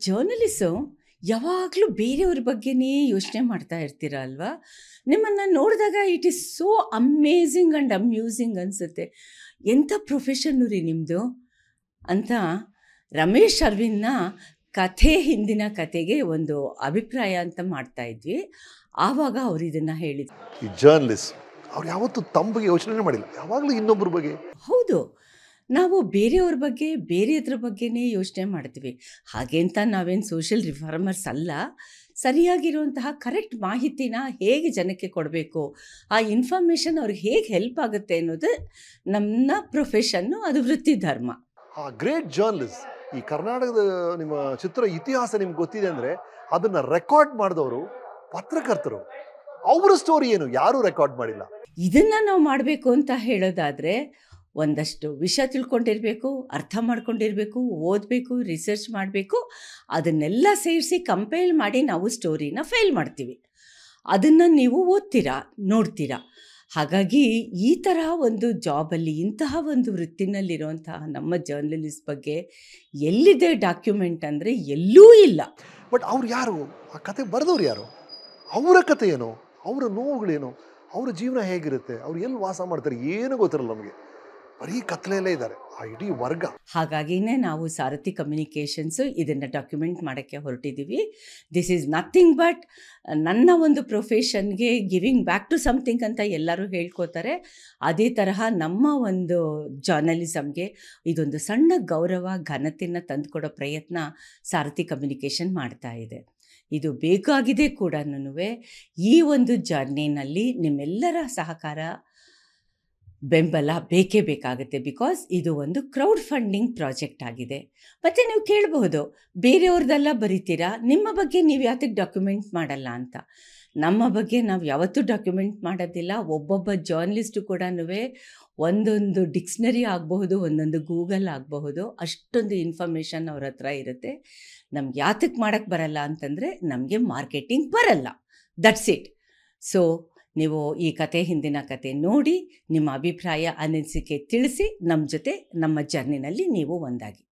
ಜರ್ನಲಿಸು ಯಾವಾಗಲೂ ಬೇರೆಯವ್ರ ಬಗ್ಗೆನೇ ಯೋಚನೆ ಮಾಡ್ತಾ ಇರ್ತೀರ ಅಲ್ವಾ? ನಿಮ್ಮನ್ನು ನೋಡಿದಾಗ it is so amazing and amusing ಅನಿಸುತ್ತೆ. ಎಂಥ ಪ್ರೊಫೆಷನ್ನು ರೀ ನಿಮ್ಮದು ಅಂತ ರಮೇಶ್ ಅರವಿಂದ್ನ ಕಥೆ ಹಿಂದಿನ ಕತೆಗೆ ಒಂದು ಅಭಿಪ್ರಾಯ ಅಂತ ಮಾಡ್ತಾ ಇದ್ವಿ. ಆವಾಗ ಅವ್ರು ಇದನ್ನು ಹೇಳಿದ್ರು. ಈ ಜರ್ನಲಿಸ್ಟ್ ಅವ್ರು ಯಾವತ್ತೂ ತಮ್ಮ ಬಗ್ಗೆ ಯೋಚನೆ ಮಾಡಿಲ್ಲ, ಯಾವಾಗಲೂ ಇನ್ನೊಬ್ಬರ ಬಗ್ಗೆ. ಹೌದು, ನಾವು ಬೇರೆಯವ್ರ ಬಗ್ಗೆ ಬೇರೆಯದ್ರ ಬಗ್ಗೆನೇ ಯೋಚನೆ ಮಾಡ್ತೀವಿ. ಹಾಗೆ ಅಂತ ನಾವೇನು ಸೋಷಿಯಲ್ ರಿಫಾರ್ಮರ್ಸ್ ಅಲ್ಲ. ಸರಿಯಾಗಿರುವಂತಹ ಕರೆಕ್ಟ್ ಮಾಹಿತಿನ ಹೇಗೆ ಜನಕ್ಕೆ ಕೊಡಬೇಕು, ಆ ಇನ್ಫಾರ್ಮೇಷನ್ ಅವ್ರಿಗೆ ಹೇಗೆ ಹೆಲ್ಪ್ ಆಗುತ್ತೆ ಅನ್ನೋದು ನಮ್ಮ ಪ್ರೊಫೆಷನ್ನು, ಅದು ವೃತ್ತಿ ಧರ್ಮ. ಆ ಗ್ರೇಟ್ ಜರ್ನಲಿಸ್ಟ್, ಈ ಕರ್ನಾಟಕದ ನಿಮ್ಮ ಚಿತ್ರ ಇತಿಹಾಸ ನಿಮ್ಗೆ ಗೊತ್ತಿದೆ ಅಂದರೆ ಅದನ್ನು ರೆಕಾರ್ಡ್ ಮಾಡಿದವರು ಪತ್ರಕರ್ತರು. ಅವರ ಸ್ಟೋರಿ ಏನು ಯಾರೂ ರೆಕಾರ್ಡ್ ಮಾಡಿಲ್ಲ. ಇದನ್ನು ನಾವು ಮಾಡಬೇಕು ಅಂತ ಹೇಳೋದಾದರೆ ಒಂದಷ್ಟು ವಿಷಯ ತಿಳ್ಕೊಂಡಿರಬೇಕು, ಅರ್ಥ ಮಾಡ್ಕೊಂಡಿರಬೇಕು, ಓದಬೇಕು, ರಿಸರ್ಚ್ ಮಾಡಬೇಕು. ಅದನ್ನೆಲ್ಲ ಸೇರಿಸಿ ಕಂಪೈಲ್ ಮಾಡಿ ನಾವು ಸ್ಟೋರಿನ ಫೈಲ್ ಮಾಡ್ತೀವಿ. ಅದನ್ನು ನೀವು ಓದ್ತೀರಾ, ನೋಡ್ತೀರಾ. ಹಾಗಾಗಿ ಈ ತರಹ ಒಂದು ಜಾಬಲ್ಲಿ, ಇಂತಹ ಒಂದು ವೃತ್ತಿನಲ್ಲಿರುವಂತಹ ನಮ್ಮ ಜರ್ನಲಿಸ್ಟ್ ಬಗ್ಗೆ ಎಲ್ಲಿದೆ ಡಾಕ್ಯುಮೆಂಟ್ ಅಂದರೆ ಎಲ್ಲೂ ಇಲ್ಲ. ಬಟ್ ಅವ್ರು ಯಾರು, ಆ ಕತೆ ಬರೆದವ್ರು ಯಾರು, ಅವರ ಕತೆ ಏನು, ಅವರ ನೋವುಗಳೇನು, ಅವರ ಜೀವನ ಹೇಗಿರುತ್ತೆ, ಅವ್ರು ಎಲ್ಲಿ ವಾಸ ಮಾಡ್ತಾರೆ ಏನೂ ಗೊತ್ತಿರಲ್ಲ ನಮಗೆ. ಬರೀ ಕತ್ಲೆಯಲ್ಲೇ ಇದ್ದಾರೆ ಆ ಇಡೀ ವರ್ಗ. ಹಾಗಾಗಿನೇ ನಾವು ಸಾರಥಿ ಕಮ್ಯುನಿಕೇಷನ್ಸು ಇದನ್ನು ಡಾಕ್ಯುಮೆಂಟ್ ಮಾಡೋಕ್ಕೆ ಹೊರಟಿದ್ದೀವಿ. ದಿಸ್ ಈಸ್ ನಥಿಂಗ್ ಬಟ್ ನನ್ನ ಒಂದು ಪ್ರೊಫೆಷನ್ಗೆ ಗಿವಿಂಗ್ ಬ್ಯಾಕ್ ಟು ಸಮಥಿಂಗ್ ಅಂತ ಎಲ್ಲರೂ ಹೇಳ್ಕೋತಾರೆ. ಅದೇ ತರಹ ನಮ್ಮ ಒಂದು ಜರ್ನಲಿಸಮ್ಗೆ ಇದೊಂದು ಸಣ್ಣ ಗೌರವ, ಘನತೆಯನ್ನು ತಂದುಕೊಡೋ ಪ್ರಯತ್ನ ಸಾರಥಿ ಕಮ್ಯುನಿಕೇಷನ್ ಮಾಡ್ತಾ ಇದೆ. ಇದು ಬೇಕಾಗಿದೆ ಕೂಡ. ಈ ಒಂದು ಜರ್ನಿನಲ್ಲಿ ನಿಮ್ಮೆಲ್ಲರ ಸಹಕಾರ, ಬೆಂಬಲ ಬೇಕೇ ಬೇಕಾಗುತ್ತೆ. ಬಿಕಾಸ್ ಇದು ಒಂದು ಕ್ರೌಡ್ ಫಂಡಿಂಗ್ ಪ್ರಾಜೆಕ್ಟ್ ಆಗಿದೆ. ಮತ್ತು ನೀವು ಕೇಳಬಹುದು, ಬೇರೆಯವ್ರದ್ದೆಲ್ಲ ಬರೀತೀರಾ, ನಿಮ್ಮ ಬಗ್ಗೆ ನೀವು ಯಾತಕ್ಕೆ ಡಾಕ್ಯುಮೆಂಟ್ ಮಾಡಲ್ಲ ಅಂತ. ನಮ್ಮ ಬಗ್ಗೆ ನಾವು ಯಾವತ್ತೂ ಡಾಕ್ಯುಮೆಂಟ್ ಮಾಡೋದಿಲ್ಲ. ಒಬ್ಬೊಬ್ಬ ಜರ್ನಲಿಸ್ಟು ಕೂಡ ಒಂದೊಂದು ಡಿಕ್ಸ್ನರಿ ಆಗಬಹುದು, ಒಂದೊಂದು ಗೂಗಲ್ ಆಗಬಹುದು, ಅಷ್ಟೊಂದು ಇನ್ಫಾರ್ಮೇಷನ್ ಅವ್ರ ಹತ್ರ ಇರುತ್ತೆ. ನಮ್ಗೆ ಯಾತಕ್ಕೆ ಮಾಡೋಕ್ಕೆ ಬರಲ್ಲ ಅಂತಂದರೆ ನಮಗೆ ಮಾರ್ಕೆಟಿಂಗ್ ಬರಲ್ಲ. That's it. ಸೊ ನೀವು ಈ ಕತೆ ಹಿಂದಿನ ಕತೆ ನೋಡಿ ನಿಮ್ಮ ಅಭಿಪ್ರಾಯ, ಅನಿಸಿಕೆ ತಿಳಿಸಿ ನಮ್ಮ ಜೊತೆ ನಮ್ಮ ಜರ್ನಿನಲ್ಲಿ ನೀವು ಒಂದಾಗಿ.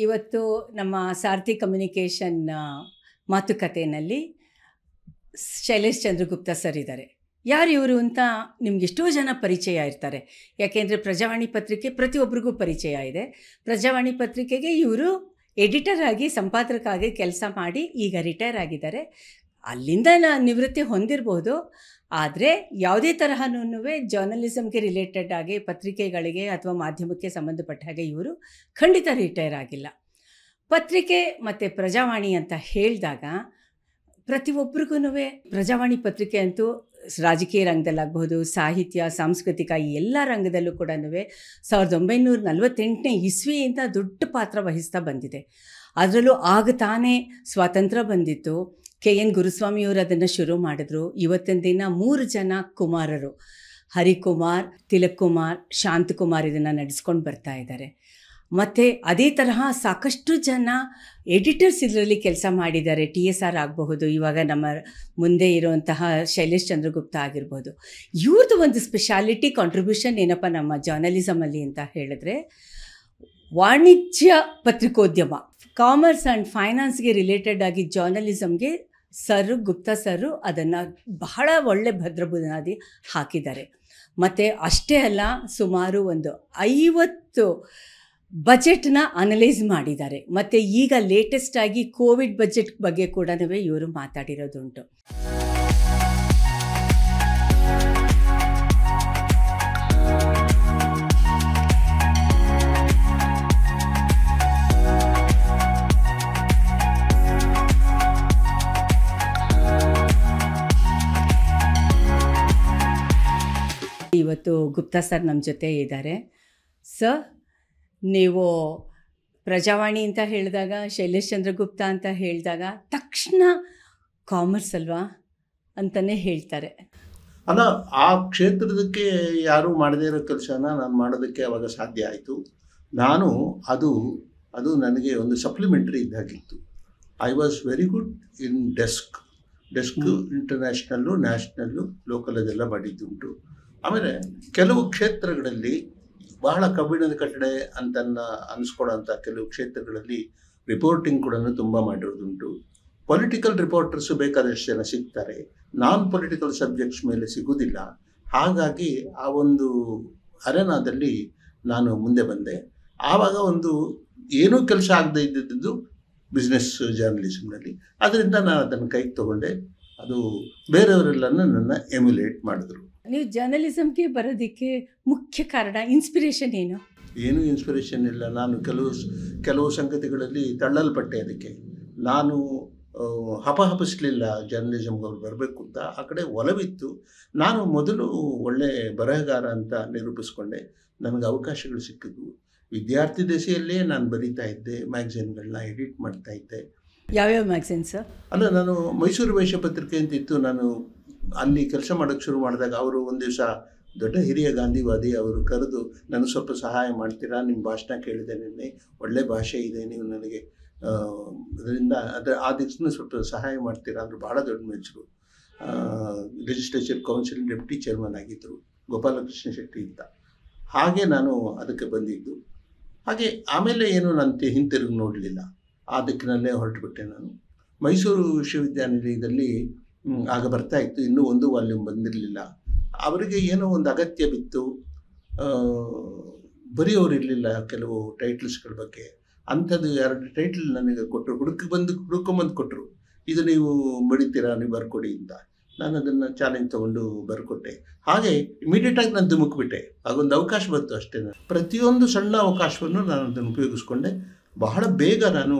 ಇವತ್ತು ನಮ್ಮ ಸಾರಥಿ ಕಮ್ಯುನಿಕೇಷನ್ ಮಾತುಕತೆಯಲ್ಲಿ ಶೈಲೇಶ್ ಚಂದ್ರಗುಪ್ತ ಸರ್ ಇದ್ದಾರೆ. ಯಾರು ಇವರು ಅಂತ ನಿಮ್ಗೆ ಎಷ್ಟೋ ಜನ ಪರಿಚಯ ಇರ್ತಾರೆ. ಯಾಕೆಂದರೆ ಪ್ರಜಾವಾಣಿ ಪತ್ರಿಕೆ ಪ್ರತಿಯೊಬ್ಬರಿಗೂ ಪರಿಚಯ ಇದೆ. ಪ್ರಜಾವಾಣಿ ಪತ್ರಿಕೆಗೆ ಇವರು ಎಡಿಟರ್ ಆಗಿ, ಸಂಪಾದಕರಾಗಿ ಕೆಲಸ ಮಾಡಿ ಈಗ ರಿಟೈರ್ ಆಗಿದ್ದಾರೆ. ಅಲ್ಲಿಂದ ನಿವೃತ್ತಿ ಹೊಂದಿರ್ಬೋದು. ಆದರೆ ಯಾವುದೇ ತರಹನೂ ಜರ್ನಲಿಸಮ್ಗೆ ರಿಲೇಟೆಡ್ ಆಗಿ, ಪತ್ರಿಕೆಗಳಿಗೆ ಅಥವಾ ಮಾಧ್ಯಮಕ್ಕೆ ಸಂಬಂಧಪಟ್ಟ ಹಾಗೆ ಇವರು ಖಂಡಿತ ರಿಟೈರ್ ಆಗಿಲ್ಲ. ಪತ್ರಿಕೆ ಮತ್ತು ಪ್ರಜಾವಾಣಿ ಅಂತ ಹೇಳಿದಾಗ ಪ್ರತಿಯೊಬ್ಬರಿಗೂ ಪ್ರಜಾವಾಣಿ ಪತ್ರಿಕೆ ಅಂತೂ ರಾಜಕೀಯ ರಂಗದಲ್ಲಾಗಬಹುದು, ಸಾಹಿತ್ಯ, ಸಾಂಸ್ಕೃತಿಕ, ಈ ಎಲ್ಲ ರಂಗದಲ್ಲೂ ಕೂಡ 1948ನೇ ಇಸ್ವಿಯಿಂದ ದೊಡ್ಡ ಪಾತ್ರ ವಹಿಸ್ತಾ ಬಂದಿದೆ. ಅದರಲ್ಲೂ ಆಗ ತಾನೇ ಸ್ವಾತಂತ್ರ್ಯ ಬಂದಿತ್ತು. KN ಗುರುಸ್ವಾಮಿಯವರು ಅದನ್ನು ಶುರು ಮಾಡಿದ್ರು. ಇವತ್ತಿನ ದಿನ 3 ಜನ ಕುಮಾರರು, ಹರಿಕುಮಾರ್, ತಿಲಕ್ ಕುಮಾರ್, ಶಾಂತಕುಮಾರ್ ಇದನ್ನು ನಡೆಸ್ಕೊಂಡು ಬರ್ತಾ ಇದ್ದಾರೆ. ಮತ್ತು ಅದೇ ತರಹ ಸಾಕಷ್ಟು ಜನ ಎಡಿಟರ್ಸ್ ಇದರಲ್ಲಿ ಕೆಲಸ ಮಾಡಿದ್ದಾರೆ. TSR ಆಗಬಹುದು, ಇವಾಗ ನಮ್ಮ ಮುಂದೆ ಇರುವಂತಹ ಶೈಲೇಶ್ ಚಂದ್ರಗುಪ್ತ ಆಗಿರ್ಬೋದು. ಇವ್ರದ್ದು ಒಂದು ಸ್ಪೆಷಾಲಿಟಿ, ಕಾಂಟ್ರಿಬ್ಯೂಷನ್ ಏನಪ್ಪ ನಮ್ಮ ಜರ್ನಲಿಸಮಲ್ಲಿ ಅಂತ ಹೇಳಿದ್ರೆ, ವಾಣಿಜ್ಯ ಪತ್ರಿಕೋದ್ಯಮ, ಕಾಮರ್ಸ್ ಆ್ಯಂಡ್ ಫೈನಾನ್ಸ್ಗೆ ರಿಲೇಟೆಡ್ ಆಗಿ ಜರ್ನಲಿಸಮ್ಗೆ ಗುಪ್ತಾ ಸರು ಅದನ್ನು ಬಹಳ ಒಳ್ಳೆ ಭದ್ರ ಬುನಾದಿ ಹಾಕಿದ್ದಾರೆ. ಮತ್ತು ಅಷ್ಟೇ ಅಲ್ಲ, ಸುಮಾರು ಒಂದು 50 ಬಜೆಟ್ನ ಅನಲೈಸ್ ಮಾಡಿದ್ದಾರೆ. ಮತ್ತು ಈಗ ಲೇಟೆಸ್ಟ್ ಆಗಿ ಕೋವಿಡ್ ಬಜೆಟ್ ಬಗ್ಗೆ ಕೂಡ ಇವರು ಮಾತಾಡಿರೋದುಂಟು. ಇವತ್ತು ಗುಪ್ತಾ ಸರ್ ನಮ್ಮ ಜೊತೆ ಇದ್ದಾರೆ. ಸರ್, ನೀವು ಪ್ರಜಾವಾಣಿ ಅಂತ ಹೇಳಿದಾಗ, ಶೈಲೇಶ್ ಚಂದ್ರಗುಪ್ತ ಅಂತ ಹೇಳಿದಾಗ ತಕ್ಷಣ ಕಾಮರ್ಸ್ ಅಲ್ವಾ ಅಂತಲೇ ಹೇಳ್ತಾರೆ. ಅಲ್ಲ, ಆ ಕ್ಷೇತ್ರದಕ್ಕೆ ಯಾರೂ ಮಾಡದೇ ಇರೋ ಕೆಲಸನ ನಾನು ಮಾಡೋದಕ್ಕೆ ಅವಾಗ ಸಾಧ್ಯ ಆಯಿತು. ನಾನು ಅದು ನನಗೆ ಒಂದು ಸಪ್ಲಿಮೆಂಟ್ರಿ ಇದ್ದಾಗಿತ್ತು. I was very good in desk international, national, local ಅದೆಲ್ಲ ಮಾಡಿದ್ದುಂಟು. ಆಮೇಲೆ ಕೆಲವು ಕ್ಷೇತ್ರಗಳಲ್ಲಿ ಬಹಳ ಕಬ್ಬಿಣದ ಕಟ್ಟಡೆ ಅಂತ ಅನಿಸ್ಕೊಳ್ಳೋಂಥ ಕೆಲವು ಕ್ಷೇತ್ರಗಳಲ್ಲಿ ರಿಪೋರ್ಟಿಂಗ್ ಕೂಡ ತುಂಬ ಮಾಡಿರೋದುಂಟು. ಪೊಲಿಟಿಕಲ್ ರಿಪೋರ್ಟರ್ಸು ಬೇಕಾದಷ್ಟು ಜನ ಸಿಗ್ತಾರೆ, ನಾನ್ ಪೊಲಿಟಿಕಲ್ ಸಬ್ಜೆಕ್ಟ್ಸ್ ಮೇಲೆ ಸಿಗುವುದಿಲ್ಲ. ಹಾಗಾಗಿ ಆ ಒಂದು ಅರೆನಾದಲ್ಲಿ ನಾನು ಮುಂದೆ ಬಂದೆ. ಆವಾಗ ಒಂದು ಏನೂ ಕೆಲಸ ಆಗದೆ ಇದ್ದಿದ್ದು ಬಿಸ್ನೆಸ್ ಜರ್ನಲಿಸಮ್ನಲ್ಲಿ. ಅದರಿಂದ ನಾನು ಅದನ್ನು ಕೈಗೆ ತಗೊಂಡೆ. ಅದು ಬೇರೆಯವರೆಲ್ಲನೂ ನನ್ನ ಎಮ್ಯುಲೇಟ್ ಮಾಡಿದ್ರು. ನೀವು ಜರ್ನಲಿಸಮ್ಗೆ ಬರೋದಕ್ಕೆ ಮುಖ್ಯ ಕಾರಣ, ಇನ್ಸ್ಪಿರೇಷನ್ ಏನು? ಏನೂ ಇನ್ಸ್ಪಿರೇಷನ್ ಇಲ್ಲ. ನಾನು ಕೆಲವು ಸಂಗತಿಗಳಲ್ಲಿ ತಳ್ಳಲ್ಪಟ್ಟೆ. ಅದಕ್ಕೆ ನಾನು ಹಪಹಪಿಸ್ಲಿಲ್ಲ ಜರ್ನಲಿಸಮ್ಗೆ ಅವ್ರು ಬರಬೇಕು ಅಂತ. ಆ ಕಡೆ ಒಲವಿತ್ತು. ನಾನು ಮೊದಲು ಒಳ್ಳೆ ಬರಹಗಾರ ಅಂತ ನಿರೂಪಿಸ್ಕೊಂಡೆ. ನನಗೆ ಅವಕಾಶಗಳು ಸಿಕ್ಕಿದ್ವು. ವಿದ್ಯಾರ್ಥಿ ದೆಸೆಯಲ್ಲೇ ನಾನು ಬರೀತಾ ಇದ್ದೆ, ಮ್ಯಾಗ್ಝಿನ್ಗಳನ್ನ ಎಡಿಟ್ ಮಾಡ್ತಾ ಇದ್ದೆ. ಯಾವ್ಯಾವ ಮ್ಯಾಗ್ಝಿನ್ಸ್? ಅಲ್ಲ, ನಾನು ಮೈಸೂರು ವೈಶ್ಯ ಪತ್ರಿಕೆ ಅಂತ ಇತ್ತು. ನಾನು ಅಲ್ಲಿ ಕೆಲಸ ಮಾಡೋಕ್ಕೆ ಶುರು ಮಾಡಿದಾಗ ಅವರು ಒಂದು ದಿವಸ ದೊಡ್ಡ ಹಿರಿಯ ಗಾಂಧಿವಾದಿ ಅವರು ಕರೆದು ನನಗೆ ಸ್ವಲ್ಪ ಸಹಾಯ ಮಾಡ್ತೀರಾ, ನಿಮ್ಮ ಭಾಷಣ ಕೇಳಿದೆ ನಿನ್ನೆ, ಒಳ್ಳೆ ಭಾಷೆ ಇದೆ, ನೀವು ನನಗೆ ಅದರಿಂದ ಆ ದಿವಸನೂ ಸ್ವಲ್ಪ ಸಹಾಯ ಮಾಡ್ತೀರಾ ಅಂದರು. ಭಾಳ ದೊಡ್ಡ ಮೆಚ್ಚರು. ಲೆಜಿಸ್ಲೇಚರ್ ಕೌನ್ಸಿಲ್ ಡೆಪ್ಟಿ ಚೇರ್ಮನ್ ಆಗಿದ್ದರು, ಗೋಪಾಲಕೃಷ್ಣ ಶೆಟ್ಟಿ ಅಂತ. ಹಾಗೆ ನಾನು ಅದಕ್ಕೆ ಬಂದಿದ್ದು. ಹಾಗೆ ಆಮೇಲೆ ಏನು ನಾನು ಹಿಂತಿರುಗಿ ನೋಡಲಿಲ್ಲ. ಆ ದಿಕ್ಕಿನಲ್ಲೇ ಹೊರಟುಬಿಟ್ಟೆ ನಾನು. ಮೈಸೂರು ವಿಶ್ವವಿದ್ಯಾನಿಲಯದಲ್ಲಿ ಆಗ ಬರ್ತಾ ಇತ್ತು, ಇನ್ನೂ 1 ವಾಲ್ಯೂಮ್ ಬಂದಿರಲಿಲ್ಲ. ಅವರಿಗೆ ಏನೋ ಒಂದು ಅಗತ್ಯ ಬಿತ್ತು, ಬರೆಯೋರಿರಲಿಲ್ಲ ಕೆಲವು ಟೈಟಲ್ಸ್ಗಳ ಬಗ್ಗೆ. ಅಂಥದ್ದು 2 ಟೈಟಲ್ ನನಗೆ ಕೊಟ್ಟರು, ಹುಡ್ಕೊಂಬಂದು ಕೊಟ್ಟರು. ಇದು ನೀವು ಬಡಿತೀರಾ, ನೀವು ಬರ್ಕೊಡಿ ಅಂತ. ನಾನು ಅದನ್ನು ಚಾಲೆಂಜ್ ತೊಗೊಂಡು ಬರ್ಕೊಟ್ಟೆ. ಹಾಗೆ ಇಮಿಡಿಯೇಟಾಗಿ ನಾನು ಧುಮುಕ್ಬಿಟ್ಟೆ. ಆಗೊಂದು ಅವಕಾಶ ಬಂತು ಅಷ್ಟೇ. ಪ್ರತಿಯೊಂದು ಸಣ್ಣ ಅವಕಾಶವನ್ನು ನಾನು ಅದನ್ನು ಉಪಯೋಗಿಸ್ಕೊಂಡೆ. ಬಹಳ ಬೇಗ ನಾನು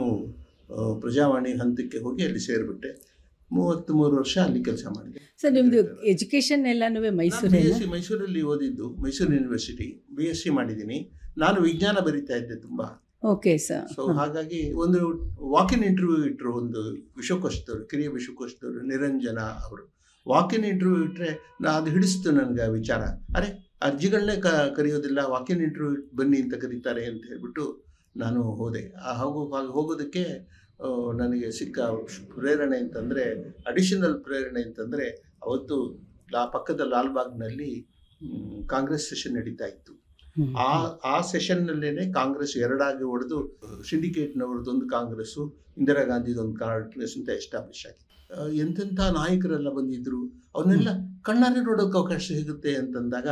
ಪ್ರಜಾವಾಣಿ ಹಂತಕ್ಕೆ ಹೋಗಿ ಅಲ್ಲಿ ಸೇರಿಬಿಟ್ಟೆ. 33 ವರ್ಷ ಅಲ್ಲಿ ಕೆಲಸ ಮಾಡಿದೆ. ಸರ್, ನಿಮ್ಮದು ಎಜುಕೇಷನ್ ಎಲ್ಲನೂ ಮೈಸೂರಲ್ಲಿ ಓದಿದ್ದು, ಮೈಸೂರು ಯೂನಿವರ್ಸಿಟಿ BSc ಮಾಡಿದ್ದೀನಿ. ನಾನು ವಿಜ್ಞಾನ ಬರೀತಾ ಇದ್ದೆ ತುಂಬ. Okay sir. ಸೊ ಹಾಗಾಗಿ ಒಂದು ವಾಕಿನ್ ಇಂಟರ್ವ್ಯೂ ಇಟ್ಟರು, ಒಂದು ವಿಶ್ವಕೋಶದವರು, ಕಿರಿಯ ವಿಶ್ವಕೋಶದವರು ನಿರಂಜನ ಅವರು. ವಾಕಿನ್ ಇಂಟರ್ವ್ಯೂ ಇಟ್ಟರೆ ಅದು ಹಿಡಿಸ್ತು ನನಗೆ ಆ ವಿಚಾರ. ಅರೆ, ಅರ್ಜಿಗಳನ್ನೇ ಕರೆಯೋದಿಲ್ಲ, ವಾಕಿನ್ ಇಂಟರ್ವ್ಯೂ ಬನ್ನಿ ಅಂತ ಕರೀತಾರೆ ಅಂತ ಹೇಳ್ಬಿಟ್ಟು ನಾನು ಹೋದೆ. ಹೋಗೋದಕ್ಕೆ ನನಗೆ ಸಿಕ್ಕ ಪ್ರೇರಣೆ ಅಂತಂದರೆ, ಅಡಿಷನಲ್ ಪ್ರೇರಣೆ ಅಂತಂದರೆ, ಅವತ್ತು ಪಕ್ಕದ ಲಾಲ್ಬಾಗ್ನಲ್ಲಿ ಕಾಂಗ್ರೆಸ್ ಸೆಷನ್ ನಡೀತಾ ಇತ್ತು. ಆ ಸೆಷನ್ನಲ್ಲೇ ಕಾಂಗ್ರೆಸ್ 2 ಒಡೆದು ಸಿಂಡಿಕೇಟ್ನವ್ರದ್ದೊಂದು ಕಾಂಗ್ರೆಸ್ಸು, ಇಂದಿರಾ ಗಾಂಧಿದೊಂದು ಕಾಂಗ್ರೆಸ್ ಅಂತ ಎಸ್ಟಾಬ್ಲಿಷ್ ಆಗಿದೆ. ಎಂತೆಂಥ ನಾಯಕರೆಲ್ಲ ಬಂದಿದ್ದರು. ಅವನ್ನೆಲ್ಲ ಕಣ್ಣಾರೆ ನೋಡೋಕ್ಕೆ ಅವಕಾಶ ಸಿಗುತ್ತೆ ಅಂತಂದಾಗ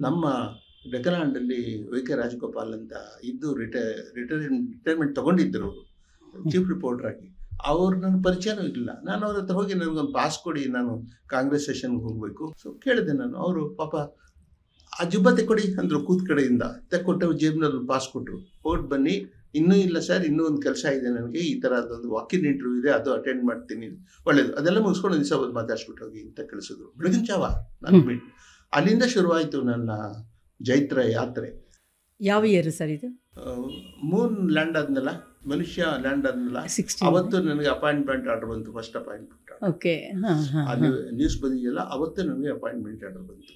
ನಮ್ಮ ಡೆಕ್ಕಲ್ಯಾಂಡಲ್ಲಿ VK ರಾಜಗೋಪಾಲ್ ಅಂತ ಇದ್ದು ರಿಟೈರ್ಮೆಂಟ್ ತೊಗೊಂಡಿದ್ದರು ಅವರು, ಚೀಫ್ ರಿಪೋರ್ಟರ್ ಆಗಿ. ಅವ್ರು ನನ್ನ ಪರಿಚಯನೂ ಇರಲಿಲ್ಲ. ನಾನು ಅವ್ರ ಹತ್ರ ಹೋಗಿ ನನಗೊಂದು ಪಾಸ್ ಕೊಡಿ, ನಾನು ಕಾಂಗ್ರೆಸ್ ಸೆಷನ್ಗೆ ಹೋಗಬೇಕು. ಸೊ ಕೇಳಿದೆ ನಾನು. ಅವರು ಪಾಪ ಆ ಜುಬ್ಬತೆ ಕೊಡಿ ಅಂದರು ಕೂತ್ ಕಡೆಯಿಂದ. ತೆಕ್ಕೊಟ್ಟು ಜೇಬ್ನಲ್ಲಿ ಪಾಸ್ ಕೊಟ್ಟರು. ಹೋಗಿ ಬನ್ನಿ, ಇನ್ನೂ ಇಲ್ಲ ಸರ್, ಇನ್ನೂ ಒಂದು ಕೆಲಸ ಇದೆ ನನಗೆ, ಈ ಥರದೊಂದು ವಾಕಿನ್ ಇಂಟರ್ವ್ಯೂ ಇದೆ, ಅದು ಅಟೆಂಡ್ ಮಾಡ್ತೀನಿ. ಒಳ್ಳೇದು, ಅದೆಲ್ಲ ಮುಗಿಸ್ಕೊಂಡು ದಿವಸ ಹೋಗಿ ಮಾತಾಡ್ಸ್ಬಿಟ್ಟು ಹೋಗಿ ಅಂತ ಕಳಿಸಿದ್ರು. ಬೆಳಗಿನ ಜಾವ ನಾನು ಬಿಟ್ಟು ಅಲ್ಲಿಂದ ಶುರುವಾಯಿತು ನನ್ನ ಜೈತ್ರ ಯಾತ್ರೆ. ಯಾವ ಇಯರ್ ಸರ್ ಇದು? ಮೂನ್ ಲ್ಯಾಂಡ್ ಆದ್ನಲ್ಲ, ಮನುಷ್ಯ ಲ್ಯಾಂಡ್ ಆದ್ನಲ್ಲ, ಅವತ್ತು ನನಗೆ ಅಪಾಯಿಂಟ್ಮೆಂಟ್ ಆರ್ಡರ್ ಬಂತು. First appointment order. ಓಕೆ. ಅಲ್ಲಿ ನ್ಯೂಸ್ ಬಂದಿದೆಯಲ್ಲ, ಅವತ್ತು ನನಗೆ ಅಪಾಯಿಂಟ್ಮೆಂಟ್ ಆರ್ಡರ್ ಬಂತು.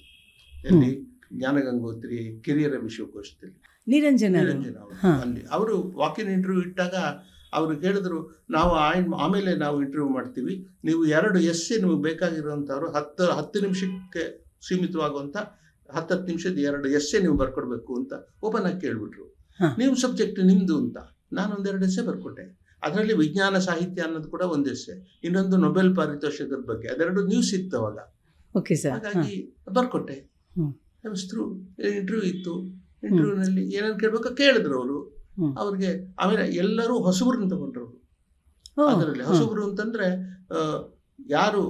ಎಲ್ಲಿ? ಜ್ಞಾನಗಂಗೋತ್ರಿ ಕಿರಿಯರ ವಿಶ್ವಕೋಶದಲ್ಲಿ ನಿರಂಜನ ಅಲ್ಲಿ ಅವರು ವಾಕಿನ್ ಇಂಟರ್ವ್ಯೂ ಇಟ್ಟಾಗ ಅವರು ಹೇಳಿದ್ರು, ನಾವು ಆಮೇಲೆ ನಾವು ಇಂಟರ್ವ್ಯೂ ಮಾಡ್ತೀವಿ, ನೀವು 2 essay ನಿಮಗೆ ಬೇಕಾಗಿರೋಂಥವ್ರು 10 ನಿಮಿಷಕ್ಕೆ ಸೀಮಿತವಾಗುವಂಥ 10 ನಿಮಿಷದ 2 essay ನೀವು ಬರ್ಕೊಡ್ಬೇಕು ಅಂತ ಓಪನ್ ಆಗಿ ಕೇಳ್ಬಿಟ್ರು. ನೀವು ಸಬ್ಜೆಕ್ಟ್ ನಿಮ್ಮದು ಅಂತ. ನಾನೊಂದು 2 essay ಬರ್ಕೊಟ್ಟೆ. ಅದರಲ್ಲಿ ವಿಜ್ಞಾನ ಸಾಹಿತ್ಯ ಅನ್ನೋದು ಕೂಡ ಒಂದು essay, ಇನ್ನೊಂದು ನೊಬೆಲ್ ಪಾರಿತೋಷಕದ ಬಗ್ಗೆ. ಅದೆರಡು ನ್ಯೂಸ್ ಇತ್ತವಾಗ. Okay sir. ಹಾಗಾಗಿ ಬರ್ಕೊಟ್ಟೆ. ಇಂಟರ್ವ್ಯೂ ಇತ್ತು. ಇಂಟರ್ವ್ಯೂನಲ್ಲಿ ಏನೇನು ಕೇಳಬೇಕು ಕೇಳಿದ್ರು ಅವರು. ಅವ್ರಿಗೆ ಆಮೇಲೆ ಎಲ್ಲರೂ ಹೊಸಬ್ರನ್ನ ತಗೊಂಡ್ರು ಅವರು. ಅದರಲ್ಲಿ ಹೊಸಬ್ರು ಅಂತಂದ್ರೆ ಯಾರು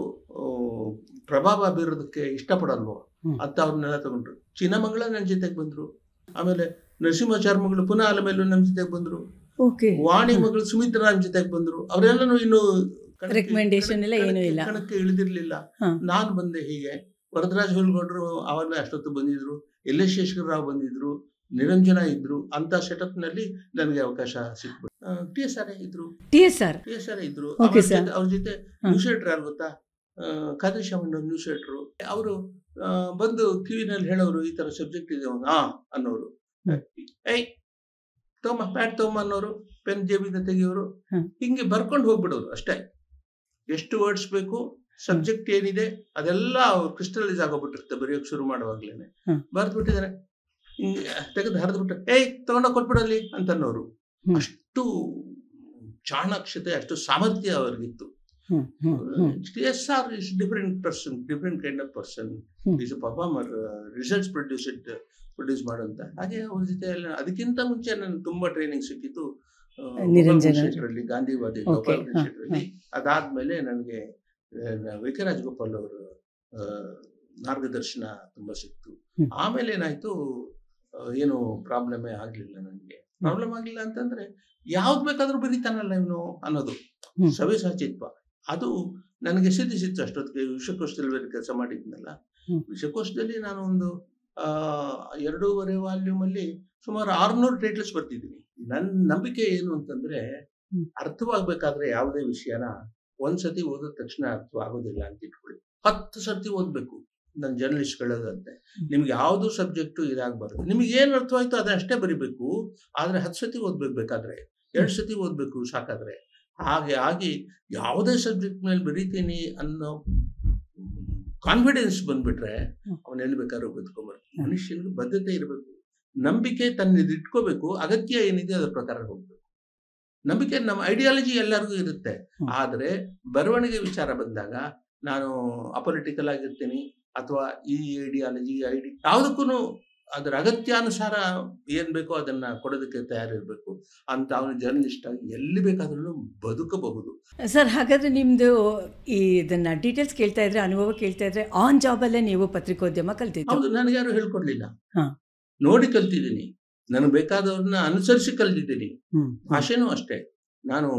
ಪ್ರಭಾವ ಬೀರೋದಕ್ಕೆ ಇಷ್ಟಪಡಲ್ವೋ ಅಂತ ಅವ್ರನ್ನೆಲ್ಲ ತಗೊಂಡ್ರು. ಚಿನ್ನಮಂಗಳ ನನ್ನ ಜೊತೆಗೆ ಬಂದ್ರು. ಆಮೇಲೆ ನರಸಿಂಹಾಚಾರ್ಯ ಮಗಳು ಪುನಃ ಆಲಮೇಲು ನಮ್ಮ ಜೊತೆಗೆ ಬಂದ್ರು. ವಾಣಿ ಮಗಳು ಸುಮಿತ್ರಾ ನಮ್ಮ ಜೊತೆಗೆ ಬಂದ್ರು. ಅವರೆಲ್ಲನೂ ಇನ್ನು ರೆಕಮೆಂಡೇಶನ್ ಎಲ್ಲ ಏನೂ ಇಲ್ಲ, ಕಣಕ್ಕೆ ಇಳಿದಿರ್ಲಿಲ್ಲ. ನಾನು ಬಂದೆ. ಹೀಗೆ ವರದರಾಜ್ ಹೊಲ್ಗೌಡರು ಆವಾಗ ಅಷ್ಟೊತ್ತು ಬಂದಿದ್ರು, LS ಶೇಷಗಿರಿರಾವ್ ಬಂದಿದ್ರು, ನಿರಂಜನ ಇದ್ರು. ಅಂತ ಸೆಟಪ್ ನಲ್ಲಿ ನನಗೆ ಅವಕಾಶ ಸಿಕ್ಬಿಟ್ಟು TSR ಇದ್ರು. ಅವ್ರ ಜೊತೆ ನ್ಯೂಸ್ ರೇಟರ್ ಯಾರು ಗೊತ್ತಾ? ಖಾದ್ರಿ ಶಾಮಣ್ಣ ನ್ಯೂಸ್ ರೇಟರು. ಅವರು ಬಂದು ಕಿವಿನಲ್ಲಿ ಹೇಳೋರು, ಈ ತರ ಸಬ್ಜೆಕ್ಟ್ ಇದೆ ಅನ್ನೋರು. ಏಯ್ ತಮ್ಮ ಪ್ಯಾಡ್ ತಮ್ಮ ಅನ್ನೋರು, ಪೆನ್ ಜೇಬಿಂದ ತೆಗಿಯೋರು. ಹಿಂಗೆ ಬರ್ಕೊಂಡು ಹೋಗ್ಬಿಡೋರು ಅಷ್ಟೇ. ಎಷ್ಟು ವರ್ಡ್ಸ್ ಬೇಕು ಸಬ್ಜೆಕ್ಟ್ ಏನಿದೆ ಅದೆಲ್ಲ ಕ್ರಿಸ್ಟಲೈಸ್ ಆಗೋಗ್ಬಿಟ್ಟಿರುತ್ತೆ ಬರೆಯೋಕೆ ಶುರು ಮಾಡುವಾಗ್ಲೇನೆ. ಬರೆದ್ಬಿಟ್ಟಿದ್ದಾರೆ, ಹಿಂಗೆ ತೆಗೆದು ಹರಿದ್ಬಿಟ್ಟು ಏಯ್ ತಗೊಂಡೋಗಿ ಕೊಟ್ಬಿಡಲ್ಲಿ ಅಂತನ್ನೋರು. ಅಷ್ಟು ಚಾಣಾಕ್ಷತೆ, ಅಷ್ಟು ಸಾಮರ್ಥ್ಯ ಅವ್ರಿಗಿತ್ತು. SR is different person, different kind of person. He's a performer, results produce ಮಾಡೋಂತ. ಹಾಗೆ ಅವ್ರ ಜೊತೆ ಎಲ್ಲ ಅದಕ್ಕಿಂತ ಮುಂಚೆ ನನಗೆ ತುಂಬಾ ಟ್ರೈನಿಂಗ್ ಸಿಕ್ಕಿತ್ತು ಕ್ಷೇತ್ರದಲ್ಲಿ, ಗಾಂಧಿವಾದಿ ಗೋಪಾಲ್ ಕ್ಷೇತ್ರದಲ್ಲಿ. ಅದಾದ್ಮೇಲೆ ನನಗೆ ವಿ.ಕೆ. ರಾಜಗೋಪಾಲ್ ಅವರ ಮಾರ್ಗದರ್ಶನ ತುಂಬಾ ಸಿಕ್ತು. ಆಮೇಲೆ ಏನಾಯ್ತು, ಏನು ಪ್ರಾಬ್ಲಮೇ ಆಗ್ಲಿಲ್ಲ ನನಗೆ. ಪ್ರಾಬ್ಲಮ್ ಆಗ್ಲಿಲ್ಲ ಅಂತಂದ್ರೆ ಯಾವ್ದು ಬೇಕಾದ್ರೂ ಬರೀತಾನಲ್ಲ ಇವನು ಅನ್ನೋದು ಸವ್ಯಸಾಚಿತ್ವ, ಅದು ನನಗೆ ಸಿದ್ಧಿಸಿತ್ತು. ಅಷ್ಟೊತ್ತಿಗೆ ವಿಶ್ವಕೋಶದಲ್ಲಿ ಬೇರೆ ಕೆಲಸ ಮಾಡಿದ್ನಲ್ಲ, ವಿಶ್ವಕೋಶದಲ್ಲಿ ನಾನು ಒಂದು 2.5 ವಾಲ್ಯೂಮ್ ಅಲ್ಲಿ ಸುಮಾರು 600 ಟೈಟಲ್ಸ್ ಬರ್ತಿದ್ದೀನಿ. ನನ್ನ ನಂಬಿಕೆ ಏನು ಅಂತಂದ್ರೆ, ಅರ್ಥವಾಗ್ಬೇಕಾದ್ರೆ ಯಾವುದೇ ವಿಷಯನ ಒಂದ್ಸತಿ ಓದಿದ ತಕ್ಷಣ ಅರ್ಥವಾಗೋದಿಲ್ಲ ಅಂತ ಇಟ್ಕೊಳ್ಳಿ. 10 ಸರ್ತಿ ಓದ್ಬೇಕು. ನನ್ನ ಜರ್ನಲಿಸ್ಟ್ ಹೇಳೋದಂತೆ, ನಿಮ್ಗೆ ಯಾವ್ದು ಸಬ್ಜೆಕ್ಟು ಇದಾಗಬಾರ್ದು, ನಿಮ್ಗೆ ಏನ್ ಅರ್ಥವಾಯ್ತು ಅದಷ್ಟೇ ಬರಿಬೇಕು. ಆದ್ರೆ 10 ಸತಿ ಓದ್ಬೇಕು, ಬೇಕಾದ್ರೆ 2 ಸತಿ ಓದ್ಬೇಕು ಸಾಕಾದ್ರೆ. ಹಾಗೆ ಆಗಿ ಯಾವುದೇ ಸಬ್ಜೆಕ್ಟ್ ಮೇಲೆ ಬರೀತೀನಿ ಅನ್ನೋ ಕಾನ್ಫಿಡೆನ್ಸ್ ಬಂದ್ಬಿಟ್ರೆ ಅವನ್ ಎಲ್ಲಿ ಬೇಕಾದ್ರೂ ಬದುಕೊಂಡ್ಬರ್ತಾನೆ. ಮನುಷ್ಯನಿಗೆ ಬದ್ಧತೆ ಇರಬೇಕು, ನಂಬಿಕೆ ತನ್ನದು ಇಟ್ಕೋಬೇಕು, ಅಗತ್ಯ ಏನಿದೆ ಅದ್ರ ಪ್ರಕಾರ ಹೋಗ್ಬೇಕು. ನಂಬಿಕೆ ನಮ್ಮ ಐಡಿಯಾಲಜಿ ಎಲ್ಲರಿಗೂ ಇರುತ್ತೆ, ಆದ್ರೆ ಬರವಣಿಗೆ ವಿಚಾರ ಬಂದಾಗ ನಾನು ಅಪೊಲಿಟಿಕಲ್ ಆಗಿರ್ತೀನಿ ಅಥವಾ ಈ ಐಡಿಯಾಲಜಿ ಯಾವುದಕ್ಕೂ ಅದರ ಅಗತ್ಯಾನುಸಾರ ಏನ್ ಬೇಕೋ ಅದನ್ನ ಕೊಡೋದಕ್ಕೆ ತಯಾರಿರ್ಬೇಕು ಅಂತ ಅವನು ಜರ್ನಲಿಸ್ಟ್ ಆಗಿ ಎಲ್ಲಿ ಬೇಕಾದ್ರೂ ಬದುಕಬಹುದು. ಸರ್, ಹಾಗಾದ್ರೆ ನಿಮ್ದು ಇದನ್ನ ಡೀಟೇಲ್ಸ್ ಕೇಳ್ತಾ ಇದ್ರೆ, ಅನುಭವ ಕೇಳ್ತಾ ಇದ್ರೆ, ಆನ್ ಜಾಬ್ ಅಲ್ಲೇ ನೀವು ಪತ್ರಿಕೋದ್ಯಮ ಕಲ್ತಿದ್ದು? ಹೌದು, ನನಗೆ ಯಾರು ಹೇಳ್ಕೊಡ್ಲಿಲ್ಲ, ನೋಡಿ ಕಲ್ತಿದ್ದೀನಿ. ನನಗೆ ಬೇಕಾದವ್ರನ್ನ ಅನುಸರಿಸಿ ಕಲ್ತಿದ್ದೀನಿ. ಭಾಷೆನೂ ಅಷ್ಟೇ. ನಾನು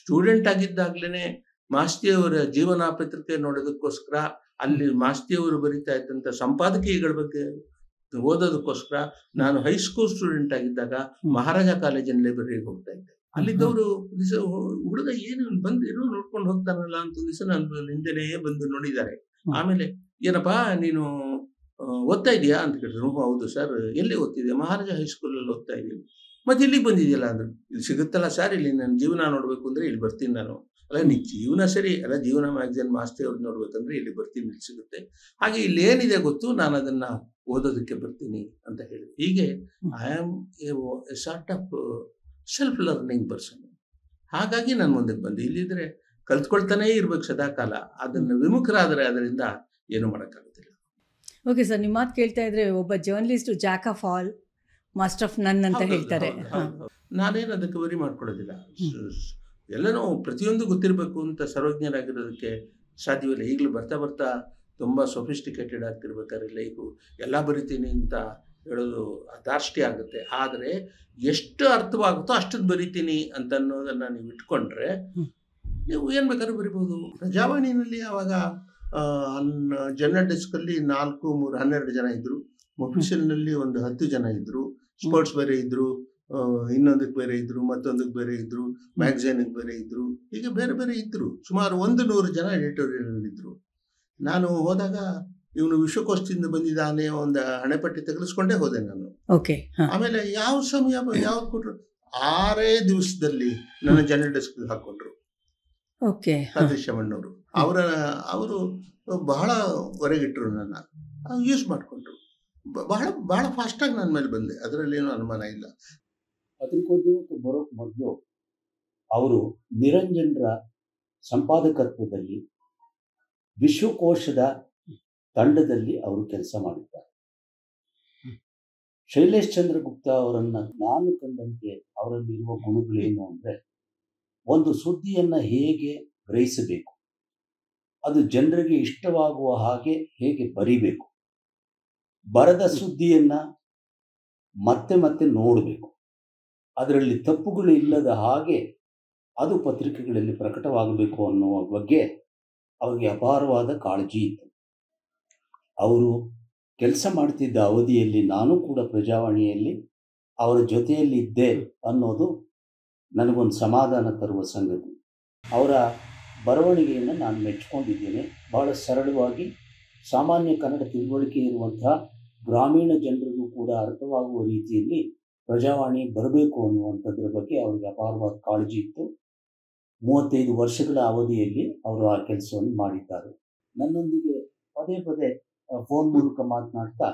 ಸ್ಟೂಡೆಂಟ್ ಆಗಿದ್ದಾಗ್ಲೇನೆ ಮಾಸ್ತಿಯವರ ಜೀವನ ಪತ್ರಿಕೆ ನೋಡೋದಕ್ಕೋಸ್ಕರ, ಅಲ್ಲಿ ಮಾಸ್ತಿಯವರು ಬರೀತಾ ಇದ್ದಂತ ಸಂಪಾದಕೀಯಗಳ ಬಗ್ಗೆ ಓದೋದಕ್ಕೋಸ್ಕರ ನಾನು ಹೈಸ್ಕೂಲ್ ಸ್ಟೂಡೆಂಟ್ ಆಗಿದ್ದಾಗ ಮಹಾರಾಜ ಕಾಲೇಜಿನ ಲೈಬ್ರರಿಗೆ ಹೋಗ್ತಾ ಇದ್ದೆ. ಅಲ್ಲಿದ್ದವರು ಹುಡುಗ ಏನು ಬಂದು ನೋಡ್ಕೊಂಡು ಹೋಗ್ತಾನಲ್ಲ ಅಂತ ದಿವಸ ನಾನು ಹಿಂದೆನೇ ಬಂದು ನೋಡಿದ್ದಾರೆ. ಆಮೇಲೆ ಏನಪ್ಪಾ ನೀನು ಓದ್ತಾ ಇದೀಯಾ ಅಂತ ಕೇಳಿದ್ರು. ಹೌದು ಸರ್. ಎಲ್ಲಿ ಓದ್ತಿದ್ಯಾ? ಮಹಾರಾಜ ಹೈಸ್ಕೂಲಲ್ಲಿ ಓದ್ತಾ ಇದ್ದೀನಿ. ಮತ್ತೆ ಇಲ್ಲಿಗೆ ಬಂದಿದೆಯಲ್ಲ ಅಂದ್ರೆ, ಇಲ್ಲಿ ಸಿಗುತ್ತಲ್ಲ ಸರ್, ಇಲ್ಲಿ ನನ್ನ ಜೀವನ ನೋಡ್ಬೇಕು ಅಂದ್ರೆ ಇಲ್ಲಿ ಬರ್ತೀನಿ ನಾನು. ಅಲ್ಲ, ನೀ ಜೀವನ ಸರಿ ಅಲ್ಲ, ಜೀವನ ಮ್ಯಾಗಝಿನ್ ಮಾಸ್ತಿ ಅವ್ರು ನೋಡ್ಬೇಕಂದ್ರೆ ಇಲ್ಲಿ ಬರ್ತೀನಿ, ಇಲ್ಲಿ ಸಿಗುತ್ತೆ. ಹಾಗೆ ಇಲ್ಲಿ ಏನಿದೆ ಗೊತ್ತು, ನಾನು ಅದನ್ನ ಓದೋದಕ್ಕೆ ಬರ್ತೀನಿ ಅಂತ ಹೇಳಿ. ಹೀಗೆ I am A sort of self learning person. ಹಾಗಾಗಿ ನಾನು ಮುಂದಕ್ಕೆ ಬಂದೆ. ಇಲ್ಲಿದ್ರೆ ಕಲ್ತ್ಕೊಳ್ತಾನೇ ಇರ್ಬೇಕು ಸದಾಕಾಲ. ಅದನ್ನು ವಿಮುಖರಾದರೆ ಅದರಿಂದ ಏನು ಮಾಡೋಕ್ಕಾಗೋದಿಲ್ಲ. ಓಕೆ ಸರ್, ನಿಮ್ಮ ಮಾತು ಕೇಳ್ತಾ ಇದ್ರೆ ಒಬ್ಬ journalist Jack of all master of ನನ್ ಅಂತ ಹೇಳ್ತಾರೆ. ನಾನೇನು ಅದಕ್ಕೆ ವರಿ ಮಾಡ್ಕೊಳ್ಳೋದಿಲ್ಲ. ಎಲ್ಲನೂ ಪ್ರತಿಯೊಂದು ಗೊತ್ತಿರಬೇಕು ಅಂತ ಸರ್ವಜ್ಞರಾಗಿರೋದಕ್ಕೆ ಸಾಧ್ಯವಿಲ್ಲ. ಈಗಲೂ ಬರ್ತಾ ಬರ್ತಾ ತುಂಬ ಸೊಫಿಸ್ಟಿಕೇಟೆಡ್ ಆಗ್ತಿರ್ಬೇಕಾದ್ರೆ ಲೈಫು ಎಲ್ಲ ಬರಿತೀನಿ ಅಂತ ಹೇಳೋದು ದಾರ್ಷ್ಟ್ಯ ಆಗುತ್ತೆ. ಆದರೆ ಎಷ್ಟು ಅರ್ಥವಾಗುತ್ತೋ ಅಷ್ಟದ್ದು ಬರಿತೀನಿ ಅಂತ ಅನ್ನೋದನ್ನು ನೀವು ಇಟ್ಕೊಂಡ್ರೆ ನೀವು ಏನು ಬೇಕಾದ್ರೂ ಬರಿಬೋದು. ಪ್ರಜಾವಾಣಿನಲ್ಲಿ ಆವಾಗ ಜನರಲ್ ಡೆಸ್ಕಲ್ಲಿ 4, 3, 12 ಜನ ಇದ್ದರು. ಮೊಫಿಷಲ್ನಲ್ಲಿ ಒಂದು 10 ಜನ ಇದ್ದರು. ಸ್ಪೋರ್ಟ್ಸ್ ಬೇರೆ ಇದ್ದರು, ಇನ್ನೊಂದಕ್ಕೆ ಬೇರೆ ಇದ್ದರು, ಮತ್ತೊಂದಕ್ಕೆ ಬೇರೆ ಇದ್ದರು, ಮ್ಯಾಗಝೈನಿಗೆ ಬೇರೆ ಇದ್ದರು. ಹೀಗೆ ಬೇರೆ ಬೇರೆ ಇದ್ದರು. ಸುಮಾರು 100 ಜನ ಎಡಿಟೋರಿಯಲ್ನಲ್ಲಿದ್ದರು. ನಾನು ಹೋದಾಗ ಇವನು ವಿಶ್ವಕೋಶದಿಂದ ಬಂದಿದ್ದಾನೆ ಒಂದು ಹಣೆಪಟ್ಟಿ ತೆಗೆದುಕೊಂಡೇ ಹೋದೆ ನಾನು. ಆಮೇಲೆ ಯಾವ ಸಮಯ ಯಾವ್ದು ಕೊಟ್ಟರು, 6 ದಿವಸದಲ್ಲಿ ನನ್ನ ಜನರಲ್ ಡೆಸ್ಕ್ ಹಾಕೊಂಡ್ರು ಸತೀಶಮ್ಮಣ್ಣವರು. ಅವರು ಬಹಳ ಹೊರಗಿಟ್ರು, ನನ್ನ ಯೂಸ್ ಮಾಡಿಕೊಂಡ್ರು. ಬಹಳ ಬಹಳ ಫಾಸ್ಟಾಗಿ ನನ್ನ ಮೇಲೆ ಬಂದೆ, ಅದರಲ್ಲೇನು ಅನುಮಾನ ಇಲ್ಲ. ಪತ್ರಿಕೋದ್ಯಮಕ್ಕೆ ಬರೋಕ್ಕೆ ಮೊದಲು ಅವರು ನಿರಂಜನರ ಸಂಪಾದಕತ್ವದಲ್ಲಿ ವಿಶ್ವಕೋಶದ ತಂಡದಲ್ಲಿ ಅವರು ಕೆಲಸ ಮಾಡಿದ್ದಾರೆ. ಶೈಲೇಶ್ ಚಂದ್ರಗುಪ್ತ ಅವರನ್ನ ನಾನು ಕಂಡಂತೆ ಅವರಲ್ಲಿರುವ ಗುಣಗಳೇನು ಅಂದರೆ, ಒಂದು ಸುದ್ದಿಯನ್ನ ಹೇಗೆ ಗ್ರಹಿಸಬೇಕು, ಅದು ಜನರಿಗೆ ಇಷ್ಟವಾಗುವ ಹಾಗೆ ಹೇಗೆ ಬರಿಬೇಕು, ಬರದ ಸುದ್ದಿಯನ್ನ ಮತ್ತೆ ಮತ್ತೆ ನೋಡಬೇಕು, ಅದರಲ್ಲಿ ತಪ್ಪುಗಳು ಇಲ್ಲದ ಹಾಗೆ ಅದು ಪತ್ರಿಕೆಗಳಲ್ಲಿ ಪ್ರಕಟವಾಗಬೇಕು ಅನ್ನುವ ಬಗ್ಗೆ ಅವರಿಗೆ ಅಪಾರವಾದ ಕಾಳಜಿ ಇತ್ತು. ಅವರು ಕೆಲಸ ಮಾಡ್ತಿದ್ದ ಅವಧಿಯಲ್ಲಿ ನಾನು ಕೂಡ ಪ್ರಜಾವಾಣಿಯಲ್ಲಿ ಅವರ ಜೊತೆಯಲ್ಲಿ ಇದ್ದೆ ಅನ್ನೋದು ನನಗೊಂದು ಸಮಾಧಾನ ತರುವ ಸಂಗತಿ. ಅವರ ಬರವಣಿಗೆಯನ್ನು ನಾನು ಮೆಚ್ಚಿಕೊಂಡಿದ್ದೇನೆ. ಬಹಳ ಸರಳವಾಗಿ ಸಾಮಾನ್ಯ ಕನ್ನಡ ತಿಳುವಳಿಕೆ ಇರುವಂತಹ ಗ್ರಾಮೀಣ ಜನರಿಗೂ ಕೂಡ ಅರ್ಥವಾಗುವ ರೀತಿಯಲ್ಲಿ ಪ್ರಜಾವಾಣಿ ಬರಬೇಕು ಅನ್ನುವಂಥದ್ರ ಬಗ್ಗೆ ಅವ್ರಿಗೆ ಅಪಾರವಾದ ಕಾಳಜಿ ಇತ್ತು. 35 ವರ್ಷಗಳ ಅವಧಿಯಲ್ಲಿ ಅವರು ಆ ಕೆಲಸವನ್ನು ಮಾಡಿದ್ದಾರೆ. ನನ್ನೊಂದಿಗೆ ಪದೇ ಪದೇ ಫೋನ್ ಮೂಲಕ ಮಾತನಾಡ್ತಾ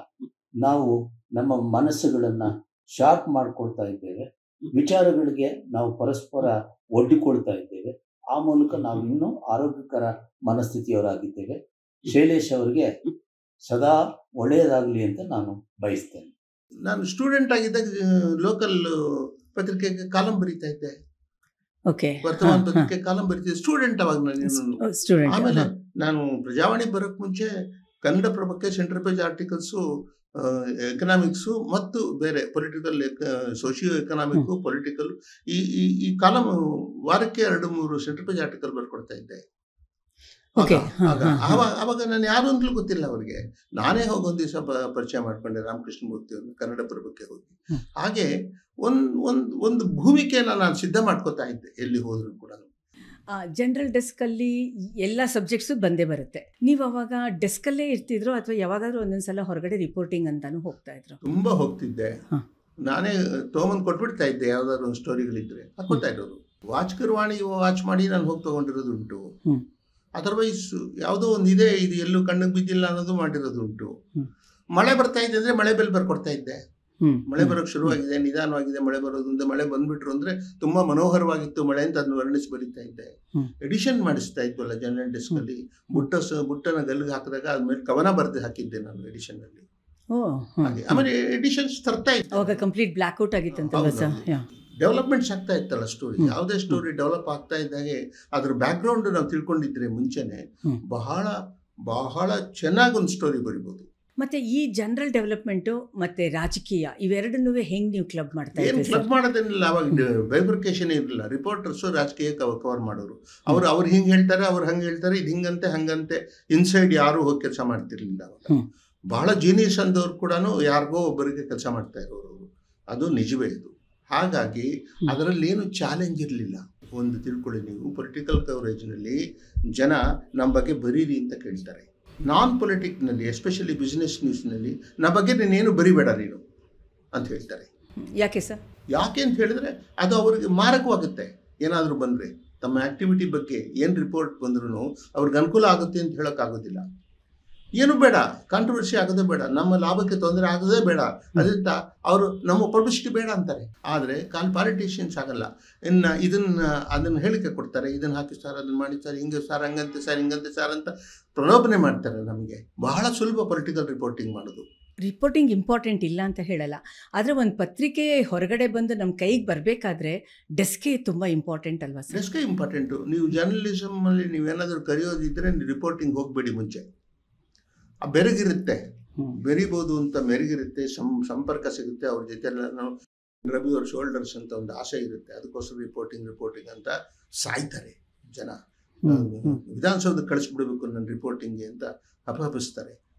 ನಾವು ನಮ್ಮ ಮನಸ್ಸುಗಳನ್ನು ಶಾರ್ಪ್ ಮಾಡ್ಕೊಳ್ತಾ ಇದ್ದೇವೆ, ವಿಚಾರಗಳಿಗೆ ನಾವು ಪರಸ್ಪರ ಒಡ್ಡಿಕೊಳ್ತಾ ಇದ್ದೇವೆ. ಆ ಮೂಲಕ ನಾವು ಇನ್ನೂ ಆರೋಗ್ಯಕರ ಮನಸ್ಥಿತಿಯವರಾಗಿದ್ದೇವೆ. ಶೈಲೇಶ್ ಅವರಿಗೆ ಸದಾ ಒಳ್ಳೆಯದಾಗಲಿ ಅಂತ ನಾನು ಬಯಸ್ತೇನೆ. ನಾನು ಸ್ಟೂಡೆಂಟ್ ಆಗಿದ್ದಾಗ ಲೋಕಲ್ ಪತ್ರಿಕೆಗೆ ಕಾಲಂ ಬರೀತಾ ಇದ್ದೆ, ಓಕೆ, ವರ್ತಮಾನ ಪತ್ರಿಕೆ ಕಾಲಂ ಬರೀತಿದ್ದೆ ಸ್ಟೂಡೆಂಟ್ ಅವಾಗ ನಾನು. ಸ್ಟೂಡೆಂಟ್. ಆಮೇಲೆ ನಾನು ಪ್ರಜಾವಾಣಿ ಬರೋಕ್ಕೆ ಮುಂಚೆ ಕನ್ನಡ ಪ್ರಭಕ್ಕೆ ಸೆಂಟ್ರಲ್ ಪೇಜ್ ಆರ್ಟಿಕಲ್ಸು, ಎಕನಾಮಿಕ್ಸು ಮತ್ತು ಬೇರೆ ಪೊಲಿಟಿಕಲ್, ಸೋಷಿಯೋ ಎಕನಾಮಿಕ್, ಪೊಲಿಟಿಕಲ್, ಈ ಕಾಲಮ್ ವಾರಕ್ಕೆ 2-3 ಸೆಂಟ್ರಲ್ ಪೇಜ್ ಆರ್ಟಿಕಲ್ ಬರ್ಕೊಡ್ತಾ ಇದ್ದೆ. ಆವಾಗ ನಾನು ಯಾರು ಅಂತಲೂ ಗೊತ್ತಿಲ್ಲ ಅವರಿಗೆ. ನಾನೇ ಹೋಗಿ ಒಂದು ದಿವಸ ಪರಿಚಯ ಮಾಡ್ಕೊಂಡೆ ರಾಮಕೃಷ್ಣ ಮೂರ್ತಿ ಅವರು, ಕನ್ನಡ ಪ್ರಭಕ್ಕೆ ಹೋಗಿ. ಹಾಗೆ ಒಂದು ಭೂಮಿಕೆಯನ್ನು ನಾನು ಸಿದ್ಧ ಮಾಡ್ಕೋತಾ ಇದ್ದೆ ಎಲ್ಲಿ ಹೋದ್ರು ಕೂಡ. ಜನರಲ್ ಡೆಸ್ಕಲ್ಲಿ ಎಲ್ಲ ಸಬ್ಜೆಕ್ಟ್ಸು ಬಂದೇ ಬರುತ್ತೆ. ನೀವು ಅವಾಗ ಡೆಸ್ಕಲ್ಲೇ ಇರ್ತಿದ್ರು ಅಥವಾ ಯಾವಾಗಾದ್ರೂ ಒಂದೊಂದ್ಸಲ ಹೊರಗಡೆ ರಿಪೋರ್ಟಿಂಗ್ ಅಂತಾನು ಹೋಗ್ತಾ ಇದ್ರು? ತುಂಬ ಹೋಗ್ತಿದ್ದೆ. ನಾನೇ ತೊಗೊಂಬಂದು ಕೊಟ್ಬಿಡ್ತಾ ಇದ್ದೆ, ಯಾವ್ದಾದ್ರು ಒಂದು ಸ್ಟೋರಿಗಳಿದ್ರೆ ಹಾಕೋತಾ ಇರೋರು. ವಾಚಕರ್ವಾಣಿ ವಾಚ್ ಮಾಡಿ ನಾನು ಹೋಗಿ ತೊಗೊಂಡಿರೋದು ಉಂಟು. ಅದರ್ವೈಸ್ ಯಾವುದೋ ಒಂದು ಇದೆ, ಇದು ಎಲ್ಲೂ ಕಣ್ಣಿಗೆ ಬಿದ್ದಿಲ್ಲ ಅನ್ನೋದು ಮಾಡಿರೋದು ಉಂಟು. ಮಳೆ ಬರ್ತಾ ಇದೆ ಅಂದರೆ ಮಳೆ ಬೆಲ್ ಬರ್ಕೊಡ್ತಾ ಇದ್ದೆ. ಮಳೆ ಬರೋಕ್ಕೆ ಶುರುವಾಗಿದೆ, ನಿಧಾನವಾಗಿದೆ ಮಳೆ ಬರೋದು ಅಂತ. ಮಳೆ ಬಂದ್ಬಿಟ್ರು ಅಂದ್ರೆ ತುಂಬಾ ಮನೋಹರವಾಗಿತ್ತು ಮಳೆ ಅಂತ ಅದನ್ನು ವರ್ಣಿಸಿ ಬರೀತಾ ಇದ್ದೆ. ಎಡಿಷನ್ ಮಾಡಿಸ್ತಾ ಇದ್ವಲ್ಲ ಜನರಲ್ ಡೆಸ್ಕ್ ಅಲ್ಲಿ, ಬುಟ್ಟನ ಗಲ್ಲಿಗೆ ಹಾಕಿದಾಗ ಅದ್ಮೇಲೆ ಕವನ ಬರೆದು ಹಾಕಿದ್ದೆ ನಾನು ಎಡಿಷನ್ ಅಲ್ಲಿ. ಆಮೇಲೆ ಎಡಿಷನ್ಸ್ ತರ್ತಾ ಇತ್ತು. ಅವಾಗ ಕಂಪ್ಲೀಟ್ ಬ್ಲ್ಯಾಕ್ ಔಟ್ ಆಗಿತ್ತು. ಡೆವಲಪ್ಮೆಂಟ್ಸ್ ಆಗ್ತಾ ಇತ್ತಲ್ಲ ಸ್ಟೋರಿ. ಯಾವುದೇ ಸ್ಟೋರಿ ಡೆವಲಪ್ ಆಗ್ತಾ ಇದ್ದಾಗೆ ಅದ್ರ ಬ್ಯಾಕ್ ಗ್ರೌಂಡ್ ನಾವು ತಿಳ್ಕೊಂಡಿದ್ರೆ ಮುಂಚೆನೆ ಬಹಳ ಬಹಳ ಚೆನ್ನಾಗಿ ಒಂದು ಸ್ಟೋರಿ ಬರಿಬೋದು. ಮತ್ತೆ ಈ ಜನರಲ್ ಡೆವಲಪ್ಮೆಂಟು ಮತ್ತೆ ರಾಜಕೀಯ ಇವೆರಡನ್ನೂ ಹೆಂಗೆ ನೀವು ಕ್ಲಬ್ ಮಾಡ್ತಾ ಏನು ಕ್ಲಬ್ ಮಾಡೋದೇನಿಲ್ಲ. ಅವಾಗ ಬೈಫರ್ಕೇಶನ್ ಇರಲಿಲ್ಲ. ರಿಪೋರ್ಟರ್ಸು ರಾಜಕೀಯ ಕವರ್ ಮಾಡೋರು. ಅವ್ರು ಹಿಂಗೆ ಹೇಳ್ತಾರೆ, ಅವ್ರು ಹಂಗೆ ಹೇಳ್ತಾರೆ, ಇದು ಹಿಂಗಂತೆ ಹಂಗಂತೆ ಇನ್ಸೈಡ್ ಯಾರು ಹೋಗಿ ಕೆಲಸ ಮಾಡ್ತಿರ್ಲಿಲ್ಲ ಅವಾಗ. ಬಹಳ ಜೀನಿಯಸ್ ಅಂದವ್ರು ಕೂಡ ಯಾರಿಗೋ ಒಬ್ಬರಿಗೆ ಕೆಲಸ ಮಾಡ್ತಾ ಇರೋರು, ಅದು ನಿಜವೇ ಇದು. ಹಾಗಾಗಿ ಅದರಲ್ಲಿ ಏನು ಚಾಲೆಂಜ್ ಇರಲಿಲ್ಲ. ಒಂದು ತಿಳ್ಕೊಳ್ಳಿ ನೀವು, ಪೊಲಿಟಿಕಲ್ ಕವರೇಜ್ನಲ್ಲಿ ಜನ ನಮ್ಮ ಬಗ್ಗೆ ಬರೀರಿ ಅಂತ ಕೇಳ್ತಾರೆ. ನಾನ್ ಪೊಲಿಟಿಕ್ನಲ್ಲಿ ಎಸ್ಪೆಷಲಿ ಬಿಸ್ನೆಸ್ ನ್ಯೂಸ್ನಲ್ಲಿ ನಮ್ಮ ಬಗ್ಗೆ ನೀನೇನು ಬರಿಬೇಡ ನೀನು ಅಂತ ಹೇಳ್ತಾರೆ. ಯಾಕೆ ಸರ್? ಯಾಕೆ ಅಂತ ಹೇಳಿದ್ರೆ ಅದು ಅವ್ರಿಗೆ ಮಾರಕವಾಗುತ್ತೆ. ಏನಾದರೂ ಬಂದರೆ ತಮ್ಮ ಆ್ಯಕ್ಟಿವಿಟಿ ಬಗ್ಗೆ ಏನು ರಿಪೋರ್ಟ್ ಬಂದ್ರೂ ಅವ್ರಿಗೆ ಅನುಕೂಲ ಆಗುತ್ತೆ ಅಂತ ಹೇಳೋಕ್ಕಾಗೋದಿಲ್ಲ. ಏನು ಬೇಡ, ಕಾಂಟ್ರವರ್ಸಿ ಆಗೋದೇ ಬೇಡ, ನಮ್ಮ ಲಾಭಕ್ಕೆ ತೊಂದರೆ ಆಗೋದೇ ಬೇಡ, ಅದರಿಂದ ಅವರು ನಮ್ಮ ಪಬ್ಲಿಸಿಟಿ ಬೇಡ ಅಂತಾರೆ. ಆದರೆ ಪಾಲಿಟಿಷಿಯನ್ಸ್ ಆಗಲ್ಲ. ಅದನ್ನು ಹೇಳಿಕೆ ಕೊಡ್ತಾರೆ, ಇದನ್ನು ಹಾಕಿ ಸರ್, ಅದನ್ನು ಮಾಡಿ ಸರ್, ಹಿಂಗೆ ಸರ್, ಹಂಗಂತೆ ಸರ್, ಹಿಂಗಂತೆ ಸರ್ ಅಂತ ಪ್ರಲೋಭನೆ ಮಾಡ್ತಾರೆ. ನಮಗೆ ಬಹಳ ಸುಲಭ ಪೊಲಿಟಿಕಲ್ ರಿಪೋರ್ಟಿಂಗ್ ಮಾಡೋದು. ರಿಪೋರ್ಟಿಂಗ್ ಇಂಪಾರ್ಟೆಂಟ್ ಇಲ್ಲ ಅಂತ ಹೇಳಲ್ಲ, ಆದರೆ ಒಂದು ಪತ್ರಿಕೆ ಹೊರಗಡೆ ಬಂದು ನಮ್ಮ ಕೈಗೆ ಬರಬೇಕಾದ್ರೆ ಡೆಸ್ಕೇ ತುಂಬ ಇಂಪಾರ್ಟೆಂಟ್ ಅಲ್ವಾ ಸರ್? ಡೆಸ್ಕೇ ಇಂಪಾರ್ಟೆಂಟು. ನೀವು ಜರ್ನಲಿಸಮಲ್ಲಿ ನೀವೇನಾದರೂ ಕರೆಯೋದಿದ್ದರೆ ರಿಪೋರ್ಟಿಂಗ್ ಹೋಗಬೇಡಿ. ಮುಂಚೆ ಆ ಬೆರಗಿರುತ್ತೆ, ಬೆರಿಬೋದು ಅಂತ ಮೆರುಗಿರುತ್ತೆ, ಸಂಪರ್ಕ ಸಿಗುತ್ತೆ ಅವ್ರ ಜೊತೆ ಎಲ್ಲ. ನಾವು ರಬಿ ಅವ್ರ ಶೋಲ್ಡರ್ಸ್ ಅಂತ ಒಂದು ಆಸೆ ಇರುತ್ತೆ, ಅದಕ್ಕೋಸ್ಕರ ರಿಪೋರ್ಟಿಂಗ್ ಅಂತ ಸಾಯ್ತಾರೆ ಜನ. ವಿಧಾನಸೌಧಕ್ಕೆ ಕಳಿಸ್ಬಿಡ್ಬೇಕು ನನ್ನ ರಿಪೋರ್ಟಿಂಗ್ಗೆ ಅಂತ ಹಪಹಪಿಸ್ತಾರೆ.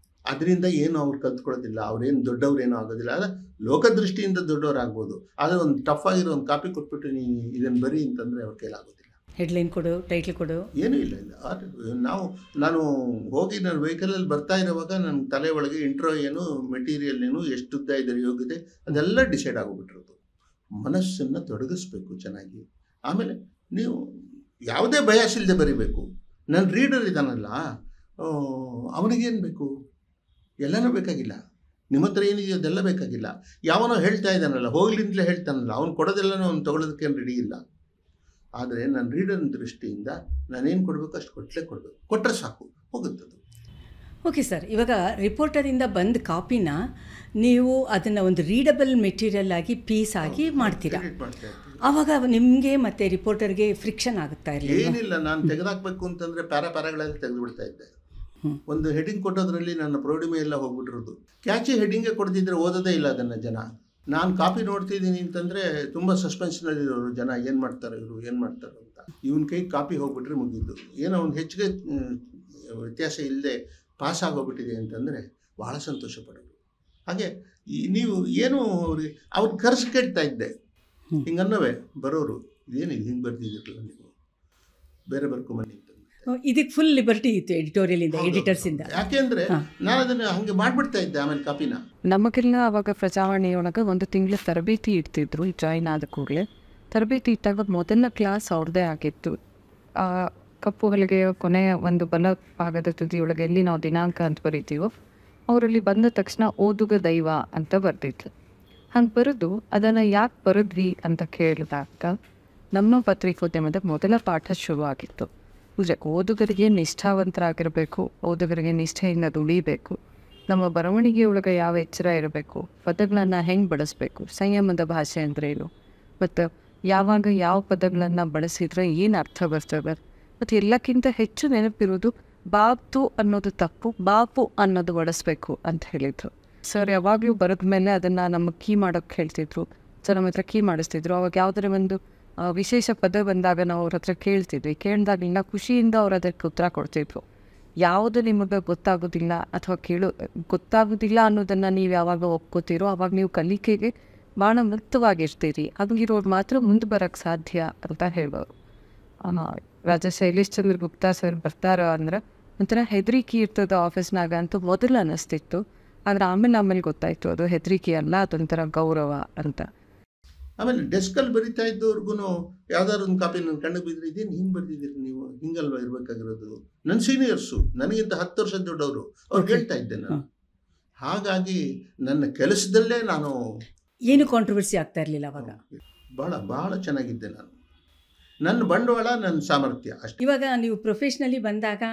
ಅದರಿಂದ ಏನು ಅವ್ರು ಕಲ್ತ್ಕೊಳ್ಳೋದಿಲ್ಲ, ಅವ್ರೇನು ದೊಡ್ಡವ್ರೇನೂ ಆಗೋದಿಲ್ಲ. ಆದರೆ ಲೋಕದೃಷ್ಟಿಯಿಂದ ದೊಡ್ಡವರಾಗ್ಬೋದು, ಆದರೆ ಒಂದು ಟಫ್ ಆಗಿರೋ ಒಂದು ಕಾಪಿ ಕೊಟ್ಬಿಟ್ಟು ನೀನು ಇದನ್ನು ಬರೀ ಅಂತಂದರೆ ಅವ್ರ ಕೈಲಾಗೋದಿಲ್ಲ. ಹೆಡ್ಲೈನ್ ಕೊಡು, ಟೈಟ್ಲ್ ಕೊಡು, ಏನೂ ಇಲ್ಲ. ನಾನು ಹೋಗಿ ನನ್ನ ವೆಹಿಕಲಲ್ಲಿ ಬರ್ತಾ ಇರೋವಾಗ ನನ್ನ ತಲೆ ಒಳಗೆ ಇಂಟ್ರೋ ಏನು, ಮೆಟೀರಿಯಲ್ ಏನು, ಎಷ್ಟು ಉದ್ದ ಇದೆ, ಯೋಗಿದೆ, ಅದೆಲ್ಲ ಡಿಸೈಡ್ ಆಗೋಗ್ಬಿಟ್ಟಿರೋದು. ಮನಸ್ಸನ್ನು ತೊಡಗಿಸ್ಬೇಕು ಚೆನ್ನಾಗಿ. ಆಮೇಲೆ ನೀವು ಯಾವುದೇ ಬಯಾಸ್ ಇಲ್ಲದೆ ಬರೀಬೇಕು. ನನ್ನ ರೀಡರ್ ಇದ್ದಾನಲ್ಲ, ಅವನಿಗೇನು ಬೇಕು? ಎಲ್ಲನೂ ಬೇಕಾಗಿಲ್ಲ. ನಿಮ್ಮ ಹತ್ರ ಏನಿದೆಯೋ ಅದೆಲ್ಲ ಬೇಕಾಗಿಲ್ಲ. ಯಾವನೋ ಹೇಳ್ತಾ ಇದ್ದಾನಲ್ಲ, ಹೋಗ್ಲಿಂದಲೇ ಹೇಳ್ತಾನಲ್ಲ, ಅವ್ನು ಕೊಡೋದೆಲ್ಲನೂ ಅವ್ನು ತೊಗೊಳೋದಕ್ಕೇನು ರೆಡಿ ಇಲ್ಲ. ಆದರೆ ನನ್ನ ರೀಡರ್ನ ದೃಷ್ಟಿಯಿಂದ ನಾನೇನು ಕೊಡಬೇಕು ಅಷ್ಟು ಕೊಡಬೇಕು, ಕೊಟ್ಟರೆ ಸಾಕು, ಹೋಗುತ್ತದು. ಓಕೆ ಸರ್, ಇವಾಗ ರಿಪೋರ್ಟರಿಂದ ಬಂದ ಕಾಪಿನ ನೀವು ಅದನ್ನು ಒಂದು ರೀಡಬಲ್ ಮೆಟೀರಿಯಲ್ ಆಗಿ ಪೀಸ್ ಆಗಿ ಮಾಡ್ತೀರಾ. ಆವಾಗ ನಿಮಗೆ ಮತ್ತು ರಿಪೋರ್ಟರ್ಗೆ ಫ್ರಿಕ್ಷನ್ ಆಗುತ್ತಾ ಇರಲಿಲ್ಲ? ಏನಿಲ್ಲ, ನಾನು ತೆಗೆದಾಕಬೇಕು ಅಂತಂದರೆ ಪ್ಯಾರಾಗಳೆಲ್ಲ ತೆಗೆದು ಬಿಡ್ತಾ ಇದ್ದೆ. ಒಂದು ಹೆಡಿಂಗ್ ಕೊಟ್ಟೋದ್ರಲ್ಲಿ ನನ್ನ ಪ್ರೌಢಿಮೆ ಎಲ್ಲ ಹೋಗ್ಬಿಟ್ಟಿರೋದು. ಕ್ಯಾಚಿ ಹೆಡಿಂಗೇ ಕೊಡ್ತಿದ್ರೆ ಓದೋದೇ ಇಲ್ಲ ಅದನ್ನು ಜನ. ನಾನು ಕಾಪಿ ನೋಡ್ತಿದ್ದೀನಿ ಅಂತಂದರೆ ತುಂಬ ಸಸ್ಪೆನ್ಸ್ನಲ್ಲಿರೋರು ಜನ, ಏನು ಮಾಡ್ತಾರೆ ಅಂತ. ಇವನ ಕೈ ಕಾಪಿ ಹೋಗ್ಬಿಟ್ರೆ ಮುಗಿದ್ದು. ಏನೋ ಒಂದು ಹೆಚ್ಚಿಗೆ ವ್ಯತ್ಯಾಸ ಇಲ್ಲದೆ ಪಾಸ್ ಆಗೋಗ್ಬಿಟ್ಟಿದೆ ಅಂತಂದರೆ ಭಾಳ ಸಂತೋಷ ಪಡೋದು. ಹಾಗೆ ನೀವು ಏನು ಅವ್ರು ಕರೆಸಿ ಕೇಳ್ತಾ ಇದ್ದೆ, ಹಿಂಗನ್ನವೇ ಬರೋರು, ಇದೇನಿದೆ ಹಿಂಗೆ ಬರ್ತಿದ್ದಿರಲ್ಲ, ನೀವು ಬೇರೆ ಬರ್ಕೊಂಬನ್ನಿ ಅಂತ. ಇದಕ್ಕೆ ಫುಲ್ ಲಿಬರ್ಟಿ ಇತ್ತು ಎಡಿಟೋರಿಯಲಿಂದ, ಎಡಿಟರ್ಸಿಂದ. ಯಾಕೆಂದರೆ ನಾನು ಅದನ್ನು ಹಾಗೆ ಮಾಡಿಬಿಡ್ತಾ ಇದ್ದೆ. ಆಮೇಲೆ ಕಾಪಿನ ನಮಗೆಲ್ಲ ಅವಾಗ ಪ್ರಜಾವಾಣಿಯೊಳಗೆ 1 ತಿಂಗಳ ತರಬೇತಿ ಇಡ್ತಿದ್ರು. ಜಾಯ್ನ್ ಆದ ಕೂಡಲೇ ತರಬೇತಿ ಇಟ್ಟಾಗ ಮೊದಲನೇ ಕ್ಲಾಸ್ ಅವ್ರದ್ದೇ ಆಗಿತ್ತು. ಆ ಕಪ್ಪು ಹಲಗೆಯ ಕೊನೆಯ ಒಂದು ಬಲ ಭಾಗದ ತುದಿಯೊಳಗೆ ಎಲ್ಲಿ ನಾವು ದಿನಾಂಕ ಅಂತ ಬರಿತೀವೋ ಅವರಲ್ಲಿ ಬಂದ ತಕ್ಷಣ ಓದುಗ ದೈವ ಅಂತ ಬರ್ತಿತ್ತು. ಹಂಗೆ ಬರೆದು ಅದನ್ನು ಯಾಕೆ ಬರೆದ್ವಿ ಅಂತ ಕೇಳಿದಾಗ ನಮ್ಮ ಪತ್ರಿಕೋದ್ಯಮದ ಮೊದಲ ಪಾಠ ಶುರುವಾಗಿತ್ತು. ಓದುಗರಿಗೆ ನಿಷ್ಠಾವಂತರಾಗಿರಬೇಕು, ಓದುಗರಿಗೆ ನಿಷ್ಠೆಯಿಂದ ದುಡಿಬೇಕು, ನಮ್ಮ ಬರವಣಿಗೆಯೊಳಗೆ ಯಾವ ಎಚ್ಚರ ಇರಬೇಕು, ಪದಗಳನ್ನು ಹೆಂಗೆ ಬಳಸಬೇಕು, ಸಂಯಮದ ಭಾಷೆ ಅಂದ್ರೇನು, ಮತ್ತು ಯಾವಾಗ ಯಾವ ಪದಗಳನ್ನು ಬಳಸಿದ್ರೆ ಏನು ಅರ್ಥ ಬರ್ತದೆ, ಮತ್ತು ಎಲ್ಲಕ್ಕಿಂತ ಹೆಚ್ಚು ನೆನಪಿರೋದು ಬಾತು ಅನ್ನೋದು ತಪ್ಪು, ಬಾಪು ಅನ್ನೋದು ಬಳಸಬೇಕು ಅಂತ ಹೇಳಿದ್ರು. ಸರ್ ಯಾವಾಗಲೂ ಬರೆದ ಮೇಲೆ ಅದನ್ನು ನಮಗೆ ಕೀ ಮಾಡೋಕ್ಕೆ ಹೇಳ್ತಿದ್ರು. ಸೊ ನಮ್ಮ ಹತ್ರ ಕೀ ಮಾಡಿಸ್ತಿದ್ರು. ಅವಾಗ ಯಾವುದರ ಒಂದು ವಿಶೇಷ ಪದ ಬಂದಾಗ ನಾವು ಅವ್ರ ಹತ್ರ ಕೇಳ್ತಿದ್ವಿ. ಕೇಳಿದಾಗಲಿಲ್ಲ ಖುಷಿಯಿಂದ ಅವ್ರು ಅದಕ್ಕೆ ಉತ್ತರ ಕೊಡ್ತಿದ್ರು. ಯಾವುದು ನಿಮಗೆ ಗೊತ್ತಾಗೋದಿಲ್ಲ ಅಥವಾ ಗೊತ್ತಾಗೋದಿಲ್ಲ ಅನ್ನೋದನ್ನು ನೀವು ಯಾವಾಗ ಒಪ್ಕೋತೀರೋ ಆವಾಗ ನೀವು ಕಲಿಕೆಗೆ ಭಾಳ ಮುಕ್ತವಾಗಿರ್ತೀರಿ. ಹಾಗಿರೋರು ಮಾತ್ರ ಮುಂದೆ ಬರೋಕ್ಕೆ ಸಾಧ್ಯ ಅಂತ ಹೇಳ್ಬೋದು. ರಾಜಾ ಶೈಲೇಶ್ ಚಂದ್ರ ಗುಪ್ತಾ ಸರ್ ಬರ್ತಾರ ಅಂದ್ರೆ ಒಂಥರ ಹೆದರಿಕೆ ಇರ್ತದೆ ಆಫೀಸ್ನಾಗ ಅಂತ ಮೊದಲು ಅನ್ನಿಸ್ತಿತ್ತು. ಆದರೆ ಆಮೇಲೆ ಗೊತ್ತಾಯಿತು ಅದು ಹೆದರಿಕೆ ಅಲ್ಲ, ಅದೊಂಥರ ಗೌರವ ಅಂತ. ಆಮೇಲೆ ಡೆಸ್ಕಲ್ಲಿ ಬರಿತಾ ಇದ್ದವ್ರಿಗೂ ಯಾವ್ದಾದ್ರು ಒಂದು ಕಾಪಿ ನನ್ನ ಕಣ್ಣಿಗೆ ಬಿದ್ದರೆ ಇದೇನು ಹಿಂಗೆ ಬರೆದಿದ್ದೀರಿ ನೀವು, ಹಿಂಗಲ್ವ ಇರಬೇಕಾಗಿರೋದು. ನನ್ನ ಸೀನಿಯರ್ಸು ನನಗಿಂತ 10 ವರ್ಷದ ದೊಡ್ಡವರು, ಅವ್ರು ಹೇಳ್ತಾ ಇದ್ದೆ ನಾನು. ಹಾಗಾಗಿ ನನ್ನ ಕೆಲಸದಲ್ಲೇ ನಾನು ಏನು ಕಾಂಟ್ರವರ್ಸಿ ಆಗ್ತಾ ಇರಲಿಲ್ಲ ಅವಾಗ. ಭಾಳ ಭಾಳ ಚೆನ್ನಾಗಿದ್ದೆ ನಾನು. ನನ್ನ ಬಂಡವಾಳ ನನ್ನ ಸಾಮರ್ಥ್ಯ ಅಷ್ಟೇ. ಇವಾಗ ನೀವು ಪ್ರೊಫೆಷ್ನಲಿ ಬಂದಾಗ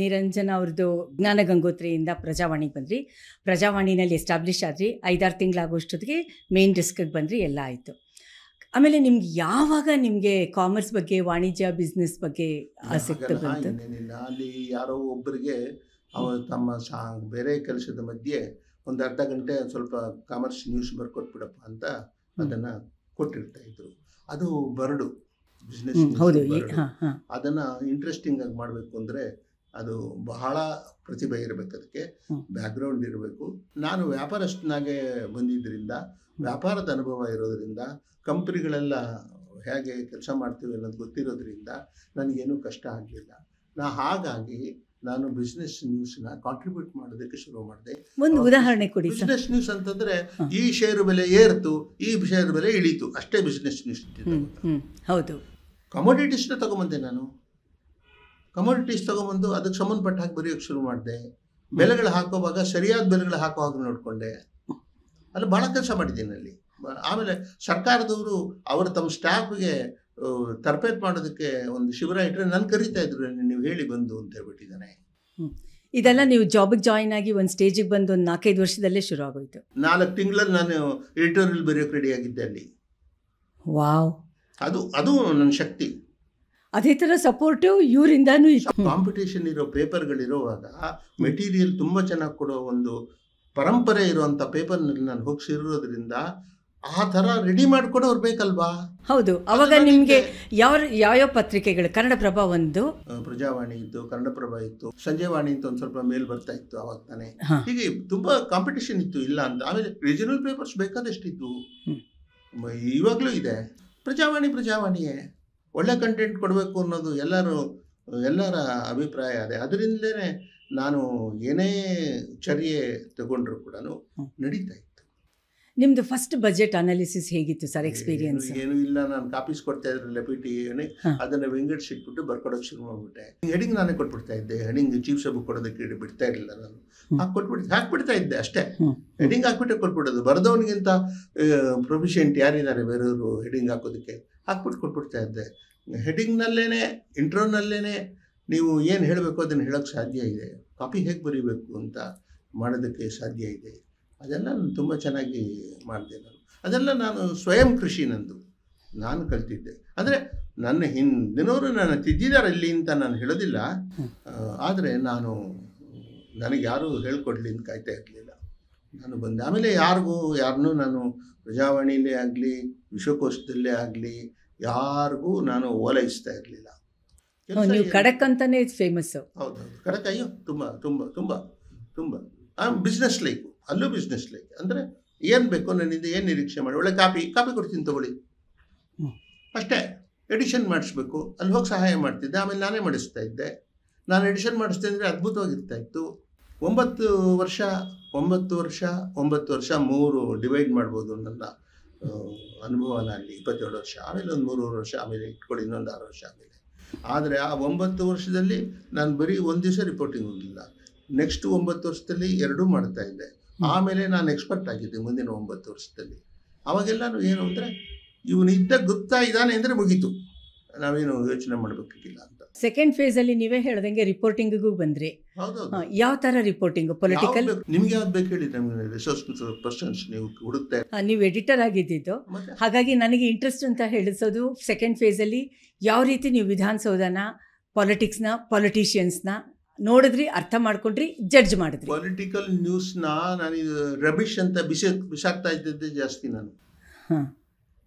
ನಿರಂಜನ ಅವ್ರದ್ದು ಜ್ಞಾನ ಗಂಗೋತ್ರಿಯಿಂದ ಪ್ರಜಾವಾಣಿಗೆ ಬಂದ್ರಿ. ಪ್ರಜಾವಾಣಿನಲ್ಲಿ ಎಸ್ಟಾಬ್ಲಿಷ್ ಆದ್ರಿ. 5-6 ತಿಂಗಳಾಗೋಷ್ಟೊತ್ತಿಗೆ ಮೇನ್ ಡೆಸ್ಕಿಗೆ ಬಂದ್ರಿ, ಎಲ್ಲ ಆಯಿತು. ಆಮೇಲೆ ನಿಮ್ಗೆ ಯಾವಾಗ ನಿಮಗೆ ಕಾಮರ್ಸ್ ಬಗ್ಗೆ, ವಾಣಿಜ್ಯ ಬಿಸ್ನೆಸ್ ಬಗ್ಗೆ ಆಸಕ್ತಿ ಬಂತು? ಏನೇನಿಲ್ಲ, ಅಲ್ಲಿ ಯಾರೋ ಒಬ್ಬರಿಗೆ ತಮ್ಮ ಬೇರೆ ಕೆಲಸದ ಮಧ್ಯೆ ಒಂದು ಅರ್ಧ ಗಂಟೆ ಸ್ವಲ್ಪ ಕಾಮರ್ಸ್ ನ್ಯೂಸ್ ಬರ್ಕೊಟ್ಬಿಡಪ್ಪ ಅಂತ ಅದನ್ನು ಕೊಟ್ಟಿರ್ತಾ ಇದ್ರು. ಅದು ಬರಡು ಬಿಸ್ನೆಸ್. ಹೌದು. ಅದನ್ನು ಇಂಟ್ರೆಸ್ಟಿಂಗ್ ಆಗಿ ಮಾಡಬೇಕು ಅಂದರೆ ಅದು ಬಹಳ ಪ್ರತಿಭೆ ಇರಬೇಕು, ಅದಕ್ಕೆ ಬ್ಯಾಕ್ಗ್ರೌಂಡ್ ಇರಬೇಕು. ನಾನು ವ್ಯಾಪಾರಸ್ಥನಾಗೆ ಬಂದಿದ್ದರಿಂದ, ವ್ಯಾಪಾರದ ಅನುಭವ ಇರೋದರಿಂದ, ಕಂಪ್ನಿಗಳೆಲ್ಲ ಹೇಗೆ ಕೆಲಸ ಮಾಡ್ತೀವಿ ಅನ್ನೋದು ಗೊತ್ತಿರೋದ್ರಿಂದ ನನಗೇನು ಕಷ್ಟ ಆಗಲಿಲ್ಲ. ಹಾಗಾಗಿ ನಾನು ಬಿಸ್ನೆಸ್ ನ್ಯೂಸ್ನ ಕಾಂಟ್ರಿಬ್ಯೂಟ್ ಮಾಡೋದಕ್ಕೆ ಶುರು ಮಾಡಿದೆ. ಒಂದು ಉದಾಹರಣೆ ಕೊಡಿ. ಬಿಸ್ನೆಸ್ ನ್ಯೂಸ್ ಅಂತಂದರೆ ಈ ಶೇರು ಬೆಲೆ ಏರ್ತು, ಈ ಶೇರು ಬೆಲೆ ಇಳೀತು, ಅಷ್ಟೇ ಬಿಸ್ನೆಸ್ ನ್ಯೂಸ್. ಹೌದು. ಕಮೋಡಿಟೀಸ್ನ ತೊಗೊಂಬಂದೆ ನಾನು. ಕಮೋಡಿಟೀಸ್ ತೊಗೊಂಬಂದು ಅದಕ್ಕೆ ಸಂಬಂಧಪಟ್ಟ ಹಾಗೆ ಬರೆಯೋಕ್ಕೆ ಶುರು ಮಾಡಿದೆ. ಬೆಲೆಗಳು ಹಾಕೋವಾಗ ಸರಿಯಾದ ಬೆಲೆಗಳು ಹಾಕೋ ಹಾಗೆ ನೋಡಿಕೊಂಡೆ. ಅಲ್ಲಿ ಭಾಳ ಕೆಲಸ ಮಾಡಿದ್ದೀನಿ ಅಲ್ಲಿ. ಆಮೇಲೆ ಸರ್ಕಾರದವರು ಅವರು ತಮ್ಮ ಸ್ಟಾಫ್ಗೆ ತರಬೇತಿ ಮಾಡೋದಕ್ಕೆ ಒಂದು ಶಿಬಿರ ಇಟ್ಟರೆ ನಾನು ಕರೀತಾ ಇದ್ರು, ನೀವು ಹೇಳಿ ಬಂದು ಅಂತ ಹೇಳ್ಬಿಟ್ಟಿದ್ದಾನೆ. ಇದೆಲ್ಲ ನೀವು ಜಾಬಿಗೆ ಜಾಯಿನ್ ಆಗಿ ಒಂದು ಸ್ಟೇಜಿಗೆ ಬಂದು ಒಂದು 4-5 ವರ್ಷದಲ್ಲೇ ಶುರು ಆಗೋಯ್ತು. 4 ತಿಂಗಳಲ್ಲಿ ನಾನು ಎಡಿಟೋರಿಯಲ್ ಬರೆಯೋಕ್ಕೆ ರೆಡಿ ಆಗಿದ್ದೆ ಅಲ್ಲಿ. ವಾವ್, ಅದು ನನ್ನ ಶಕ್ತಿ. ಅದೇ ಥರ ಸಪೋರ್ಟಿವ್ ಇವರಿಂದಾನು. ಕಾಂಪಿಟೇಷನ್ ಇರೋ ಪೇಪರ್ಗಳಿರೋವಾಗ ಮೆಟೀರಿಯಲ್ ತುಂಬ ಚೆನ್ನಾಗಿ ಕೊಡೋ ಒಂದು ಪರಂಪರೆ ಇರುವಂಥ ಪೇಪರ್ನಲ್ಲಿ ನಾನು ಹೋಗಿ ಸೇರಿರೋದ್ರಿಂದ ಆ ಥರ ರೆಡಿ ಮಾಡಿಕೊಡೋರು ಬೇಕಲ್ವಾ? ಹೌದು. ಅವಾಗ ನಿಮಗೆ ಯಾವ ಪತ್ರಿಕೆಗಳು? ಕನ್ನಡಪ್ರಭ ಒಂದು, ಪ್ರಜಾವಾಣಿ ಇತ್ತು, ಕನ್ನಡಪ್ರಭ ಇತ್ತು, ಸಂಜೆವಾಣಿ ಅಂತ ಒಂದು ಸ್ವಲ್ಪ ಮೇಲ್ ಬರ್ತಾ ಇತ್ತು ಅವಾಗ ತಾನೆ. ಹೀಗೆ ತುಂಬ ಕಾಂಪಿಟೇಷನ್ ಇತ್ತು, ಇಲ್ಲ ಅಂತ. ಆಮೇಲೆ ರೀಜನಲ್ ಪೇಪರ್ಸ್ ಬೇಕಾದಷ್ಟಿತ್ತು, ಇವಾಗಲೂ ಇದೆ. ಪ್ರಜಾವಾಣಿಯೇ ಒಳ್ಳೆ ಕಂಟೆಂಟ್ ಕೊಡಬೇಕು ಅನ್ನೋದು ಎಲ್ಲರ ಅಭಿಪ್ರಾಯ ಅದೇ. ಅದರಿಂದಲೇ ನಾನು ಏನೇ ಚರ್ಯೆ ತಗೊಂಡ್ರು ಕೂಡ ನಡೀತಾ ಇತ್ತು. ನಿಮ್ಮದು ಫಸ್ಟ್ ಬಜೆಟ್ ಅನಾಲಿಸಿಸ್ ಹೇಗಿತ್ತು ಸರ್ ಎಕ್ಸ್ಪೀರಿಯನ್ಸ್? ಏನೂ ಇಲ್ಲ, ನಾನು ಕಾಪೀಸ್ ಕೊಡ್ತಾ ಇದ್ರಲ್ಲ PTA, ಅದನ್ನು ವಿಂಗಡಿಸಿಟ್ಬಿಟ್ಟು ಬರ್ಕೊಡೋಕೆ ಶುರು ಮಾಡಿಬಿಟ್ಟೆ. ಹೆಡಿಂಗ್ ನಾನೇ ಕೊಟ್ಬಿಡ್ತಾ ಇದ್ದೆ. ಹೆಡಿಂಗ್ ಚೀಫ್ ಸಬ್ ಕೊಡೋದಕ್ಕೆ ಬಿಡ್ತಾ ಇರಲಿಲ್ಲ ನಾನು. ಹಾಕ್ಬಿಡ್ತಾ ಇದ್ದೆ ಅಷ್ಟೇ. ಹೆಡಿಂಗ್ ಹಾಕ್ಬಿಟ್ಟೆ ಕೊಟ್ಬಿಡೋದು. ಬರೆದವನಿಗಿಂತ ಪ್ರೊಫಿಷಿಯೆಂಟ್ ಯಾರಿದ್ದಾರೆ ಬೇರೆಯವರು ಹೆಡಿಂಗ್ ಹಾಕೋದಕ್ಕೆ, ಕೊಟ್ಬಿಡ್ತಾ ಇದ್ದೆ. ಹೆಡಿಂಗ್ನಲ್ಲೇ, ಇಂಟ್ರೋನಲ್ಲೇ ನೀವು ಏನು ಹೇಳಬೇಕು ಅದನ್ನು ಹೇಳೋಕ್ಕೆ ಸಾಧ್ಯ ಇದೆ. ಕಾಪಿ ಹೇಗೆ ಬರೀಬೇಕು ಅಂತ ಮಾಡೋದಕ್ಕೆ ಸಾಧ್ಯ ಇದೆ. ಅದೆಲ್ಲ ನಾನು ತುಂಬ ಚೆನ್ನಾಗಿ ಮಾಡಿದೆ. ಅದೆಲ್ಲ ನಾನು ಸ್ವಯಂ ಕೃಷಿ ನಾನು ಕಲ್ತಿದ್ದೆ. ಅಂದರೆ ನನ್ನ ಹಿಂದಿನವರು ನನ್ನ ತಿದ್ದಿದ್ದಾರೆ ಇಲ್ಲಿ ಅಂತ ನಾನು ಹೇಳೋದಿಲ್ಲ, ಆದರೆ ನನಗೆ ಯಾರೂ ಹೇಳ್ಕೊಡ್ಲಿ ಅಂತ ಕಾಯ್ತಾ ಇರಲಿಲ್ಲ. ನಾನು ಬಂದೆ. ಆಮೇಲೆ ಯಾರನ್ನೂ ನಾನು ಪ್ರಜಾವಾಣಿಯಲ್ಲೇ ಆಗಲಿ, ವಿಶ್ವಕೋಶದಲ್ಲೇ ಆಗಲಿ ಯಾರಿಗೂ ನಾನು ಓಲೈಸ್ತಾ ಇರಲಿಲ್ಲ. ನೀವು ಖಡಕ್ ಅಂತಾನೆ ಫೇಮಸ್. ಹೌದು, ಖಡಕ್. ಅಯ್ಯೋ ತುಂಬ ತುಂಬ ತುಂಬ ತುಂಬ ಬಿಸ್ನೆಸ್ ಲೈಕು. ಅಲ್ಲೂ ಬಿಸ್ನೆಸ್ ಲೈಕ್ ಅಂದರೆ ಏನು ಬೇಕು ನನ್ನಿಂದ, ಏನು ನಿರೀಕ್ಷೆ ಮಾಡಿ, ಒಳ್ಳೆ ಕಾಪಿ ಕೊಡ್ತೀನಿ ತಗೊಳ್ಳಿ ಅಷ್ಟೇ. ಎಡಿಷನ್ ಮಾಡಿಸ್ಬೇಕು, ಅಲ್ಲಿ ಹೋಗಿ ಸಹಾಯ ಮಾಡ್ತಿದ್ದೆ. ಆಮೇಲೆ ನಾನೇ ಮಾಡಿಸ್ತಾ ಇದ್ದೆ. ನಾನು ಎಡಿಷನ್ ಮಾಡಿಸ್ದೆ ಅಂದರೆ ಅದ್ಭುತವಾಗಿರ್ತಾ ಇತ್ತು. 9 ವರ್ಷ 3 ಡಿವೈಡ್ ಮಾಡ್ಬೋದು ನನ್ನ ಅನುಭವನ ಅಲ್ಲಿ. 27 ವರ್ಷ, ಆಮೇಲೆ ಒಂದು 3 ವರ್ಷ, ಆಮೇಲೆ ಇಟ್ಕೊಳ್ಳಿ ಇನ್ನೊಂದು 6 ವರ್ಷ ಆಮೇಲೆ. ಆದರೆ ಆ 9 ವರ್ಷದಲ್ಲಿ ನಾನು ಬರೀ ಒಂದು ದಿವಸ ರಿಪೋರ್ಟಿಂಗ್ ಹೋಗಲಿಲ್ಲ. ನೆಕ್ಸ್ಟ್ 9 ವರ್ಷದಲ್ಲಿ 2 ಮಾಡ್ತಾ ಇದ್ದೆ. ಆಮೇಲೆ ನಾನು ಎಕ್ಸ್ಪರ್ಟ್ ಆಗಿದ್ದೆ ಮುಂದಿನ 9 ವರ್ಷದಲ್ಲಿ. ಅವಾಗೆಲ್ಲನೂ ಏನು ಅಂದರೆ ಇವನು ಗೊತ್ತಾ ಇದ್ದಾನೆ ಅಂದರೆ ಮುಗೀತು, ನಾವೇನು ಯೋಚನೆ ಮಾಡಬೇಕಾಗಿಲ್ಲ ಅಂತ. ಸೆಕೆಂಡ್ ಫೇಸಲ್ಲಿ ನೀವೇ ಹೇಳ್ದಂಗೆ ರಿಪೋರ್ಟಿಂಗಿಗೂ ಬಂದ್ರಿ. ಹೌದೌದು. ಯಾವ ಥರ ರಿಪೋರ್ಟಿಂಗ್? ಪೊಲಿಟಿಕಲ್? ನಿಮ್ಗೆ ಯಾವ್ದು ಬೇಕು ಹೇಳಿ, ನಮಗೆ ರಿಸೋರ್ಸ್ ಪರ್ಸನ್ಸ್ ನೀವು ಹುಡುಕ್ತಾ. ನೀವು ಎಡಿಟರ್ ಆಗಿದ್ದಿದ್ದು, ಹಾಗಾಗಿ ನನಗೆ ಇಂಟ್ರೆಸ್ಟ್ ಅಂತ ಹೇಳಿಸೋದು ಸೆಕೆಂಡ್ ಫೇಸಲ್ಲಿ ಯಾವ ರೀತಿ ನೀವು ವಿಧಾನಸೌಧನ, ಪಾಲಿಟಿಕ್ಸ್ನ, ಪಾಲಿಟಿಷಿಯನ್ಸ್ನ ನೋಡಿದ್ರಿ, ಅರ್ಥ ಮಾಡ್ಕೊಂಡ್ರಿ, ಜಡ್ಜ್ ಮಾಡಿದ್ರಿ. ಪೊಲಿಟಿಕಲ್ ನ್ಯೂಸ್ನ ನಾನು ರಬಿಶ್ ಅಂತ ಬಿಸಾಕ್ತಾ ಇದ್ದದ್ದೇ ಜಾಸ್ತಿ ನಾನು. ಹಾಂ,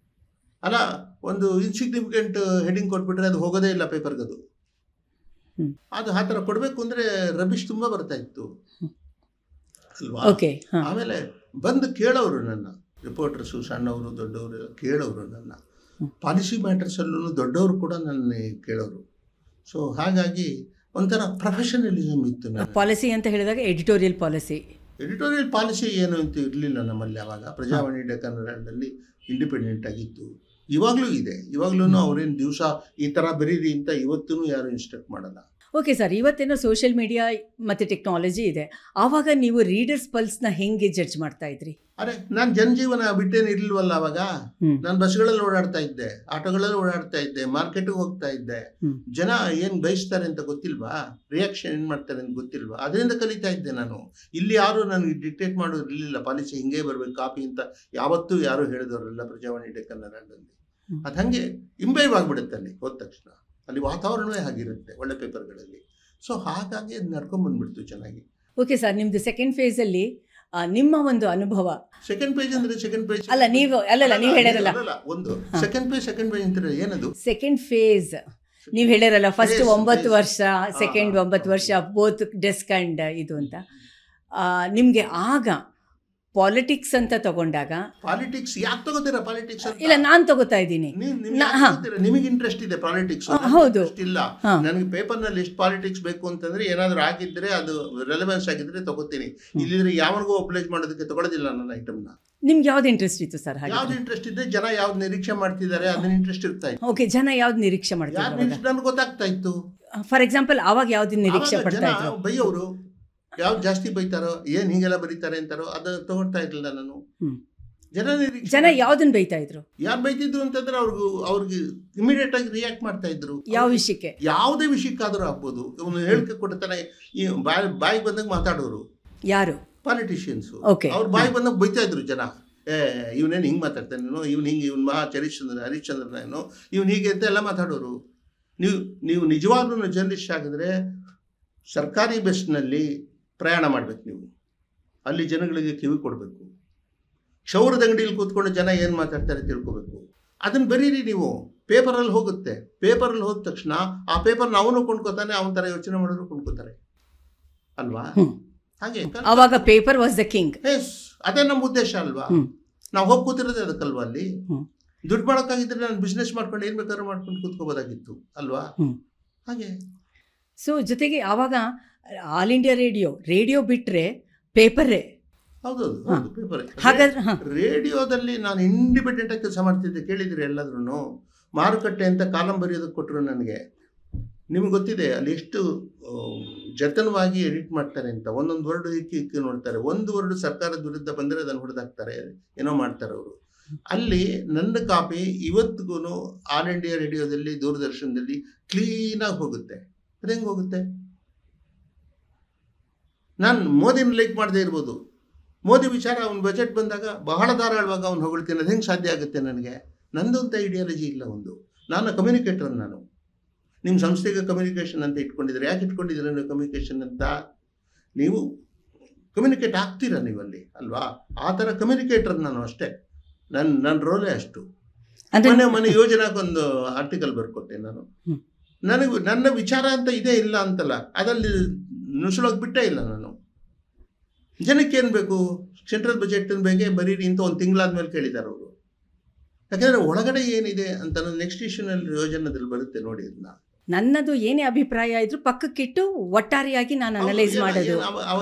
ಅಲ್ಲ, ಒಂದು ಇನ್ಸಿಗ್ನಿಫಿಕೆಂಟ್ ಹೆಡಿಂಗ್ ಕೊಟ್ಬಿಟ್ರೆ ಅದು ಹೋಗೋದೇ ಇಲ್ಲ ಪೇಪರ್ಗದು. ಅದು ಆ ಥರ ಕೊಡಬೇಕು ಅಂದರೆ ರಬಿಶ್ ತುಂಬ ಬರ್ತಾ ಇತ್ತು ಅಲ್ವಾ? ಓಕೆ. ಆಮೇಲೆ ಬಂದು ಕೇಳೋರು ನನ್ನ ರಿಪೋರ್ಟರ್ಸು, ಸಣ್ಣವರು ದೊಡ್ಡವರು ಕೇಳೋರು ನನ್ನ. ಪಾಲಿಸಿ ಮ್ಯಾಟರ್ಸಲ್ಲೂ ದೊಡ್ಡವರು ಕೂಡ ನನ್ನ ಕೇಳೋರು. ಸೊ ಹಾಗಾಗಿ ಒಂಥರ ಪ್ರೊಫೆಷನಲಿಸಮ್ ಇತ್ತು. ಪಾಲಿಸಿ ಅಂತ ಹೇಳಿದಾಗ ಎಡಿಟೋರಿಯಲ್ ಪಾಲಿಸಿ ಏನು ಅಂತ ಇರಲಿಲ್ಲ ನಮ್ಮಲ್ಲಿ ಆವಾಗ. ಪ್ರಜಾವಾಣಿ ಡೆಕ್ಕನ್ ಹೆರಾಲ್ಡಲ್ಲಿ ಇಂಡಿಪೆಂಡೆಂಟ್ ಆಗಿತ್ತು, ಇವಾಗಲೂ ಇದೆ. ಇವಾಗಲೂ ಅವ್ರೇನು ದಿವಸ ಈ ಥರ ಬರೀರಿ ಅಂತ ಇವತ್ತೂ ಯಾರು ಇನ್ಸ್ಟ್ರಕ್ಟ್ ಮಾಡಲ್ಲ. ಓಕೆ ಸರ್, ಇವತ್ತೇನೋ ಸೋಷಿಯಲ್ ಮೀಡಿಯಾ ಮತ್ತು ಟೆಕ್ನಾಲಜಿ ಇದೆ, ಆವಾಗ ನೀವು ರೀಡರ್ಸ್ ಪಲ್ಸ್ನ ಹೆಂಗೆ ಜಡ್ಜ್ ಮಾಡ್ತಾ ಇದ್ರಿ? ಅರೆ, ನಾನು ಜನಜೀವನ ಬಿಟ್ಟೇನು ಇರ್ಲಿಲ್ವಲ್ಲ ಅವಾಗ. ನಾನು ಬಸ್ಗಳಲ್ಲಿ ಓಡಾಡ್ತಾ ಇದ್ದೆ, ಆಟೋಗಳಲ್ಲಿ ಓಡಾಡ್ತಾ ಇದ್ದೆ, ಮಾರ್ಕೆಟಿಗೆ ಹೋಗ್ತಾ ಇದ್ದೆ. ಜನ ಏನು ಬಯಸ್ತಾರೆ ಅಂತ ಗೊತ್ತಿಲ್ವಾ, ರಿಯಾಕ್ಷನ್ ಏನು ಮಾಡ್ತಾರೆ ಅಂತ ಗೊತ್ತಿಲ್ವಾ, ಅದರಿಂದ ಕಲಿತಾ ಇದ್ದೆ ನಾನು. ಇಲ್ಲಿ ಯಾರು ನನಗೆ ಡಿಕ್ಟೇಟ್ ಮಾಡೋದಿರಲಿಲ್ಲ, ಪಾಲಿಸಿ ಹಿಂಗೆ ಬರಬೇಕು ಕಾಪಿ ಅಂತ ಯಾವತ್ತೂ ಯಾರು ಹೇಳಿದವರಲ್ಲ ಪ್ರಜಾವಾಣಿ ಡೆಕ್ಕನ್ ಹೆರಾಲ್ಡಲ್ಲಿ. ಅದು ಹಾಗೆ ಇಂಬೈವ್ ಆಗಿಬಿಡುತ್ತೆ ಅಲ್ಲಿ ಹೋದ ತಕ್ಷಣ. ಅಲ್ಲಿ ವಾತಾವರಣವೇ ಆಗಿರುತ್ತೆ ಒಳ್ಳೆ ಪೇಪರ್ಗಳಲ್ಲಿ. ಸೊ ಹಾಗಾಗಿ ಅದು ನಡ್ಕೊಂಡ್ಬಂದ್ಬಿಡ್ತು ಚೆನ್ನಾಗಿ. ಓಕೆ ಸರ್, ನಿಮ್ಮದು ಸೆಕೆಂಡ್ ಫೇಸಲ್ಲಿ ನಿಮ್ಮ ಒಂದು ಅನುಭವ. ಸೆಕೆಂಡ್ ಪೇಜ್ ಅಂದ್ರೆ ಸೆಕೆಂಡ್ ಪೇಜ್ ಅಲ್ಲ, ನೀವು ಹೇಳಿರಲ್ಲ ಒಂದು ಸೆಕೆಂಡ್ ಪೇಜ್ ಅಂತಾರೆ. ಏನದು ಸೆಕೆಂಡ್ ಫೇಸ್? ನೀವು ಹೇಳಿರಲ್ಲ ಫಸ್ಟ್ 9 ವರ್ಷ, ಸೆಕೆಂಡ್ 9 ವರ್ಷ, ಬೋತ್ ಡೆಸ್ಕ್ ಆ್ಯಂಡ್ ಇದು ಅಂತ. ನಿಮಗೆ ಆಗ ಪಾಲಿಟಿಕ್ಸ್ ಅಂತ ತಗೊಂಡಾಗ, ಪಾಲಿಟಿಕ್ಸ್ ಯಾಕೆ ತಗೋತೀರಾ? ಪಾಲಿಟಿಕ್ಸ್ ಇಲ್ಲ, ನಾನು ತಗೋತಾ ಇದ್ದೀನಿ. ನಿಮಗೆ ಇಂಟ್ರೆಸ್ಟ್ ಇದೆ ಪಾಲಿಟಿಕ್ಸ್? ಹೌದು. ಇಲ್ಲ, ನನಗೆ ಪೇಪರ್ನಲ್ಲಿ ಎಷ್ಟು ಪಾಲಿಟಿಕ್ಸ್ ಬೇಕು ಅಂತಂದ್ರೆ ಏನಾದರೂ ಆಗಿದ್ರೆ ಅದು ರೆಲೆವೆನ್ಸ್ ಆಗಿದ್ರೆ ತಗೋತೀನಿ. ಇಲ್ಲಿದ್ರೆ ಯಾವನಿಗೂ ಒಬ್ಲೈಜ್ ಮಾಡೋದಕ್ಕೆ ತಗೊಳ್ಳೋದಿಲ್ಲ ನನ್ನ ಐಟಮ್ನ. ನಿಮ್ಗೆ ಯಾವ್ದು ಇಂಟ್ರೆಸ್ಟ್ ಇತ್ತು ಸರ್? ಯಾವ್ದು ಇಂಟ್ರೆಸ್ಟ್ ಇದೆ, ಜನ ಯಾವ್ದು ನಿರೀಕ್ಷೆ ಮಾಡ್ತಿದ್ದಾರೆ ಅದನ್ನ ಇಂಟ್ರೆಸ್ಟ್ ಇರ್ತಾ ಇತ್ತು. ಓಕೆ, ಜನ ಯಾವ್ದು ನಿರೀಕ್ಷೆ ಮಾಡ್ತಿದ್ದಾರೆ ನನಗೆ ಗೊತ್ತಾಗ್ತಾ ಇತ್ತು. ಫಾರ್ ಎಕ್ಸಾಂಪಲ್, ಆವಾಗ ಯಾವ್ದು ನಿರೀಕ್ಷೆ ಪಡ್ತಾ ಇದ್ರು? ಬೈಯೋರು ಯಾವ್ದು ಜಾಸ್ತಿ ಬೈತಾರೋ, ಏನ್ ಹಿಂಗೆಲ್ಲ ಬರೀತಾರೆ ಅಂತಾರೋ ಅದು ತಗೊಳ್ತಾ ಇರ್ಲಿಲ್ಲ ನಾನು. ಜನ ಯಾವ್ದನ್ನ ಬೈತಾ ಇದ್ರು? ಯಾರು ಬೈತಿದ್ರು ಅಂತಂದ್ರೆ ಅವ್ರಿಗೆ ಇಮಿಡಿಯೇಟ್ ಆಗಿ ರಿಯಾಕ್ಟ್ ಮಾಡ್ತಾ ಇದ್ರು. ಯಾವ ವಿಷಯಕ್ಕೆ? ಯಾವುದೇ ವಿಷಯಕ್ಕಾದ್ರೂ ಆಗ್ಬೋದು. ಇವನು ಹೇಳಿಕೆ ಕೊಡ್ತಾನೆ, ಈ ಬಾಯಿ ಬಂದಾಗ ಮಾತಾಡೋರು ಯಾರು? ಪಾಲಿಟಿಷಿಯನ್ಸ್. ಓಕೆ, ಅವ್ರು ಬಾಯಿ ಬಂದಾಗ ಬೈತಾ ಇದ್ರು ಜನ. ಇವನೇನು ಹಿಂಗೆ ಮಾತಾಡ್ತಾನೇನೋ, ಇವನು ಮಹಾ ಹರಿಶ್ಚಂದ್ರನೇನೋ, ಇವನು ಹೀಗೆ ಅಂತ ಎಲ್ಲ ಮಾತಾಡೋರು. ನೀವು ನಿಜವಾಗ್ಲೂ ಜರ್ನಲಿಸ್ಟ್ ಆಗಿದ್ರೆ ಸರ್ಕಾರಿ ಬಸ್ನಲ್ಲಿ ಪ್ರಯಾಣ ಮಾಡ್ಬೇಕು. ನೀವು ಅಲ್ಲಿ ಜನಗಳಿಗೆ ಕಿವಿ ಕೊಡಬೇಕು. ಕ್ಷೌರದ ಅಂಗಡಿಯಲ್ಲಿ ಕೂತ್ಕೊಂಡು ಜನ ಏನು ಮಾತಾಡ್ತಾರೆ ತಿಳ್ಕೊಬೇಕು. ಅದನ್ನು ಬರೀರಿ ನೀವು. ಪೇಪರಲ್ಲಿ ಹೋಗುತ್ತೆ. ಪೇಪರಲ್ಲಿ ಹೋದ ತಕ್ಷಣ ಆ ಪೇಪರ್ನ ಅವನು ಕೊಂಡ್ಕೋತಾನೆ, ಅವನ ಥರ ಯೋಚನೆ ಮಾಡೋರು ಕೊಂಡ್ಕೋತಾರೆ ಅಲ್ವಾ? ಹಾಗೆ ಅವಾಗ paper was the king. Yes, ಅದೇ ನಮ್ಮ ಉದ್ದೇಶ ಅಲ್ವಾ? ನಾವು ಹೋಗಿ ಕೂತಿರೋದೇ ಅದಕ್ಕಲ್ವಾ? ಅಲ್ಲಿ ದುಡ್ಡು ಮಾಡೋಕ್ಕಾಗಿದ್ರೆ ನಾನು ಬಿಸ್ನೆಸ್ ಮಾಡ್ಕೊಂಡು ಏನು ಬೇಕಾದ್ರೂ ಮಾಡ್ಕೊಂಡು ಕೂತ್ಕೋಬೋದಾಗಿತ್ತು ಅಲ್ವಾ? ಹಾಗೆ. ಸೊ ಜೊತೆಗೆ ಆವಾಗ ಆಲ್ ಇಂಡಿಯಾ ರೇಡಿಯೋ ಬಿಟ್ಟರೆ ಪೇಪರೇ. ಹೌದೌದು, ಪೇಪರ್. ಹಾಗಾದ್ರೆ ರೇಡಿಯೋದಲ್ಲಿ ನಾನು ಇಂಡಿಪೆಂಡೆಂಟ್ ಆಗಿ ಕೆಲಸ ಮಾಡ್ತಿದ್ದೆ. ಕೇಳಿದ್ರೆ ಎಲ್ಲಾದ್ರೂ ಮಾರುಕಟ್ಟೆ ಅಂತ ಕಾಲಂ ಬರೆಯೋದಕ್ಕೆ ಕೊಟ್ಟರು ನನಗೆ. ನಿಮ್ಗೆ ಗೊತ್ತಿದೆ ಅಲ್ಲಿ ಎಷ್ಟು ಜತನವಾಗಿ ಎಡಿಟ್ ಮಾಡ್ತಾರೆ ಅಂತ. ಒಂದೊಂದು ವರ್ಡ್ ಇಕ್ಕಿ ನೋಡ್ತಾರೆ. ಒಂದು ವರ್ಡ್ ಸರ್ಕಾರದ ವಿರುದ್ಧ ಬಂದರೆ ಅದನ್ನು ಹೊಡೆದಾಕ್ತಾರೆ, ಏನೋ ಮಾಡ್ತಾರೆ ಅವರು. ಅಲ್ಲಿ ನನ್ನ ಕಾಪಿ ಇವತ್ತಿಗೂ ಆಲ್ ಇಂಡಿಯಾ ರೇಡಿಯೋದಲ್ಲಿ, ದೂರದರ್ಶನದಲ್ಲಿ ಕ್ಲೀನಾಗಿ ಹೋಗುತ್ತೆ. ಅದು ಹೆಂಗೆ ಹೋಗುತ್ತೆ? ನಾನು ಮೋದಿನ ಲೈಕ್ ಮಾಡದೇ ಇರ್ಬೋದು. ಮೋದಿ ವಿಚಾರ ಅವ್ನ ಬಜೆಟ್ ಬಂದಾಗ ಬಹಳ ಧಾರಾಳವಾಗಿ ಅವ್ನು ಹೊಗಳ್ತೀನಿ. ಅದು ಹೆಂಗೆ ಸಾಧ್ಯ ಆಗುತ್ತೆ ನನಗೆ? ನಂದು ಅಂತ ಐಡಿಯಾಲಜಿ ಇಲ್ಲ. ನಾನು ಕಮ್ಯುನಿಕೇಟರ್. ನಾನು ನಿಮ್ಮ ಸಂಸ್ಥೆಗೆ ಕಮ್ಯುನಿಕೇಷನ್ ಅಂತ ಇಟ್ಕೊಂಡಿದ್ರೆ ಯಾಕೆ ಇಟ್ಕೊಂಡಿದ್ದೀರ ನೀವು ಕಮ್ಯುನಿಕೇಷನ್ ಅಂತ? ನೀವು ಕಮ್ಯುನಿಕೇಟ್ ಆಗ್ತೀರಾ ನೀವಲ್ಲಿ ಅಲ್ವಾ? ಆ ಥರ ಕಮ್ಯುನಿಕೇಟರ್ ನಾನು ಅಷ್ಟೇ. ನನ್ನ ರೋಲೇ ಅಷ್ಟು. ಮನೆ ಯೋಜನಾಗೊಂದು ಆರ್ಟಿಕಲ್ ಬರ್ಕೊಟ್ಟೆ ನಾನು. ನನ್ನ ವಿಚಾರ ಅಂತ ಇದೇ ಇಲ್ಲ ಅಂತಲ್ಲ, ಅದಲ್ಲಿ ನುಸುಳೋಗಿ ಬಿಟ್ಟೇ ಇಲ್ಲ ನಾನು. ಜನಕ್ಕೇನು ಬೇಕು? ಸೆಂಟ್ರಲ್ ಬಜೆಟ್ ಬಗ್ಗೆ ಬರೀರಿ ಅಂತ ಒಂದು ತಿಂಗಳಾದ್ಮೇಲೆ ಕೇಳಿದ್ದಾರೆ ಅವರು. ಯಾಕೆಂದರೆ ಒಳಗಡೆ ಏನಿದೆ ಅಂತ ನೆಕ್ಸ್ಟ್ ಇಶ್ಯೂನಲ್ಲಿ ಯೋಜನೆದಲ್ಲಿ ಬರುತ್ತೆ ನೋಡಿ. ಅದನ್ನ ನನ್ನದು ಏನೇ ಅಭಿಪ್ರಾಯ ಇದ್ರು ಪಕ್ಕಕ್ಕಿಟ್ಟು ಒಟ್ಟಾರೆಯಾಗಿ ನಾನು ಅನಲೈಸ್ ಮಾಡೋದು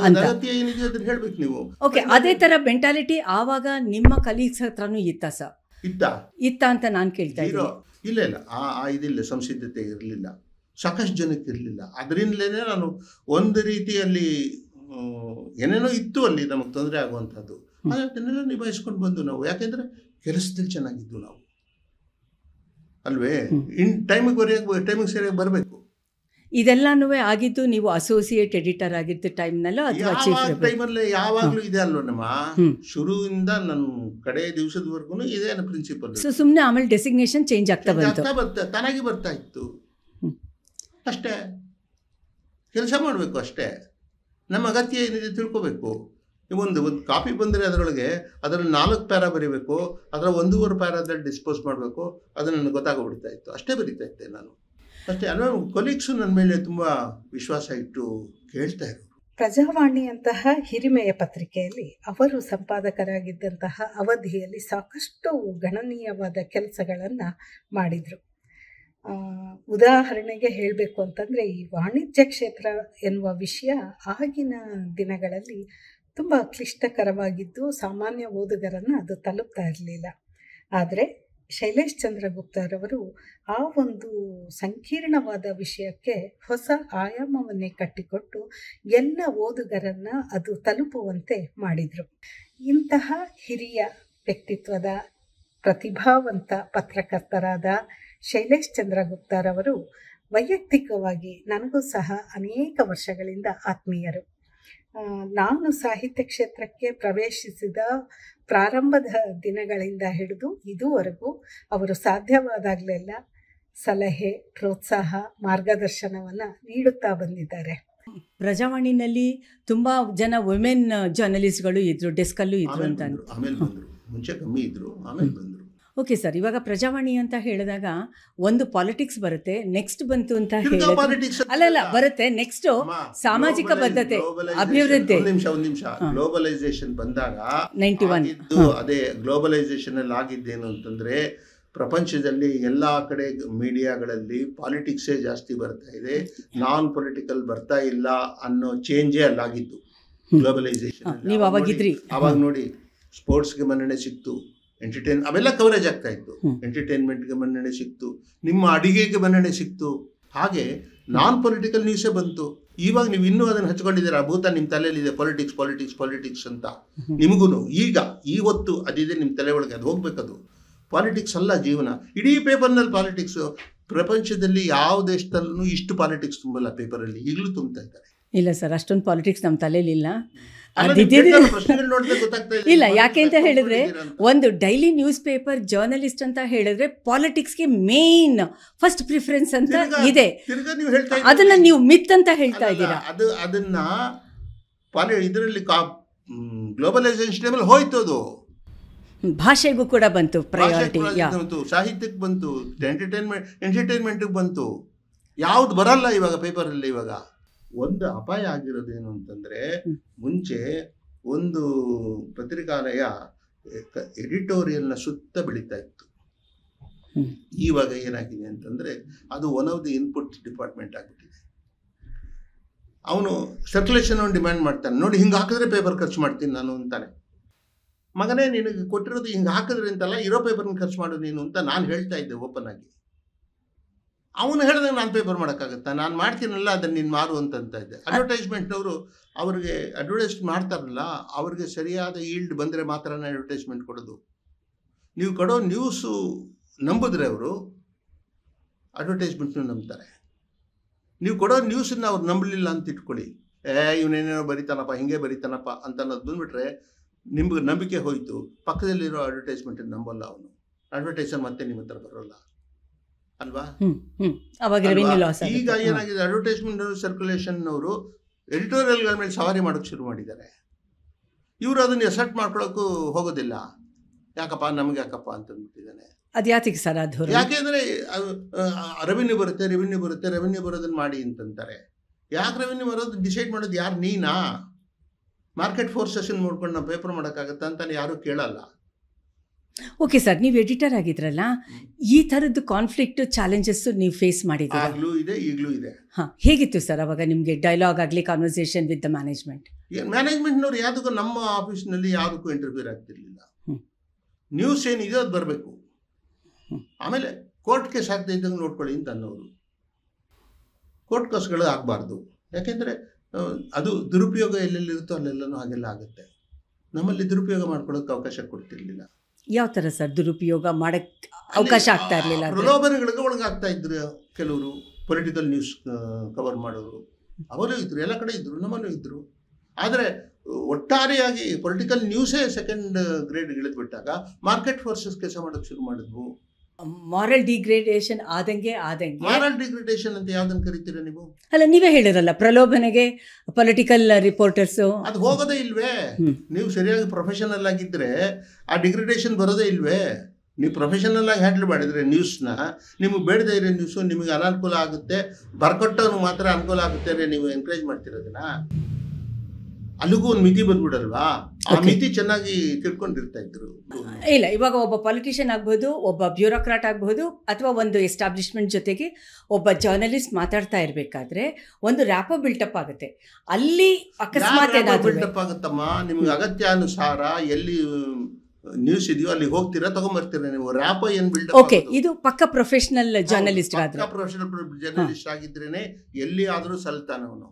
ಅಗತ್ಯ ಏನಿದೆ ಅದನ್ನ ಹೇಳ್ಬೇಕು ನೀವು. ಓಕೆ, ಅದೇ ಥರ ಮೆಂಟಾಲಿಟಿ ಆವಾಗ ನಿಮ್ಮ ಕಲೀಗ್ಸ್ ಹತ್ರನೂ ಇತ್ತ ಸರ್? ಇತ್ತ ಅಂತ ನಾನು ಕೇಳ್ತಾ ಇದ್ದೀನಿ. ಇಲ್ಲ ಇದಿಲ್ಲ, ಸಂಸಿದ್ಧತೆ ಇರಲಿಲ್ಲ. ಸಾಕಷ್ಟು ಜನಕ್ಕೆ ಇರಲಿಲ್ಲ. ಅದರಿಂದಲೇ ನಾನು ಒಂದು ರೀತಿಯಲ್ಲಿ ಏನೇನೋ ಇತ್ತು ಅಲ್ಲಿ ನಮಗೆ ತೊಂದರೆ ಆಗುವಂಥದ್ದು, ಅದನ್ನೆಲ್ಲ ನಿಭಾಯಿಸ್ಕೊಂಡು ಬಂದು ನಾವು. ಯಾಕೆಂದರೆ ಕೆಲಸದಲ್ಲಿ ಚೆನ್ನಾಗಿದ್ದು ನಾವು ಅಲ್ವೇ, ಟೈಮಿಗೆ ಸರಿಯಾಗಿ ಬರಬೇಕು. ಇದೆಲ್ಲನೂ ಆಗಿದ್ದು ನೀವು ಅಸೋಸಿಯೇಟ್ ಎಡಿಟರ್ ಆಗಿದ್ದ ಟೈಮ್ನಲ್ಲೂ ಅಥವಾ ಟೈಮಲ್ಲಿ ಯಾವಾಗಲೂ ಇದೆ ಅಲ್ವ ನಮ್ಮ ಶುರುವಿಂದ ನನ್ನ ಕಡೆ ದಿವಸದವರೆಗೂ ಇದೇ ಪ್ರಿನ್ಸಿಪಲ್. ಸೊ ಸುಮ್ಮನೆ ಆಮೇಲೆ ಡೆಸಿಗ್ನೇಷನ್ ಚೇಂಜ್ ಆಗ್ತಾ ತಾನಾಗಿ ಬರ್ತಾ ಇತ್ತು ಅಷ್ಟೇ. ಕೆಲಸ ಮಾಡಬೇಕು ಅಷ್ಟೇ. ನಮ್ಮ ಅಗತ್ಯ ಏನಿದೆ ತಿಳ್ಕೊಬೇಕು. ಒಂದು ಕಾಪಿ ಬಂದರೆ ಅದರೊಳಗೆ ಅದರಲ್ಲಿ 4 ಪ್ಯಾರಾ ಬರೀಬೇಕು, ಅದರ 1.5 ಪ್ಯಾರಾದಲ್ಲಿ ಡಿಸ್ಪೋಸ್ ಮಾಡಬೇಕು, ಅದು ನನಗೆ ಗೊತ್ತಾಗೋಗ್ಬಿಡ್ತಾ ಇತ್ತು. ಅಷ್ಟೇ ಬರೀತಾ ಇದ್ದೆ ನಾನು ಅಷ್ಟೇ. ಅಲ್ವಾ, ಕೊಲೀಗ್ಸು ನನ್ನ ಮೇಲೆ ತುಂಬ ವಿಶ್ವಾಸ ಇಟ್ಟು ಕೇಳ್ತಾ ಇರೋರು. ಪ್ರಜಾವಾಣಿಯಂತಹ ಹಿರಿಮೆಯ ಪತ್ರಿಕೆಯಲ್ಲಿ ಅವರು ಸಂಪಾದಕರಾಗಿದ್ದಂತಹ ಅವಧಿಯಲ್ಲಿ ಸಾಕಷ್ಟು ಗಣನೀಯವಾದ ಕೆಲಸಗಳನ್ನು ಮಾಡಿದರು. ಉದಾಹರಣೆಗೆ ಹೇಳಬೇಕು ಅಂತಂದರೆ, ಈ ವಾಣಿಜ್ಯ ಕ್ಷೇತ್ರ ಎನ್ನುವ ವಿಷಯ ಆಗಿನ ದಿನಗಳಲ್ಲಿ ತುಂಬ ಕ್ಲಿಷ್ಟಕರವಾಗಿದ್ದು ಸಾಮಾನ್ಯ ಓದುಗರನ್ನು ಅದು ತಲುಪ್ತಾ ಇರಲಿಲ್ಲ. ಆದರೆ ಶೈಲೇಶ್ ಚಂದ್ರಗುಪ್ತರವರು ಆ ಒಂದು ಸಂಕೀರ್ಣವಾದ ವಿಷಯಕ್ಕೆ ಹೊಸ ಆಯಾಮವನ್ನೇ ಕಟ್ಟಿಕೊಟ್ಟು ಎಲ್ಲ ಓದುಗರನ್ನು ಅದು ತಲುಪುವಂತೆ ಮಾಡಿದರು. ಇಂತಹ ಹಿರಿಯ ವ್ಯಕ್ತಿತ್ವದ ಪ್ರತಿಭಾವಂತ ಪತ್ರಕರ್ತರಾದ ಶೈಲೇಶ್ ಚಂದ್ರಗುಪ್ತರವರು ವೈಯಕ್ತಿಕವಾಗಿ ನನಗೂ ಸಹ ಅನೇಕ ವರ್ಷಗಳಿಂದ ಆತ್ಮೀಯರು. ನಾನು ಸಾಹಿತ್ಯ ಕ್ಷೇತ್ರಕ್ಕೆ ಪ್ರವೇಶಿಸಿದ ಪ್ರಾರಂಭದ ದಿನಗಳಿಂದ ಹಿಡಿದು ಇದುವರೆಗೂ ಅವರು ಸಾಧ್ಯವಾದಾಗಲೆಲ್ಲ ಸಲಹೆ, ಪ್ರೋತ್ಸಾಹ, ಮಾರ್ಗದರ್ಶನವನ್ನು ನೀಡುತ್ತಾ ಬಂದಿದ್ದಾರೆ. ಪ್ರಜಾವಾಣಿನಲ್ಲಿ ತುಂಬ ಜನ ವುಮೆನ್ ಜರ್ನಲಿಸ್ಟ್ಗಳು ಇದ್ರು, ಡೆಸ್ಕಲ್ಲೂ ಇದ್ರು ಅಂತ. ಆಮೇಲೆ ಬಂದರು, ಮುಂಚೆ ಕಮ್ಮಿ ಇದ್ರು, ಆಮೇಲೆ ಬಂದರು. ಓಕೆ ಸರ್, ಇವಾಗ ಪ್ರಜಾವಾಣಿ ಅಂತ ಹೇಳಿದಾಗ ಒಂದು ಪಾಲಿಟಿಕ್ಸ್ ಬರುತ್ತೆ, ನೆಕ್ಸ್ಟ್ ಬಂತು ಅಂತ ಹೇಳಿದ್ರೆ ಅಲ್ಲ ಬರುತ್ತೆ, ನೆಕ್ಸ್ಟ್ ಸಾಮಾಜಿಕ ಬದ್ಧತೆ, ಅಭಿವೃದ್ಧಿ. ಒಂದು ನಿಮಿಷ ಗ್ಲೋಬಲೈಸೇಷನ್ ಬಂದಾಗ 91 ಅದೇ ಗ್ಲೋಬಲೈಸೇಷನ್ ಅಲ್ಲಿ ಆಗಿದ್ದೇನು ಅಂತಂದ್ರೆ, ಪ್ರಪಂಚದಲ್ಲಿ ಎಲ್ಲ ಕಡೆ ಮೀಡಿಯಾಗಳಲ್ಲಿ ಪಾಲಿಟಿಕ್ಸೇ ಜಾಸ್ತಿ ಬರ್ತಾ ಇದೆ, ನಾನ್ ಪೊಲಿಟಿಕಲ್ ಬರ್ತಾ ಇಲ್ಲ ಅನ್ನೋ ಚೇಂಜೇ ಅಲ್ಲಾಗಿದ್ದು ಗ್ಲೋಬಲೈಸೇಷನ್. ನೀವು ಅವಾಗಿದ್ರಿ, ಅವಾಗ ನೋಡಿ ಸ್ಪೋರ್ಟ್ಸ್ಗೆ ಮನ್ನಣೆ ಸಿಕ್ತು, ಅವೆಲ್ಲ ಕವರೇಜ್ ಆಗ್ತಾ ಇತ್ತು, ಎಂಟರ್ಟೈನ್ಮೆಂಟ್ಗೆ ಮನ್ನಣೆ ಸಿಕ್ತು, ನಿಮ್ಮ ಅಡಿಗೆಗೆ ಮನ್ನಣೆ ಸಿಕ್ತು. ಹಾಗೆ ನಾನ್ ಪೊಲಿಟಿಕಲ್ ನ್ಯೂಸೇ ಬಂತು. ಇವಾಗ ನೀವು ಇನ್ನೂ ಅದನ್ನು ಹಚ್ಕೊಂಡಿದ್ದೀರಾ, ಭೂತ ನಿಮ್ಮ ತಲೆಯಲ್ಲಿದೆ ಪಾಲಿಟಿಕ್ಸ್ ಪಾಲಿಟಿಕ್ಸ್ ಪಾಲಿಟಿಕ್ಸ್ ಅಂತ. ನಿಮಗೂ ಈಗ ಇವತ್ತು ಅದಿದೆ ನಿಮ್ಮ ತಲೆ ಒಳಗೆ, ಅದು ಹೋಗ್ಬೇಕದು. ಪಾಲಿಟಿಕ್ಸ್ ಅಲ್ಲ ಜೀವನ. ಇಡೀ ಪೇಪರ್ನಲ್ಲಿ ಪಾಲಿಟಿಕ್ಸು. ಪ್ರಪಂಚದಲ್ಲಿ ಯಾವ ದೇಶದಲ್ಲೂ ಇಷ್ಟು ಪಾಲಿಟಿಕ್ಸ್ ತುಂಬಲ್ಲ ಪೇಪರಲ್ಲಿ, ಈಗಲೂ ತುಂಬ್ತಾ ಇದ್ದಾರೆ. ಇಲ್ಲ ಸರ್, ಅಷ್ಟೊಂದು ಪಾಲಿಟಿಕ್ಸ್ ನಮ್ಮ ತಲೆಯಲ್ಲಿಲ್ಲ. ಇಲ್ಲ, ಯಾಕೆ ಅಂತ ಹೇಳಿದ್ರೆ ಒಂದು ಡೈಲಿ ನ್ಯೂಸ್ ಪೇಪರ್ ಜರ್ನಲಿಸ್ಟ್ ಅಂತ ಹೇಳಿದ್ರೆ ಪಾಲಿಟಿಕ್ಸ್ಗೆ ಮೇನ್ ಫಸ್ಟ್ ಪ್ರಿಫರೆನ್ಸ್ ಅಂತ ಇದೆ. ಅದನ್ನ ನೀವು ಮಿತ್ ಅಂತ ಹೇಳ್ತಾ ಇದ್ದೀರಾ. ಅದನ್ನ ಇದರಲ್ಲಿ ಗ್ಲೋಬಲೈಸೇಷನ್ ಹೋಯ್ತು, ಅದು ಭಾಷೆಗೂ ಕೂಡ ಬಂತು ಪ್ರಯಾರಿಟಿ, ಸಾಹಿತ್ಯಕ್ಕೆ ಬಂತು, ಎಂಟರ್ಟೈನ್ಮೆಂಟ್ಗೆ ಬಂತು. ಯಾವ್ದು ಬರಲ್ಲ ಇವಾಗ ಪೇಪರಲ್ಲಿ. ಇವಾಗ ಒಂದು ಅಪಾಯ ಆಗಿರೋದೇನು ಅಂತಂದರೆ, ಮುಂಚೆ ಒಂದು ಪತ್ರಿಕಾಲಯ ಎಡಿಟೋರಿಯಲ್ನ ಸುತ್ತ ಬೆಳೀತಾ ಇತ್ತು. ಇವಾಗ ಏನಾಗಿದೆ ಅಂತಂದರೆ, ಅದು one of the input department ಆಗಿಬಿಟ್ಟಿದೆ. ಅವನು ಸರ್ಕ್ಯುಲೇಷನ್ ಅವನು ಡಿಮ್ಯಾಂಡ್ ಮಾಡ್ತಾನೆ. ನೋಡಿ, ಹಿಂಗೆ ಹಾಕಿದ್ರೆ ಪೇಪರ್ ಖರ್ಚು ಮಾಡ್ತೀನಿ ನಾನು ಅಂತಾನೆ. ಮಗನೇ, ನಿನಗೆ ಕೊಟ್ಟಿರೋದು ಹಿಂಗೆ ಹಾಕಿದ್ರೆ ಅಂತಲ್ಲ, ಇರೋ ಪೇಪರ್ನ ಖರ್ಚು ಮಾಡು ನೀನು ಅಂತ ನಾನು ಹೇಳ್ತಾ ಇದ್ದೆ ಓಪನ್ ಆಗಿ. ಅವನು ಹೇಳಿದಾಗ ನಾನು ಪೇಪರ್ ಮಾಡೋಕ್ಕಾಗತ್ತಾ? ನಾನು ಮಾಡ್ತೀನಲ್ಲ, ಅದನ್ನು ನೀನು ಮಾರು ಅಂತ ಇದ್ದೆ. ಅಡ್ವರ್ಟೈಸ್ಮೆಂಟ್ನವರು ಅವ್ರಿಗೆ ಅಡ್ವರ್ಟೈಸ್ ಮಾಡ್ತಾರಲ್ಲ, ಅವ್ರಿಗೆ ಸರಿಯಾದ ಈಲ್ಡ್ ಬಂದರೆ ಮಾತ್ರ ಅಡ್ವರ್ಟೈಸ್ಮೆಂಟ್ ಕೊಡೋದು. ನೀವು ಕೊಡೋ ನ್ಯೂಸು ನಂಬಿದ್ರೆ ಅವರು ಅಡ್ವರ್ಟೈಸ್ಮೆಂಟ್ನು ನಂಬ್ತಾರೆ. ನೀವು ಕೊಡೋ ನ್ಯೂಸನ್ನು ಅವ್ರು ನಂಬಲಿಲ್ಲ ಅಂತ ಇಟ್ಕೊಳ್ಳಿ, ಇವನೇನೇನೋ ಬರೀತಾನಪ್ಪ, ಹಿಂಗೆ ಬರೀತಾನಪ್ಪ ಅಂತ ಅನ್ನೋದು ಬಂದುಬಿಟ್ರೆ ನಿಮ್ಗೆ ನಂಬಿಕೆ ಹೋಯಿತು. ಪಕ್ಕದಲ್ಲಿರೋ ಅಡ್ವರ್ಟೈಸ್ಮೆಂಟನ್ನು ನಂಬಲ್ಲ ಅವನು. ಅಡ್ವರ್ಟೈಸರ್ ಮತ್ತೆ ನಿಮ್ಮ ಹತ್ರ ಬರೋಲ್ಲ ಅಲ್ವಾ? ಈಗ ಏನಾಗಿದೆ, ಅಡ್ವರ್ಟೈಸ್ಮೆಂಟ್ ಸರ್ಕ್ಯುಲೇಷನ್ನವರು ಎಡಿಟೋರಿಯಲ್ಗಳ ಮೇಲೆ ಸವಾರಿ ಮಾಡೋಕ್ಕೆ ಶುರು ಮಾಡಿದ್ದಾರೆ. ಇವರು ಅದನ್ನು ಎಸೆಪ್ಟ್ ಮಾಡ್ಕೊಳ್ಳೋಕ್ಕೂ ಹೋಗೋದಿಲ್ಲ. ಯಾಕಪ್ಪ, ನಮಗೆ ಯಾಕಪ್ಪ ಅಂತಂದ್ಬಿಟ್ಟಿದ್ದಾನೆ. ಅದು ಯಾತಿಗೆ ಸರ್? ಅದು ಯಾಕೆಂದರೆ ರೆವಿನ್ಯೂ ಬರುತ್ತೆ, ರೆವಿನ್ಯೂ ಬರೋದನ್ನು ಮಾಡಿ ಅಂತಂತಾರೆ. ಯಾಕೆ ರೆವಿನ್ಯೂ ಬರೋದು ಡಿಸೈಡ್ ಮಾಡೋದು ಯಾರು? ನೀನಾ? ಮಾರ್ಕೆಟ್ ಫೋರ್ಸಸ್ಸನ್ನು ನೋಡ್ಕೊಂಡು ನಾವು ಪೇಪರ್ ಮಾಡೋಕ್ಕಾಗತ್ತಾ ಅಂತಾನೆ ಯಾರೂ ಕೇಳಲ್ಲ. ಓಕೆ ಸರ್, ನೀವು ಎಡಿಟರ್ ಆಗಿದ್ರಲ್ಲ, ಈ ಥರದ್ದು ಕಾನ್ಫ್ಲಿಕ್ಟ್ ಚಾಲೆಂಜಸ್ಸು ನೀವು ಫೇಸ್ ಮಾಡಿದ್ದೀರಾ? ಆಗಲೂ ಇದೆ, ಈಗಲೂ ಇದೆ. ಹಾಂ, ಹೇಗಿತ್ತು ಸರ್ ಅವಾಗ ನಿಮಗೆ ಡೈಲಾಗ್ ಆಗಲಿ, ಕಾನ್ವರ್ಸೇಷನ್ ವಿತ್ ದ ಮ್ಯಾನೇಜ್ಮೆಂಟ್? ಮ್ಯಾನೇಜ್ಮೆಂಟ್ನವ್ರು ಯಾವುದಕ್ಕೂ ನಮ್ಮ ಆಫೀಸ್ನಲ್ಲಿ ಯಾವುದಕ್ಕೂ ಇಂಟರ್ಫಿಯರ್ ಆಗ್ತಿರ್ಲಿಲ್ಲ. ನ್ಯೂಸ್ ಏನಿದೆ ಅದು ಬರಬೇಕು, ಆಮೇಲೆ ಕೋರ್ಟ್ ಕೇಸ್ ಆಗ್ತಾ ಇದ್ದಂಗೆ ನೋಡ್ಕೊಳ್ಳಿ ಅಂತ ಅನ್ನೋರು. ಕೋರ್ಟ್ ಕೇಸ್ಗಳು ಆಗಬಾರ್ದು. ಯಾಕೆಂದರೆ ಅದು ದುರುಪಯೋಗ ಎಲ್ಲೆಲ್ಲಿರುತ್ತೋ ಅಲ್ಲೆಲ್ಲನೂ ಹಾಗೆಲ್ಲ ಆಗುತ್ತೆ. ನಮ್ಮಲ್ಲಿ ದುರುಪಯೋಗ ಮಾಡ್ಕೊಳ್ಳೋಕೆ ಅವಕಾಶ ಕೊಡ್ತಿರ್ಲಿಲ್ಲ. ಯಾವ ಥರ ಸರ್ ದುರುಪಯೋಗ ಮಾಡೋಕ್ಕೆ ಅವಕಾಶ ಆಗ್ತಾ ಇರಲಿಲ್ಲ? ಪ್ರಲೋಭನೆಗಳಿಗೆ ಒಳಗಾಗ್ತಾ ಇದ್ರು ಕೆಲವರು. ಪೊಲಿಟಿಕಲ್ ನ್ಯೂಸ್ ಕವರ್ ಮಾಡೋರು ಅವರು ಇದ್ರು, ಎಲ್ಲ ಕಡೆ ಇದ್ರು, ನಮ್ಮಲ್ಲೂ ಇದ್ರು. ಆದರೆ ಒಟ್ಟಾರೆಯಾಗಿ ಪೊಲಿಟಿಕಲ್ ನ್ಯೂಸೇ ಸೆಕೆಂಡ್ ಗ್ರೇಡ್ ಇಳಿದ್ಬಿಟ್ಟಾಗ ಮಾರ್ಕೆಟ್ ಫೋರ್ಸಸ್ ಕೆಲಸ ಮಾಡೋಕ್ಕೆ ಶುರು ಮಾಡಿದ್ವು. ಮಾರಲ್ ಡಿಗ್ರೇಡೇಷನ್ ಆದಂಗೆ ಮಾರಲ್ ಡಿಗ್ರೇಡೇಷನ್ ಅಂತ ಯಾವ್ದನ್ನು ಕರಿತೀರಾ ನೀವು? ಅಲ್ಲ, ನೀವೇ ಹೇಳಿರಲ್ಲ ಪ್ರಲೋಭನೆಗೆ ಪೊಲಿಟಿಕಲ್ ರಿಪೋರ್ಟರ್ಸು ಅದು ಹೋಗೋದೇ ಇಲ್ವೇ? ನೀವು ಸರಿಯಾಗಿ ಪ್ರೊಫೆಷನಲ್ ಆಗಿದ್ದರೆ ಆ ಡಿಗ್ರೇಡೇಷನ್ ಬರೋದೇ ಇಲ್ವೇ? ನೀವು ಪ್ರೊಫೆಷನಲ್ ಆಗಿ ಹ್ಯಾಂಡಲ್ ಮಾಡಿದರೆ ನ್ಯೂಸ್ನ, ನಿಮಗೆ ಬೇಡದೇ ಇರೋ ನ್ಯೂಸು ನಿಮಗೆ ಅನಾನುಕೂಲ ಆಗುತ್ತೆ, ಬರ್ಕೊಟ್ಟವನು ಮಾತ್ರ ಅನುಕೂಲ ಆಗುತ್ತೆ, ನೀವು ಎನ್ಕರೇಜ್ ಮಾಡ್ತಿರೋದನ್ನ. ಅಲ್ಲಿಗೂ ಒಂದು ಮಿತಿ ಬಂದ್ಬಿಡಲ್ವಾ? ಆ ಮಿತಿ ಚೆನ್ನಾಗಿ ತಿಳ್ಕೊಂಡಿರ್ತಾ ಇದ್ರು. ಇಲ್ಲ, ಇವಾಗ ಒಬ್ಬ ಪೊಲಿಟಿಷಿಯನ್ ಆಗ್ಬೋದು, ಒಬ್ಬ ಬ್ಯೂರೋಕ್ರಾಟ್ ಆಗಬಹುದು, ಅಥವಾ ಒಂದು ಎಸ್ಟಾಬ್ಲಿಷ್ಮೆಂಟ್ ಜೊತೆಗೆ ಒಬ್ಬ ಜರ್ನಲಿಸ್ಟ್ ಮಾತಾಡ್ತಾ ಇರಬೇಕಾದ್ರೆ ಒಂದು ರ್ಯಾಪೋ ಬಿಲ್ಟಪ್ ಆಗುತ್ತೆ. ಅಲ್ಲಿ ಅಕಸ್ಮಾತ್ ಬಿಲ್ಟಪ್ ಆಗುತ್ತಮ್ಮ. ನಿಮ್ಗೆ ಅಗತ್ಯಾನುಸಾರ ಎಲ್ಲಿ ನ್ಯೂಸ್ ಇದೆಯೋ ಅಲ್ಲಿ ಹೋಗ್ತೀರಾ, ತಗೊಂಡ್ಬರ್ತೀರಾ ನೀವು. ರ್ಯಾಪೋ ಏನು ಬಿಲ್ಡಪ್? ಓಕೆ, ಇದು ಪಕ್ಕ ಪ್ರೊಫೆಷನಲ್ ಜರ್ನಲಿಸ್ಟ್ ಆಗಿದ್ರೇನೆ ಎಲ್ಲಿ ಆದರೂ ಸಲ್ತಾನೆ ಅವನು.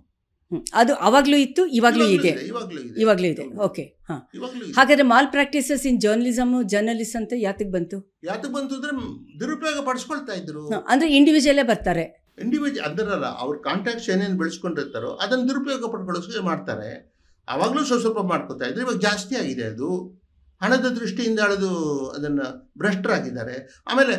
ಅದು ಅವಾಗ್ಲೂ ಇತ್ತು, ಇವಾಗ್ಲೂ ಇದೆ. ಓಕೆ, ಹಾ. ಹಾಗಾದ್ರೆ ಮಾಲ್ ಪ್ರಾಕ್ಟೀಸಸ್ ಇನ್ ಜರ್ನಲಿಸ್ಟ್ ಅಂತ ಯಾತಕ್ಕೆ ಬಂತು ಅಂದ್ರೆ ದುರುಪಯೋಗ ಪಡಿಸ್ಕೊಳ್ತಾ ಇದ್ರು. ಅಂದ್ರೆ ಇಂಡಿವಿಜುವಲೇ ಬರ್ತಾರೆ, ಅದರಲ್ಲ ಅವ್ರ ಕಾಂಟ್ಯಾಕ್ಟ್ಸ್ ಏನೇನು ಬೆಳೆಸ್ಕೊಂಡಿರ್ತಾರೋ ಅದನ್ನು ದುರುಪಯೋಗ ಪಡ್ಕೊಳ್ಳೋಕೆ ಮಾಡ್ತಾರೆ. ಅವಾಗಲೂ ಸ್ವಲ್ಪ ಮಾಡ್ಕೋತಾ ಇದ್ರು. ಇವಾಗ ಜಾಸ್ತಿ ಆಗಿದೆ ಅದು. ಹಣದ ದೃಷ್ಟಿಯಿಂದ ಅದನ್ನು ಭ್ರಷ್ಟರಾಗಿದ್ದಾರೆ. ಆಮೇಲೆ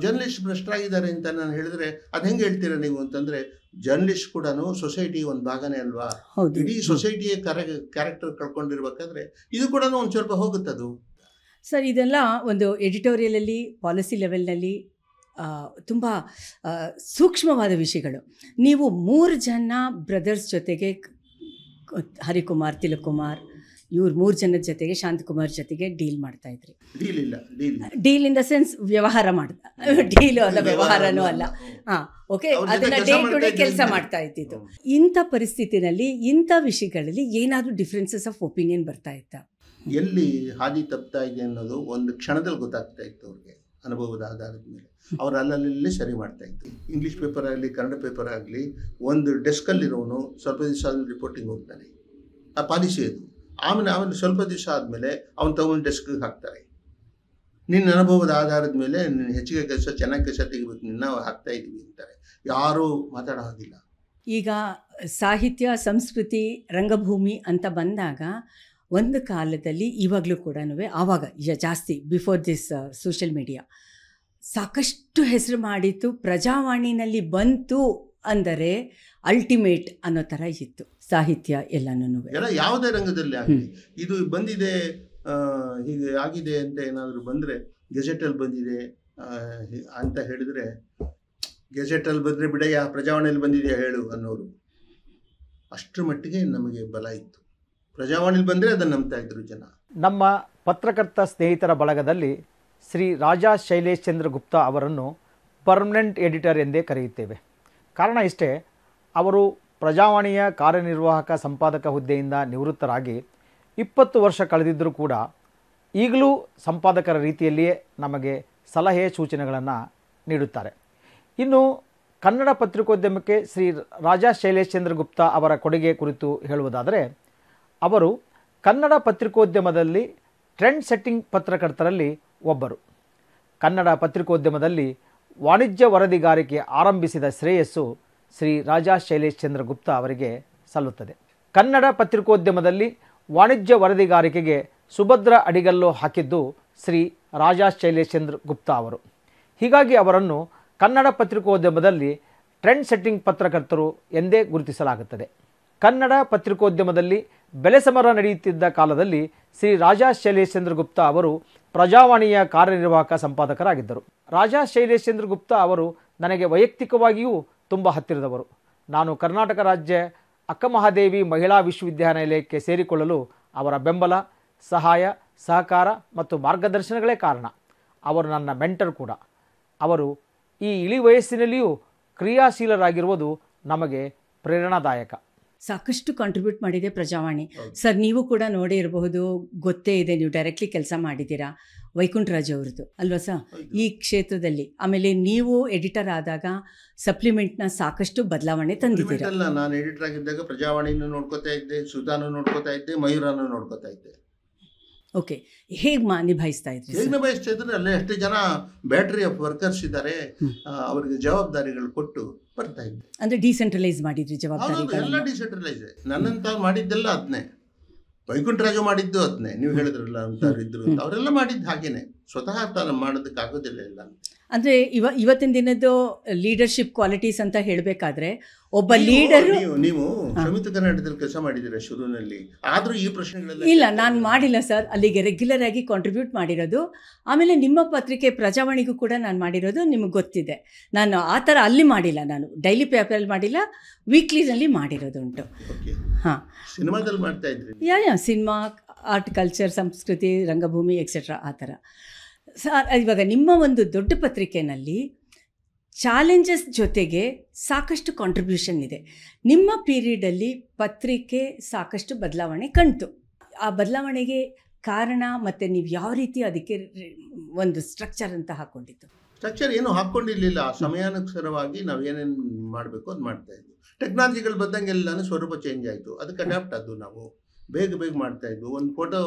ಜರ್ನಲಿಸ್ಟ್ ಭ್ರಷ್ಟರಾಗಿದ್ದಾರೆ ಅಂತ ನಾನು ಹೇಳಿದ್ರೆ ಅದು ಹೆಂಗೆ ಹೇಳ್ತೀರಾ ನೀವು ಅಂತಂದರೆ, ಜರ್ನಲಿಸ್ಟ್ ಕೂಡ ಸೊಸೈಟಿ ಒಂದು ಭಾಗನೇ ಅಲ್ವಾ? ಇಡೀ ಸೊಸೈಟಿಯ ಕ್ಯಾರೆಕ್ಟರ್ ಕಳ್ಕೊಂಡಿರ್ಬೇಕಾದ್ರೆ ಇದು ಕೂಡ ಒಂದು ಸ್ವಲ್ಪ ಹೋಗುತ್ತದು. ಸರ್, ಇದೆಲ್ಲ ಒಂದು ಎಡಿಟೋರಿಯಲಲ್ಲಿ, ಪಾಲಿಸಿ ಲೆವೆಲ್ನಲ್ಲಿ ತುಂಬ ಸೂಕ್ಷ್ಮವಾದ ವಿಷಯಗಳು. ನೀವು 3 ಜನ ಬ್ರದರ್ಸ್ ಜೊತೆಗೆ, ಹರಿಕುಮಾರ್, ತಿಲಕುಮಾರ್, ಇವ್ರು 3 ಜನದ ಜೊತೆಗೆ, ಶಾಂತಕುಮಾರ್ ಜೊತೆಗೆ ಡೀಲ್ ಮಾಡ್ತಾ ಇದ್ರಿ. ಡೀಲ್ ಇನ್ ದ ಸೆನ್ಸ್ ವ್ಯವಹಾರ ಡೀಲು ಅಲ್ಲ, ವ್ಯವಹಾರನೂ ಅಲ್ಲ. ಓಕೆ, ಅದನ್ನ ಡೇ ಟು ಡೇ ಕೆಲಸ ಮಾಡ್ತಾ ಇದ್ದಿದ್ದು. ಇಂಥ ಪರಿಸ್ಥಿತಿನಲ್ಲಿ ಇಂಥ ವಿಷಯಗಳಲ್ಲಿ ಏನಾದರೂ ಡಿಫ್ರೆನ್ಸಸ್ ಆಫ್ ಒಪಿನಿಯನ್ ಬರ್ತಾ ಇತ್ತಾ? ಎಲ್ಲಿ ಹಾದಿ ತಪ್ತಾ ಇದೆ ಅನ್ನೋದು ಒಂದು ಕ್ಷಣದಲ್ಲಿ ಗೊತ್ತಾಗ್ತಾ ಇತ್ತು ಅವ್ರಿಗೆ, ಅನುಭವದ ಆಧಾರದ ಮೇಲೆ. ಅವ್ರು ಅಲ್ಲಲ್ಲಿ ಸರಿ ಮಾಡ್ತಾ ಇದ್ರು. ಇಂಗ್ಲೀಷ್ ಪೇಪರ್ ಆಗಲಿ, ಕನ್ನಡ ಪೇಪರ್ ಆಗಲಿ, ಒಂದು ಡೆಸ್ಕಲ್ಲಿರೋನು ಸ್ವಲ್ಪ ದಿವಸ ಆದ್ಮೇಲೆ ರಿಪೋರ್ಟಿಂಗ್ ಹೋಗ್ತಾನೆ. ಆ ಪಾಲಿಸಿ ಅದು. ಆಮೇಲೆ ಸ್ವಲ್ಪ ದಿವಸ ಆದಮೇಲೆ ಅವನು ತಗೊಂಡು ಡೆಸ್ಕ್ಗೆ ಹಾಕ್ತಾರೆ. ನಿನ್ನ ಅನುಭವದ ಆಧಾರದ ಮೇಲೆ ನೀನು ಹೆಚ್ಚಿಗೆ ಕೆಲಸ, ಚೆನ್ನಾಗಿ ಕೆಲಸ ತೆಗಿಬೇಕು, ನಿನ್ನ ಹಾಕ್ತಾ ಇದ್ದೀವಿ ಅಂತಾರೆ. ಯಾರೂ ಮಾತಾಡೋ ಹಾಗಿಲ್ಲ. ಈಗ ಸಾಹಿತ್ಯ, ಸಂಸ್ಕೃತಿ, ರಂಗಭೂಮಿ ಅಂತ ಬಂದಾಗ ಒಂದು ಕಾಲದಲ್ಲಿ, ಇವಾಗಲೂ ಕೂಡ ಆವಾಗ ಜಾಸ್ತಿ ಬಿಫೋರ್ ದಿಸ್ ಸೋಷಿಯಲ್ ಮೀಡಿಯಾ ಸಾಕಷ್ಟು ಹೆಸರು ಮಾಡಿತ್ತು. ಪ್ರಜಾವಾಣಿನಲ್ಲಿ ಬಂತು ಅಂದರೆ ಅಲ್ಟಿಮೇಟ್ ಅನ್ನೋ ಥರ ಇತ್ತು ಸಾಹಿತ್ಯ ಎಲ್ಲನೂ. ಯಾವುದೇ ರಂಗದಲ್ಲಿ ಆಗಲಿ ಇದು ಬಂದಿದೆ, ಹೀಗೆ ಆಗಿದೆ ಅಂತ ಏನಾದರೂ ಬಂದರೆ, ಗೆಜೆಟಲ್ಲಿ ಬಂದಿದೆ ಅಂತ ಹೇಳಿದರೆ, ಗೆಜೆಟಲ್ಲಿ ಬಂದರೆ ಬಿಡಯ್ಯ, ಪ್ರಜಾವಾಣಿಯಲ್ಲಿ ಬಂದಿದೆಯಾ ಹೇಳು ಅನ್ನೋರು. ಅಷ್ಟರ ಮಟ್ಟಿಗೆ ನಮಗೆ ಬಲ ಇತ್ತು. ಪ್ರಜಾವಾಣಿಯಲ್ಲಿ ಬಂದರೆ ಅದನ್ನು ನಂಬ್ತಾ ಇದ್ರು ಜನ. ನಮ್ಮ ಪತ್ರಕರ್ತ ಸ್ನೇಹಿತರ ಬಳಗದಲ್ಲಿ ಶ್ರೀ ರಾಜಾ ಶೈಲೇಶ್ ಚಂದ್ರ ಗುಪ್ತಾ ಅವರನ್ನು ಪರ್ಮನೆಂಟ್ ಎಡಿಟರ್ ಎಂದೇ ಕರೆಯುತ್ತೇವೆ. ಕಾರಣ ಇಷ್ಟೇ, ಅವರು ಪ್ರಜಾವಾಣಿಯ ಕಾರ್ಯನಿರ್ವಾಹಕ ಸಂಪಾದಕ ಹುದ್ದೆಯಿಂದ ನಿವೃತ್ತರಾಗಿ 20 ವರ್ಷ ಕಳೆದಿದ್ದರೂ ಕೂಡ ಈಗಲೂ ಸಂಪಾದಕರ ರೀತಿಯಲ್ಲಿಯೇ ನಮಗೆ ಸಲಹೆ ಸೂಚನೆಗಳನ್ನು ನೀಡುತ್ತಾರೆ. ಇನ್ನು ಕನ್ನಡ ಪತ್ರಿಕೋದ್ಯಮಕ್ಕೆ ಶ್ರೀ ರಾಜಾ ಶೈಲೇಶ್ ಚಂದ್ರ ಗುಪ್ತಾ ಅವರ ಕೊಡುಗೆ ಕುರಿತು ಹೇಳುವುದಾದರೆ, ಅವರು ಕನ್ನಡ ಪತ್ರಿಕೋದ್ಯಮದಲ್ಲಿ ಟ್ರೆಂಡ್ ಸೆಟ್ಟಿಂಗ್ ಪತ್ರಕರ್ತರಲ್ಲಿ ಒಬ್ಬರು. ಕನ್ನಡ ಪತ್ರಿಕೋದ್ಯಮದಲ್ಲಿ ವಾಣಿಜ್ಯ ವರದಿಗಾರಿಕೆ ಆರಂಭಿಸಿದ ಶ್ರೇಯಸ್ಸು ಶ್ರೀ ರಾಜಾ ಶೈಲೇಶ್ ಚಂದ್ರ ಗುಪ್ತಾ ಅವರಿಗೆ ಸಲ್ಲುತ್ತದೆ. ಕನ್ನಡ ಪತ್ರಿಕೋದ್ಯಮದಲ್ಲಿ ವಾಣಿಜ್ಯ ವರದಿಗಾರಿಕೆಗೆ ಸುಭದ್ರ ಅಡಿಗಲ್ಲು ಹಾಕಿದ್ದು ಶ್ರೀ ರಾಜಾ ಶೈಲೇಶ್ ಚಂದ್ರ ಗುಪ್ತಾ ಅವರು. ಹೀಗಾಗಿ ಅವರನ್ನು ಕನ್ನಡ ಪತ್ರಿಕೋದ್ಯಮದಲ್ಲಿ ಟ್ರೆಂಡ್ ಸೆಟ್ಟಿಂಗ್ ಪತ್ರಕರ್ತರು ಎಂದೇ ಗುರುತಿಸಲಾಗುತ್ತದೆ. ಕನ್ನಡ ಪತ್ರಿಕೋದ್ಯಮದಲ್ಲಿ ಬೆಲೆ ಸಮರ ನಡೆಯುತ್ತಿದ್ದ ಕಾಲದಲ್ಲಿ ಶ್ರೀ ರಾಜಾ ಶೈಲೇಶ್ ಚಂದ್ರ ಗುಪ್ತಾ ಅವರು ಪ್ರಜಾವಾಣಿಯ ಕಾರ್ಯನಿರ್ವಾಹಕ ಸಂಪಾದಕರಾಗಿದ್ದರು. ರಾಜಾ ಶೈಲೇಶ್ ಚಂದ್ರ ಗುಪ್ತಾ ಅವರು ನನಗೆ ವೈಯಕ್ತಿಕವಾಗಿಯೂ ತುಂಬ ಹತ್ತಿರದವರು. ನಾನು ಕರ್ನಾಟಕ ರಾಜ್ಯ ಅಕ್ಕಮಹಾದೇವಿ ಮಹಿಳಾ ವಿಶ್ವವಿದ್ಯಾನಿಲಯಕ್ಕೆ ಸೇರಿಕೊಳ್ಳಲು ಅವರ ಬೆಂಬಲ, ಸಹಾಯ, ಸಹಕಾರ ಮತ್ತು ಮಾರ್ಗದರ್ಶನಗಳೇ ಕಾರಣ. ಅವರು ನನ್ನ ಮೆಂಟರ್ ಕೂಡ. ಅವರು ಈ ಇಳಿ ವಯಸ್ಸಿನಲ್ಲಿಯೂ ಕ್ರಿಯಾಶೀಲರಾಗಿರುವುದು ನಮಗೆ ಪ್ರೇರಣಾದಾಯಕ. ಸಾಕಷ್ಟು ಕಾಂಟ್ರಿಬ್ಯೂಟ್ ಮಾಡಿದೆ ಪ್ರಜಾವಾಣಿ. ಹೌದು. ಸರ್ ನೀವು ಕೂಡ ನೋಡೇ ಇರಬಹುದು, ಗೊತ್ತೇ ಇದೆ, ನೀವು ಡೈರೆಕ್ಟ್ಲಿ ಕೆಲಸ ಮಾಡಿದ್ದೀರಾ ವೈಕುಂಠರಾಜ್ ಅವ್ರದ್ದು ಅಲ್ವಾ ಸರ್ ಹೌದು. ಈ ಕ್ಷೇತ್ರದಲ್ಲಿ. ಆಮೇಲೆ ನೀವು ಎಡಿಟರ್ ಆದಾಗ ಸಪ್ಲಿಮೆಂಟ್ನ ಸಾಕಷ್ಟು ಬದಲಾವಣೆ ತಂದಿದ್ದೀರಾ. ಅಲ್ಲ, ನಾನು ಎಡಿಟರ್ ಆಗಿದ್ದಾಗ ಪ್ರಜಾವಾಣಿನೂ ನೋಡ್ಕೋತಾ ಇದ್ದೆ, ಸುಧಾನು ನೋಡ್ಕೋತಾ ಇದ್ದೆ, ಮಯೂರನೂ ನೋಡ್ಕೋತಾ ಇದ್ದೆ. ಓಕೆ, ಹೇಗೆ ನಿಭಾಯಿಸ್ತಾ ಇದ್ರಿ ಹೇಗೆ ಬಯಸ್ತಾ ಇದ್ರೆ ಅಲ್ಲೇ ಎಷ್ಟು ಜನ ಬ್ಯಾಟ್ರಿ ಆಫ್ ವರ್ಕರ್ಸ್ ಇದ್ದಾರೆ, ಅವರಿಗೆ ಜವಾಬ್ದಾರಿಗಳು ಕೊಟ್ಟು ಬರ್ತಾ ಇದ್ದೆ. ಅಂದ್ರೆ ಡಿಸೆಂಟ್ರಲೈಸ್ ಮಾಡಿದ್ರಿ ಹೌದು, ಜವಾಬ್ದಾರಿ. ಎಲ್ಲ ಡಿಸೆಂಟ್ರಲೈಸ್. ನನ್ನಂತ ಮಾಡಿದ್ದೆಲ್ಲ ಅದನ್ನೇ, ವೈಕುಂಠರಾಜು ಮಾಡಿದ್ದು ಅದನ್ನೇ. ನೀವು ಹೇಳಿದ್ರಲ್ಲ ಅಂತವ್ರು ಇದ್ರು, ಅವರೆಲ್ಲ ಮಾಡಿದ್ದು ಹಾಗೇನೆ. ಸ್ವತಃ ತಾನು ಮಾಡೋದಕ್ಕೆ ಆಗೋದಿಲ್ಲ ಎಲ್ಲ. ಅಂದ್ರೆ ಇವತ್ತಿನ ದಿನದ್ದು ಲೀಡರ್ಶಿಪ್ ಕ್ವಾಲಿಟೀಸ್ ಅಂತ ಹೇಳಬೇಕಾದ್ರೆ ಒಬ್ಬ ಲೀಡರ್. ನೀವು ಸಂಯುಕ್ತ ಕರ್ನಾಟಕದಲ್ಲಿ ಕೆಲಸ ಮಾಡಿದ್ದೀರಾ ಶುರುವಿನಲ್ಲಿ, ಆದ್ರೂ ಈ ಪ್ರಶ್ನೆಗಳೆಲ್ಲ ಇಲ್ಲ, ನಾನು ಮಾಡಿಲ್ಲ ಸರ್. ಅಲ್ಲಿಗೆ ರೆಗ್ಯುಲರ್ ಆಗಿ ಕಾಂಟ್ರಿಬ್ಯೂಟ್ ಮಾಡಿರೋದು. ಆಮೇಲೆ ನಿಮ್ಮ ಪತ್ರಿಕೆ ಪ್ರಜಾವಾಣಿಗೂ ಕೂಡ ನಾನು ಮಾಡಿರೋದು ನಿಮಗೆ ಗೊತ್ತಿದೆ. ನಾನು ಆ ಥರ ಅಲ್ಲಿ ಮಾಡಿಲ್ಲ, ನಾನು ಡೈಲಿ ಪೇಪರಲ್ಲಿ ಮಾಡಿಲ್ಲ, ವೀಕ್ಲಿನಲ್ಲಿ ಮಾಡಿರೋದು ಉಂಟು. ಹಾಂ, ಸಿನಿಮಾದಲ್ಲಿ ಮಾಡ್ತಾ ಇದ್ರಿ? ಯಾ ಸಿನಿಮಾ, ಆರ್ಟ್, ಕಲ್ಚರ್, ಸಂಸ್ಕೃತಿ, ರಂಗಭೂಮಿ ಎಕ್ಸೆಟ್ರಾ ಆ ಥರ. ಸರ್ ಇವಾಗ ನಿಮ್ಮ ಒಂದು ದೊಡ್ಡ ಪತ್ರಿಕೆಯಲ್ಲಿ ಚಾಲೆಂಜಸ್ ಜೊತೆಗೆ ಸಾಕಷ್ಟು ಕಾಂಟ್ರಿಬ್ಯೂಷನ್ ಇದೆ. ನಿಮ್ಮ ಪೀರಿಯಡಲ್ಲಿ ಪತ್ರಿಕೆ ಸಾಕಷ್ಟು ಬದಲಾವಣೆ ಕಂಡು. ಆ ಬದಲಾವಣೆಗೆ ಕಾರಣ ಮತ್ತು ನೀವು ಯಾವ ರೀತಿ ಅದಕ್ಕೆ ಒಂದು ಸ್ಟ್ರಕ್ಚರ್ ಅಂತ ಹಾಕ್ಕೊಂಡಿತ್ತು? ಸ್ಟ್ರಕ್ಚರ್ ಏನು ಹಾಕ್ಕೊಂಡಿರಲಿಲ್ಲ. ಸಮಯಾನುಸಾರವಾಗಿ ನಾವು ಏನೇನು ಮಾಡಬೇಕು ಅದು ಮಾಡ್ತಾ ಇದ್ವಿ. ಟೆಕ್ನಾಲಜಿಗಳು ಬಂದಂಗೆಲ್ಲನೂ ಸ್ವರೂಪ ಚೇಂಜ್ ಆಯಿತು, ಅದಕ್ಕೆ ಅಡ್ಯಾಪ್ಟ್ ಆದ್ದು. ನಾವು ಬೇಗ ಮಾಡ್ತಾ ಇದ್ವು. ಒಂದು ಫೋಟೋ,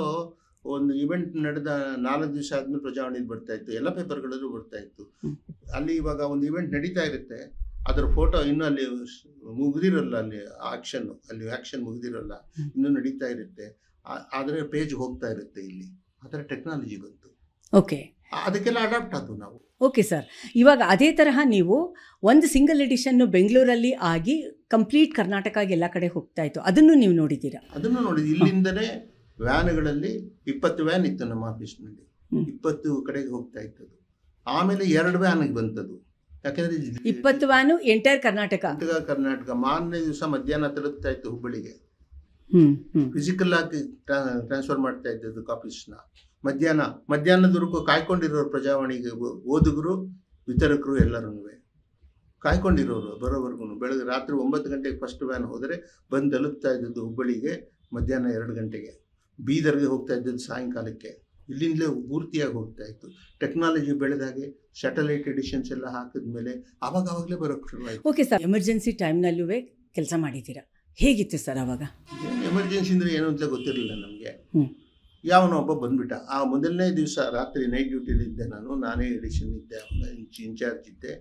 ಒಂದು ಇವೆಂಟ್ ನಡೆದ 4 ದಿವಸ ಆದ್ಮೇಲೆ ಪ್ರಜಾವಾಣಿಲಿ ಬರ್ತಾ ಇತ್ತು, ಎಲ್ಲ ಪೇಪರ್ಗಳಲ್ಲೂ ಬರ್ತಾ ಇತ್ತು. ಅಲ್ಲಿ ಇವಾಗ ಒಂದು ಇವೆಂಟ್ ನಡೀತಾ ಇರುತ್ತೆ, ಅದರ ಫೋಟೋ ಇನ್ನೂ ಅಲ್ಲಿ ಮುಗಿದಿರಲ್ಲ, ಅಲ್ಲಿ ಆಕ್ಷನ್ ಮುಗಿದಿರಲ್ಲ, ಇನ್ನೂ ನಡೀತಾ ಇರುತ್ತೆ, ಆದರೆ ಪೇಜ್ ಹೋಗ್ತಾ ಇರುತ್ತೆ. ಇಲ್ಲಿ ಆ ಥರ ಟೆಕ್ನಾಲಜಿ ಬಂತು. ಓಕೆ, ಅದಕ್ಕೆಲ್ಲ ಅಡಾಪ್ಟ್ ಆದ್ವು ನಾವು. ಓಕೆ ಸರ್, ಇವಾಗ ಅದೇ ತರಹ ನೀವು ಒಂದು ಸಿಂಗಲ್ ಎಡಿಷನ್ನು ಬೆಂಗಳೂರಲ್ಲಿ ಆಗಿ ಕಂಪ್ಲೀಟ್ ಕರ್ನಾಟಕ ಎಲ್ಲ ಕಡೆ ಹೋಗ್ತಾ ಇತ್ತು, ಅದನ್ನು ನೀವು ನೋಡಿದ್ದೀರಾ? ಅದನ್ನು ನೋಡಿದ್ವಿ. ಇಲ್ಲಿಂದನೇ ವ್ಯಾನ್ಗಳಲ್ಲಿ 20 ವ್ಯಾನ್ ಇತ್ತು ನಮ್ಮ ಆಫೀಸ್ನಲ್ಲಿ, 20 ಕಡೆಗೆ ಹೋಗ್ತಾ ಇತ್ತದು. ಆಮೇಲೆ 2 ವ್ಯಾನ್ಗೆ ಬಂತದ್ದು. ಯಾಕೆಂದ್ರೆ 20 ವ್ಯಾನು ಎಂಟೈರ್ ಕರ್ನಾಟಕ. ಮಾರನೇ ದಿವಸ ಮಧ್ಯಾಹ್ನ ತಲುಪ್ತಾ ಇತ್ತು ಹುಬ್ಬಳ್ಳಿಗೆ. ಫಿಸಿಕಲ್ ಆಗಿ ಟ್ರಾನ್ಸ್ಫರ್ ಮಾಡ್ತಾ ಇದ್ದದ್ದು ಕಾಪೀಸ್ನ. ಮಧ್ಯಾಹ್ನದವರೆಗೂ ಕಾಯ್ಕೊಂಡಿರೋರು ಪ್ರಜಾವಾಣಿಗೆ, ಓದುಗರು, ವಿತರಕರು ಎಲ್ಲರೂ ಕಾಯ್ಕೊಂಡಿರೋರು ಬರೋವರೆಗೂ. ಬೆಳಗ್ಗೆ ರಾತ್ರಿ 9 ಗಂಟೆಗೆ ಫಸ್ಟ್ ವ್ಯಾನ್ ಹೋದರೆ ಬಂದು ತಲುಪ್ತಾ ಇದ್ದದ್ದು ಹುಬ್ಬಳ್ಳಿಗೆ ಮಧ್ಯಾಹ್ನ 2 ಗಂಟೆಗೆ. ಬೀದರ್ಗೆ ಹೋಗ್ತಾ ಇದ್ದದ್ದು ಸಾಯಂಕಾಲಕ್ಕೆ. ಇಲ್ಲಿಂದಲೇ ಪೂರ್ತಿಯಾಗಿ ಹೋಗ್ತಾ ಇತ್ತು. ಟೆಕ್ನಾಲಜಿ ಬೆಳೆದಾಗೆ ಸ್ಯಾಟಲೈಟ್ ಎಡಿಷನ್ಸ್ ಎಲ್ಲ ಹಾಕಿದ್ಮೇಲೆ ಆವಾಗಲೇ ಬರೋಕ್ಕೆ ಶುರುವಾಯಿತು. ಓಕೆ ಸರ್, ಎಮರ್ಜೆನ್ಸಿ ಟೈಮ್ನಲ್ಲೂ ಕೆಲಸ ಮಾಡಿದ್ದೀರಾ, ಹೇಗಿತ್ತು ಸರ್ ಅವಾಗ? ಎಮರ್ಜೆನ್ಸಿ ಅಂದರೆ ಏನು ಅಂತ ಗೊತ್ತಿರಲಿಲ್ಲ ನಮಗೆ. ಯಾವನೋ ಒಬ್ಬ ಬಂದ್ಬಿಟ್ಟ. ಆ ಮೊದಲನೇ ದಿವಸ ರಾತ್ರಿ ನೈಟ್ ಡ್ಯೂಟಿಲಿದ್ದೆ ನಾನು, ನಾನೇ ಎಡಿಷನ್ ಇದ್ದೆ, ಇನ್ಚಾರ್ಜ್ ಇದ್ದೆ.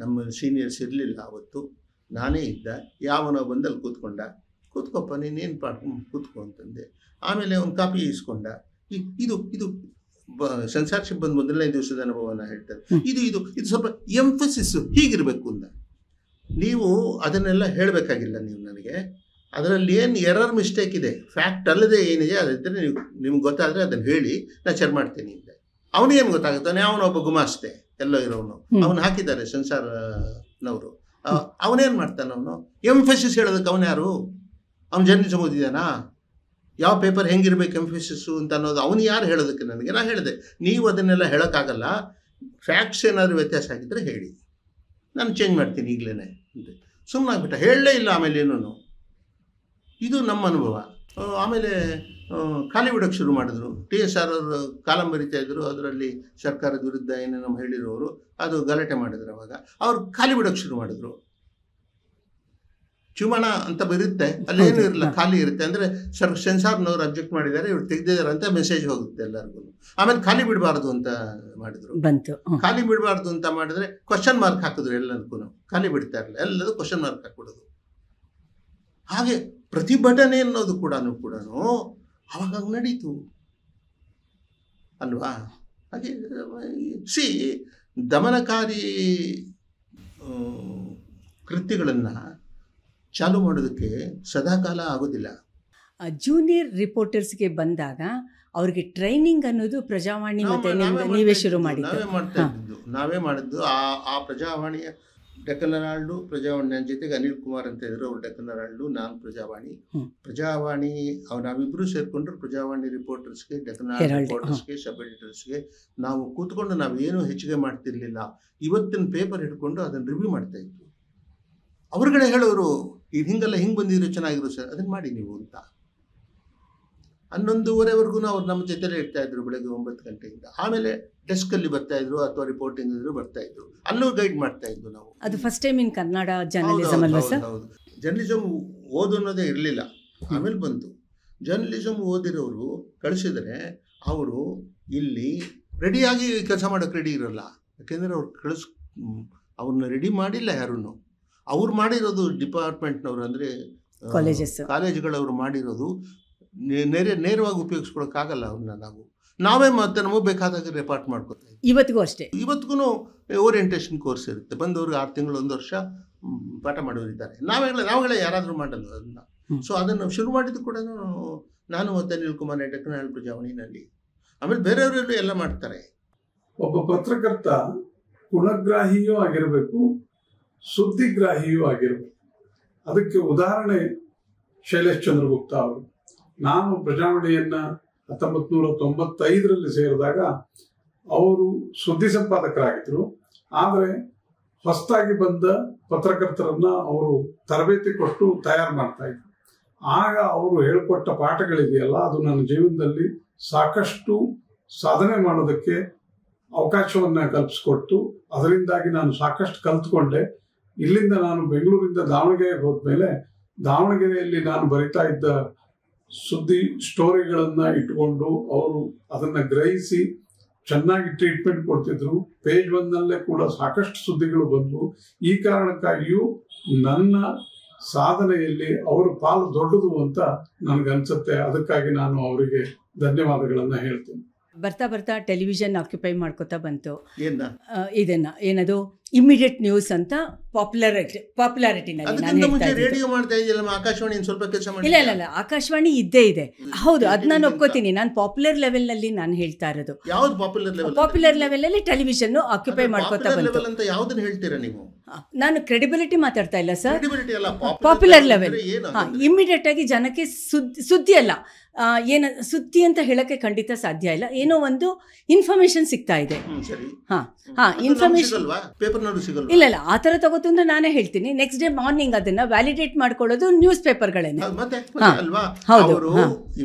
ನಮ್ಮ ಸೀನಿಯರ್ಸ್ ಇರಲಿಲ್ಲ ಅವತ್ತು, ನಾನೇ ಇದ್ದ. ಯಾವನೋ ಬಂದಲ್ಲಿ ಕೂತ್ಕೊಪ್ಪ, ನೀನೇನು ಕೂತ್ಕೊ ಅಂತಂದೆ. ಆಮೇಲೆ ಒಂದು ಕಾಪಿ ಇಸ್ಕೊಂಡ. ಇದು ಸೆನ್ಸಾರ್ಶಿಪ್ ಬಂದು ಮೊದಲನೇ ದಿವಸದ ಅನುಭವನ ಹೇಳ್ತಾರೆ. ಇದು ಸ್ವಲ್ಪ ಎಂಫಸಿಸ್ ಹೀಗಿರಬೇಕು ಅಂತ. ನೀವು ಅದನ್ನೆಲ್ಲ ಹೇಳಬೇಕಾಗಿಲ್ಲ ನೀವು ನನಗೆ. ಅದರಲ್ಲಿ ಏನು ಎರರ್ ಮಿಸ್ಟೇಕ್ ಇದೆ, ಫ್ಯಾಕ್ಟ್ ಅಲ್ಲದೆ ಏನಿದೆ ಅದಿದ್ದರೆ ನಿಮ್ಗೆ ಗೊತ್ತಾದರೆ ಅದನ್ನು ಹೇಳಿ ನಾನು ಚೆಕ್ ಮಾಡ್ತೀನಿ ಅಂದೆ. ಅವನಿಗೇನು ಗೊತ್ತಾಗುತ್ತಾನೆ, ಅವನೊಬ್ಬ ಗುಮಾಸ್ತೆ ಎಲ್ಲೋ ಇರೋನು, ಅವನು ಹಾಕಿದ್ದಾರೆ ಸೆನ್ಸಾರ್ನವರು. ಅವನೇನು ಮಾಡ್ತಾನೆ, ಅವನು ಎಂಫಸಿಸ್ ಹೇಳೋದಕ್ಕೆ ಅವನು ಯಾರು? ಅವ್ನು ಜರ್ನಲಿಸಮ್ ಓದಿದಾನಾ? ಯಾವ ಪೇಪರ್ ಹೆಂಗಿರ್ಬೇಕು ಎಂಫಸಿಸ್ಸು ಅಂತ ಅನ್ನೋದು ಅವನು ಯಾರು ಹೇಳೋದಕ್ಕೆ ನನಗೆ? ನಾನು ಹೇಳಿದೆ, ನೀವು ಅದನ್ನೆಲ್ಲ ಹೇಳೋಕ್ಕಾಗಲ್ಲ, ಫ್ಯಾಕ್ಟ್ಸ್ ಏನಾದರೂ ವ್ಯತ್ಯಾಸ ಆಗಿದ್ದರೆ ಹೇಳಿ, ನಾನು ಚೇಂಜ್ ಮಾಡ್ತೀನಿ ಈಗಲೇ ಅಂತ ಸುಮ್ಮನಾಗ್ಬಿಟ್ಟ. ಹೇಳಲೇ ಇಲ್ಲ ಆಮೇಲೆ ಏನೂ. ಇದು ನಮ್ಮ ಅನುಭವ. ಆಮೇಲೆ ಖಾಲಿ ಬಿಡೋಕ್ಕೆ ಶುರು ಮಾಡಿದ್ರು. TSR ಅವರು ಕಾಲಂ ಬರಿತಾ ಇದ್ರು, ಅದರಲ್ಲಿ ಸರ್ಕಾರದ ವಿರುದ್ಧ ಏನೇನೋ ಹೇಳಿರೋರು, ಅದು ಗಲಾಟೆ ಮಾಡಿದ್ರು. ಅವಾಗ ಅವ್ರು ಖಾಲಿ ಬಿಡೋಕ್ಕೆ ಶುರು ಮಾಡಿದ್ರು. ಚುಮಣ ಅಂತ ಬರುತ್ತೆ, ಅಲ್ಲೇನು ಇರಲ್ಲ, ಖಾಲಿ ಇರುತ್ತೆ. ಅಂದರೆ ಸೆನ್ಸಾರ್ನವ್ರು ಅಬ್ಜೆಕ್ಟ್ ಮಾಡಿದ್ದಾರೆ, ಇವ್ರು ತೆಗೆದಿದ್ದಾರೆ ಅಂತ ಮೆಸೇಜ್ ಹೋಗುತ್ತೆ ಎಲ್ಲರಿಗೂ. ಆಮೇಲೆ ಖಾಲಿ ಬಿಡಬಾರ್ದು ಅಂತ ಮಾಡಿದ್ರು. ಖಾಲಿ ಬಿಡಬಾರ್ದು ಅಂತ ಮಾಡಿದ್ರೆ ಕ್ವಶನ್ ಮಾರ್ಕ್ ಹಾಕಿದ್ರು ಎಲ್ಲದಕ್ಕೂ. ಖಾಲಿ ಬಿಡ್ತಾ ಇರಲಿಲ್ಲ, ಎಲ್ಲದೂ ಕ್ವಶನ್ ಮಾರ್ಕ್ ಹಾಕ್ಬಿಡೋದು. ಹಾಗೆ ಪ್ರತಿಭಟನೆ ಅನ್ನೋದು ಕೂಡ ಅವಾಗ ನಡೀತು ಅಲ್ವಾ? ಹಾಗೆ ದಮನಕಾರಿ ಕೃತ್ಯಗಳನ್ನು ಚಾಲು ಮಾಡೋದಕ್ಕೆ ಸದಾಕಾಲ ಆಗೋದಿಲ್ಲ. ಜೂನಿಯರ್ ರಿಪೋರ್ಟರ್ಸ್ಗೆ ಬಂದಾಗ ಅವ್ರಿಗೆ ಟ್ರೈನಿಂಗ್ ಅನ್ನೋದು ಪ್ರಜಾವಾಣಿ ಮತ್ತೆ ನೀವೇ ಶುರು ಮಾಡಿದ್ದು? ನಾವೇ ಮಾಡಿದ್ದು. ಆ ಪ್ರಜಾವಾಣಿಯ ಡೆಕ್ಕನ್ ಹೆರಾಲ್ಡು, ಪ್ರಜಾವಾಣಿ ಜೊತೆಗೆ ಅನಿಲ್ ಕುಮಾರ್ ಅಂತ ಇದ್ರು, ಅವ್ರು ಡೆಕ್ಕನ್ ಹೆರಾಲ್ಡು, ನಾನು ಪ್ರಜಾವಾಣಿ ನಾವಿಬ್ಬರು ಸೇರಿಕೊಂಡ್ರು. ಪ್ರಜಾವಾಣಿ ರಿಪೋರ್ಟರ್ಸ್ಗೆ, ಡೆಕ್ಕನ್ ಹೆರಾಲ್ಡ್ ರಿಪೋರ್ಟರ್ಸ್ಗೆ, ಸಬ್ ಎಡಿಟರ್ಸ್ಗೆ ನಾವು ಕೂತ್ಕೊಂಡು ನಾವೇನು ಹೆಚ್ಚಿಗೆ ಮಾಡ್ತಿರ್ಲಿಲ್ಲ. ಇವತ್ತಿನ ಪೇಪರ್ ಹಿಡ್ಕೊಂಡು ಅದನ್ನು ರಿವ್ಯೂ ಮಾಡ್ತಾ ಇದ್ವಿ. ಅವ್ರುಗಳೇ ಹೇಳೋರು ಇದು ಹಿಂಗೆಲ್ಲ ಹಿಂಗೆ ಬಂದಿದ್ರು ಚೆನ್ನಾಗಿರು ಸರ್, ಅದನ್ನು ಮಾಡಿ ನೀವು ಅಂತ. 11:15ವರೆಗೂ ಅವ್ರು ನಮ್ಮ ಜೊತೆಲೇ ಇರ್ತಾಯಿದ್ರು ಬೆಳಗ್ಗೆ 9 ಗಂಟೆಯಿಂದ. ಆಮೇಲೆ ಡೆಸ್ಕಲ್ಲಿ ಬರ್ತಾಯಿದ್ರು ಅಥವಾ ರಿಪೋರ್ಟಿಂಗ್ ಇದ್ರು ಬರ್ತಾಯಿದ್ರು, ಅಲ್ಲೂ ಗೈಡ್ ಮಾಡ್ತಾಯಿದ್ದು ನಾವು. ಅದು first time in Kannada journalism ಅಲ್ವಾ ಸರ್? ಹೌದು. ಜರ್ನಲಿಸಮ್ ಓದು ಅನ್ನೋದೇ ಇರಲಿಲ್ಲ, ಆಮೇಲೆ ಬಂತು. ಜರ್ನಲಿಸಮ್ ಓದಿರೋರು ಕಳಿಸಿದರೆ ಅವರು ಇಲ್ಲಿ ರೆಡಿಯಾಗಿ ಕೆಲಸ ಮಾಡೋಕ್ಕೆ ರೆಡಿ ಇರೋಲ್ಲ. ಯಾಕೆಂದರೆ ಅವ್ರು ಅವ್ರನ್ನ ರೆಡಿ ಮಾಡಿಲ್ಲ ಯಾರೂ. ಅವ್ರು ಮಾಡಿರೋದು ಡಿಪಾರ್ಟ್ಮೆಂಟ್ನವರು, ಅಂದರೆ ಕಾಲೇಜುಗಳವ್ರು ಮಾಡಿರೋದು ನೇರವಾಗಿ ಉಪಯೋಗಿಸ್ಕೊಳಕ್ಕಾಗಲ್ಲ ಅವ್ರನ್ನ. ನಾವೇ ಮತ್ತೆ ನಮಗೆ ಬೇಕಾದಾಗ ರೆಪಾರ್ಟ್ ಮಾಡ್ಕೊತಾ ಇದ್ದೀವಿ. ಇವತ್ತಿಗೂ ಅಷ್ಟೇ. ಇವತ್ತಿಗೂ ಓರಿಯೆಂಟೇಷನ್ ಕೋರ್ಸ್ ಇರುತ್ತೆ, ಬಂದವ್ರಿಗೆ 6 ತಿಂಗಳು 1 ವರ್ಷ ಪಾಠ ಮಾಡೋರಿದ್ದಾರೆ. ನಾವುಗಳೇ ಯಾರಾದರೂ ಮಾಡಲ್ಲ ಅದನ್ನು. ಸೊ ಅದನ್ನು ಶುರು ಮಾಡಿದ್ದು ಕೂಡ ನಾನು ಮತ್ತು ಅನಿಲ್ ಕುಮಾರ್ ಟೆಕ್ನಾಲಜಿ ಪ್ರಜಾವಾಣಿನಲ್ಲಿ. ಆಮೇಲೆ ಬೇರೆಯವರೆಲ್ಲೂ ಎಲ್ಲ ಮಾಡ್ತಾರೆ. ಒಬ್ಬ ಪತ್ರಕರ್ತ ಗುಣಗ್ರಾಹಿಯೂ ಆಗಿರಬೇಕು, ಸುದ್ದಿಗ್ರಾಹಿಯೂ ಆಗಿರಬೇಕು. ಅದಕ್ಕೆ ಉದಾಹರಣೆ ಶೈಲೇಶ್ ಚಂದ್ರಗುಪ್ತ ಅವರು. ನಾನು ಪ್ರಜಾವಾಣಿಯನ್ನು 1995ರಲ್ಲಿ ಸೇರಿದಾಗ ಅವರು ಸುದ್ದಿ ಸಂಪಾದಕರಾಗಿದ್ದರು. ಆದರೆ ಹೊಸದಾಗಿ ಬಂದ ಪತ್ರಕರ್ತರನ್ನ ಅವರು ತರಬೇತಿ ಕೊಟ್ಟು ತಯಾರು ಮಾಡ್ತಾ ಇದ್ರು. ಆಗ ಅವರು ಹೇಳಿಕೊಟ್ಟ ಪಾಠಗಳಿದೆಯಲ್ಲ, ಅದು ನನ್ನ ಜೀವನದಲ್ಲಿ ಸಾಕಷ್ಟು ಸಾಧನೆ ಮಾಡೋದಕ್ಕೆ ಅವಕಾಶವನ್ನು ಕಲ್ಪಿಸ್ಕೊಟ್ಟು ಅದರಿಂದಾಗಿ ನಾನು ಸಾಕಷ್ಟು ಕಲ್ತ್ಕೊಂಡೆ. ಇಲ್ಲಿಂದ ನಾನು ಬೆಂಗಳೂರಿಂದ ದಾವಣಗೆರೆಗೆ ಹೋದ್ಮೇಲೆ ದಾವಣಗೆರೆಯಲ್ಲಿ ನಾನು ಬರಿತಾ ಇದ್ದ ಸುದ್ದಿ ಸ್ಟೋರಿಗಳನ್ನು ಇಟ್ಕೊಂಡು ಅವರು ಅದನ್ನು ಗ್ರಹಿಸಿ ಚೆನ್ನಾಗಿ ಟ್ರೀಟ್ಮೆಂಟ್ ಕೊಡ್ತಿದ್ರು. ಪೇಜ್ 1ನಲ್ಲೇ ಕೂಡ ಸಾಕಷ್ಟು ಸುದ್ದಿಗಳು ಬಂದವು. ಈ ಕಾರಣಕ್ಕಾಗಿಯೂ ನನ್ನ ಸಾಧನೆಯಲ್ಲಿ ಅವರ ಪಾಲು ದೊಡ್ಡದು ಅಂತ ನನಗನ್ಸುತ್ತೆ. ಅದಕ್ಕಾಗಿ ನಾನು ಅವರಿಗೆ ಧನ್ಯವಾದಗಳನ್ನು ಹೇಳ್ತೀನಿ. ಬರ್ತಾ ಬರ್ತಾ ಟೆಲಿವಿಷನ್ ಆಕ್ಯುಪೈ ಮಾಡ್ಕೋತಾ ಬಂತು. ಇದನ್ನ ಏನದು ಇಮಿಡಿಯೇಟ್ ನ್ಯೂಸ್ ಅಂತ ಪಾಪ್ಯುಲಾರಿಟಿನಲ್ಲಿ ರೇಡಿಯೋ ಮಾಡ್ತಾ ಇದೆಯಲ್ಲ, ಆಕಾಶವಾಣಿ ಸ್ವಲ್ಪ ಕೆಲಸ ಮಾಡಿ. ಇಲ್ಲ, ಆಕಾಶವಾಣಿ ಇದ್ದೇ ಇದೆ. ಹೌದು, ಅದು ನಾನು ಒಪ್ಕೋತೀನಿ. ನಾನು ಪಾಪ್ಯುಲರ್ ಲೆವೆಲ್ ನಲ್ಲಿ ನಾನು ಹೇಳ್ತಾ ಇರೋದು. ಯಾವ್ದು ಪಾಪ್ಯುಲರ್ ಲೆವೆಲ್? ಪಾಪ್ಯುಲರ್ ಲೆವೆಲ್ ಅಲ್ಲಿ ಟೆಲಿವಿಷನ್ ಆಕ್ಯುಪೈ ಮಾಡ್ಕೋತಾ ಬಂತು ಅಂತ ಯಾವ್ದನ್ನ ಹೇಳ್ತೀರಾ ನೀವು? ನಾನು ಕ್ರೆಡಿಬಿಲಿಟಿ ಮಾತಾಡ್ತಾ ಇಲ್ಲ ಸರ್, ಪಾಪ್ಯುಲರ್ ಲೆವೆಲ್. ಇಮಿಡಿಯೇಟ್ ಆಗಿ ಜನಕ್ಕೆ ಸುದ್ದಿ ಅಲ್ಲ, ಏನು ಸುದ್ದಿ ಅಂತ ಹೇಳಕ್ಕೆ ಖಂಡಿತ ಸಾಧ್ಯ ಇಲ್ಲ. ಏನೋ ಒಂದು ಇನ್ಫಾರ್ಮೇಶನ್ ಸಿಗ್ತಾ ಇದೆ. ಇನ್ಫಾರ್ಮೇಶನ್ ಇಲ್ಲ, ಆ ಥರ ತಗೋತು ಅಂದ್ರೆ ನಾನೇ ಹೇಳ್ತೀನಿ. ನೆಕ್ಸ್ಟ್ ಡೇ ಮಾರ್ನಿಂಗ್ ಅದನ್ನ ವ್ಯಾಲಿಡೇಟ್ ಮಾಡ್ಕೊಳ್ಳೋದು ನ್ಯೂಸ್ ಪೇಪರ್ಗಳೇನೆ. ಹೌದು,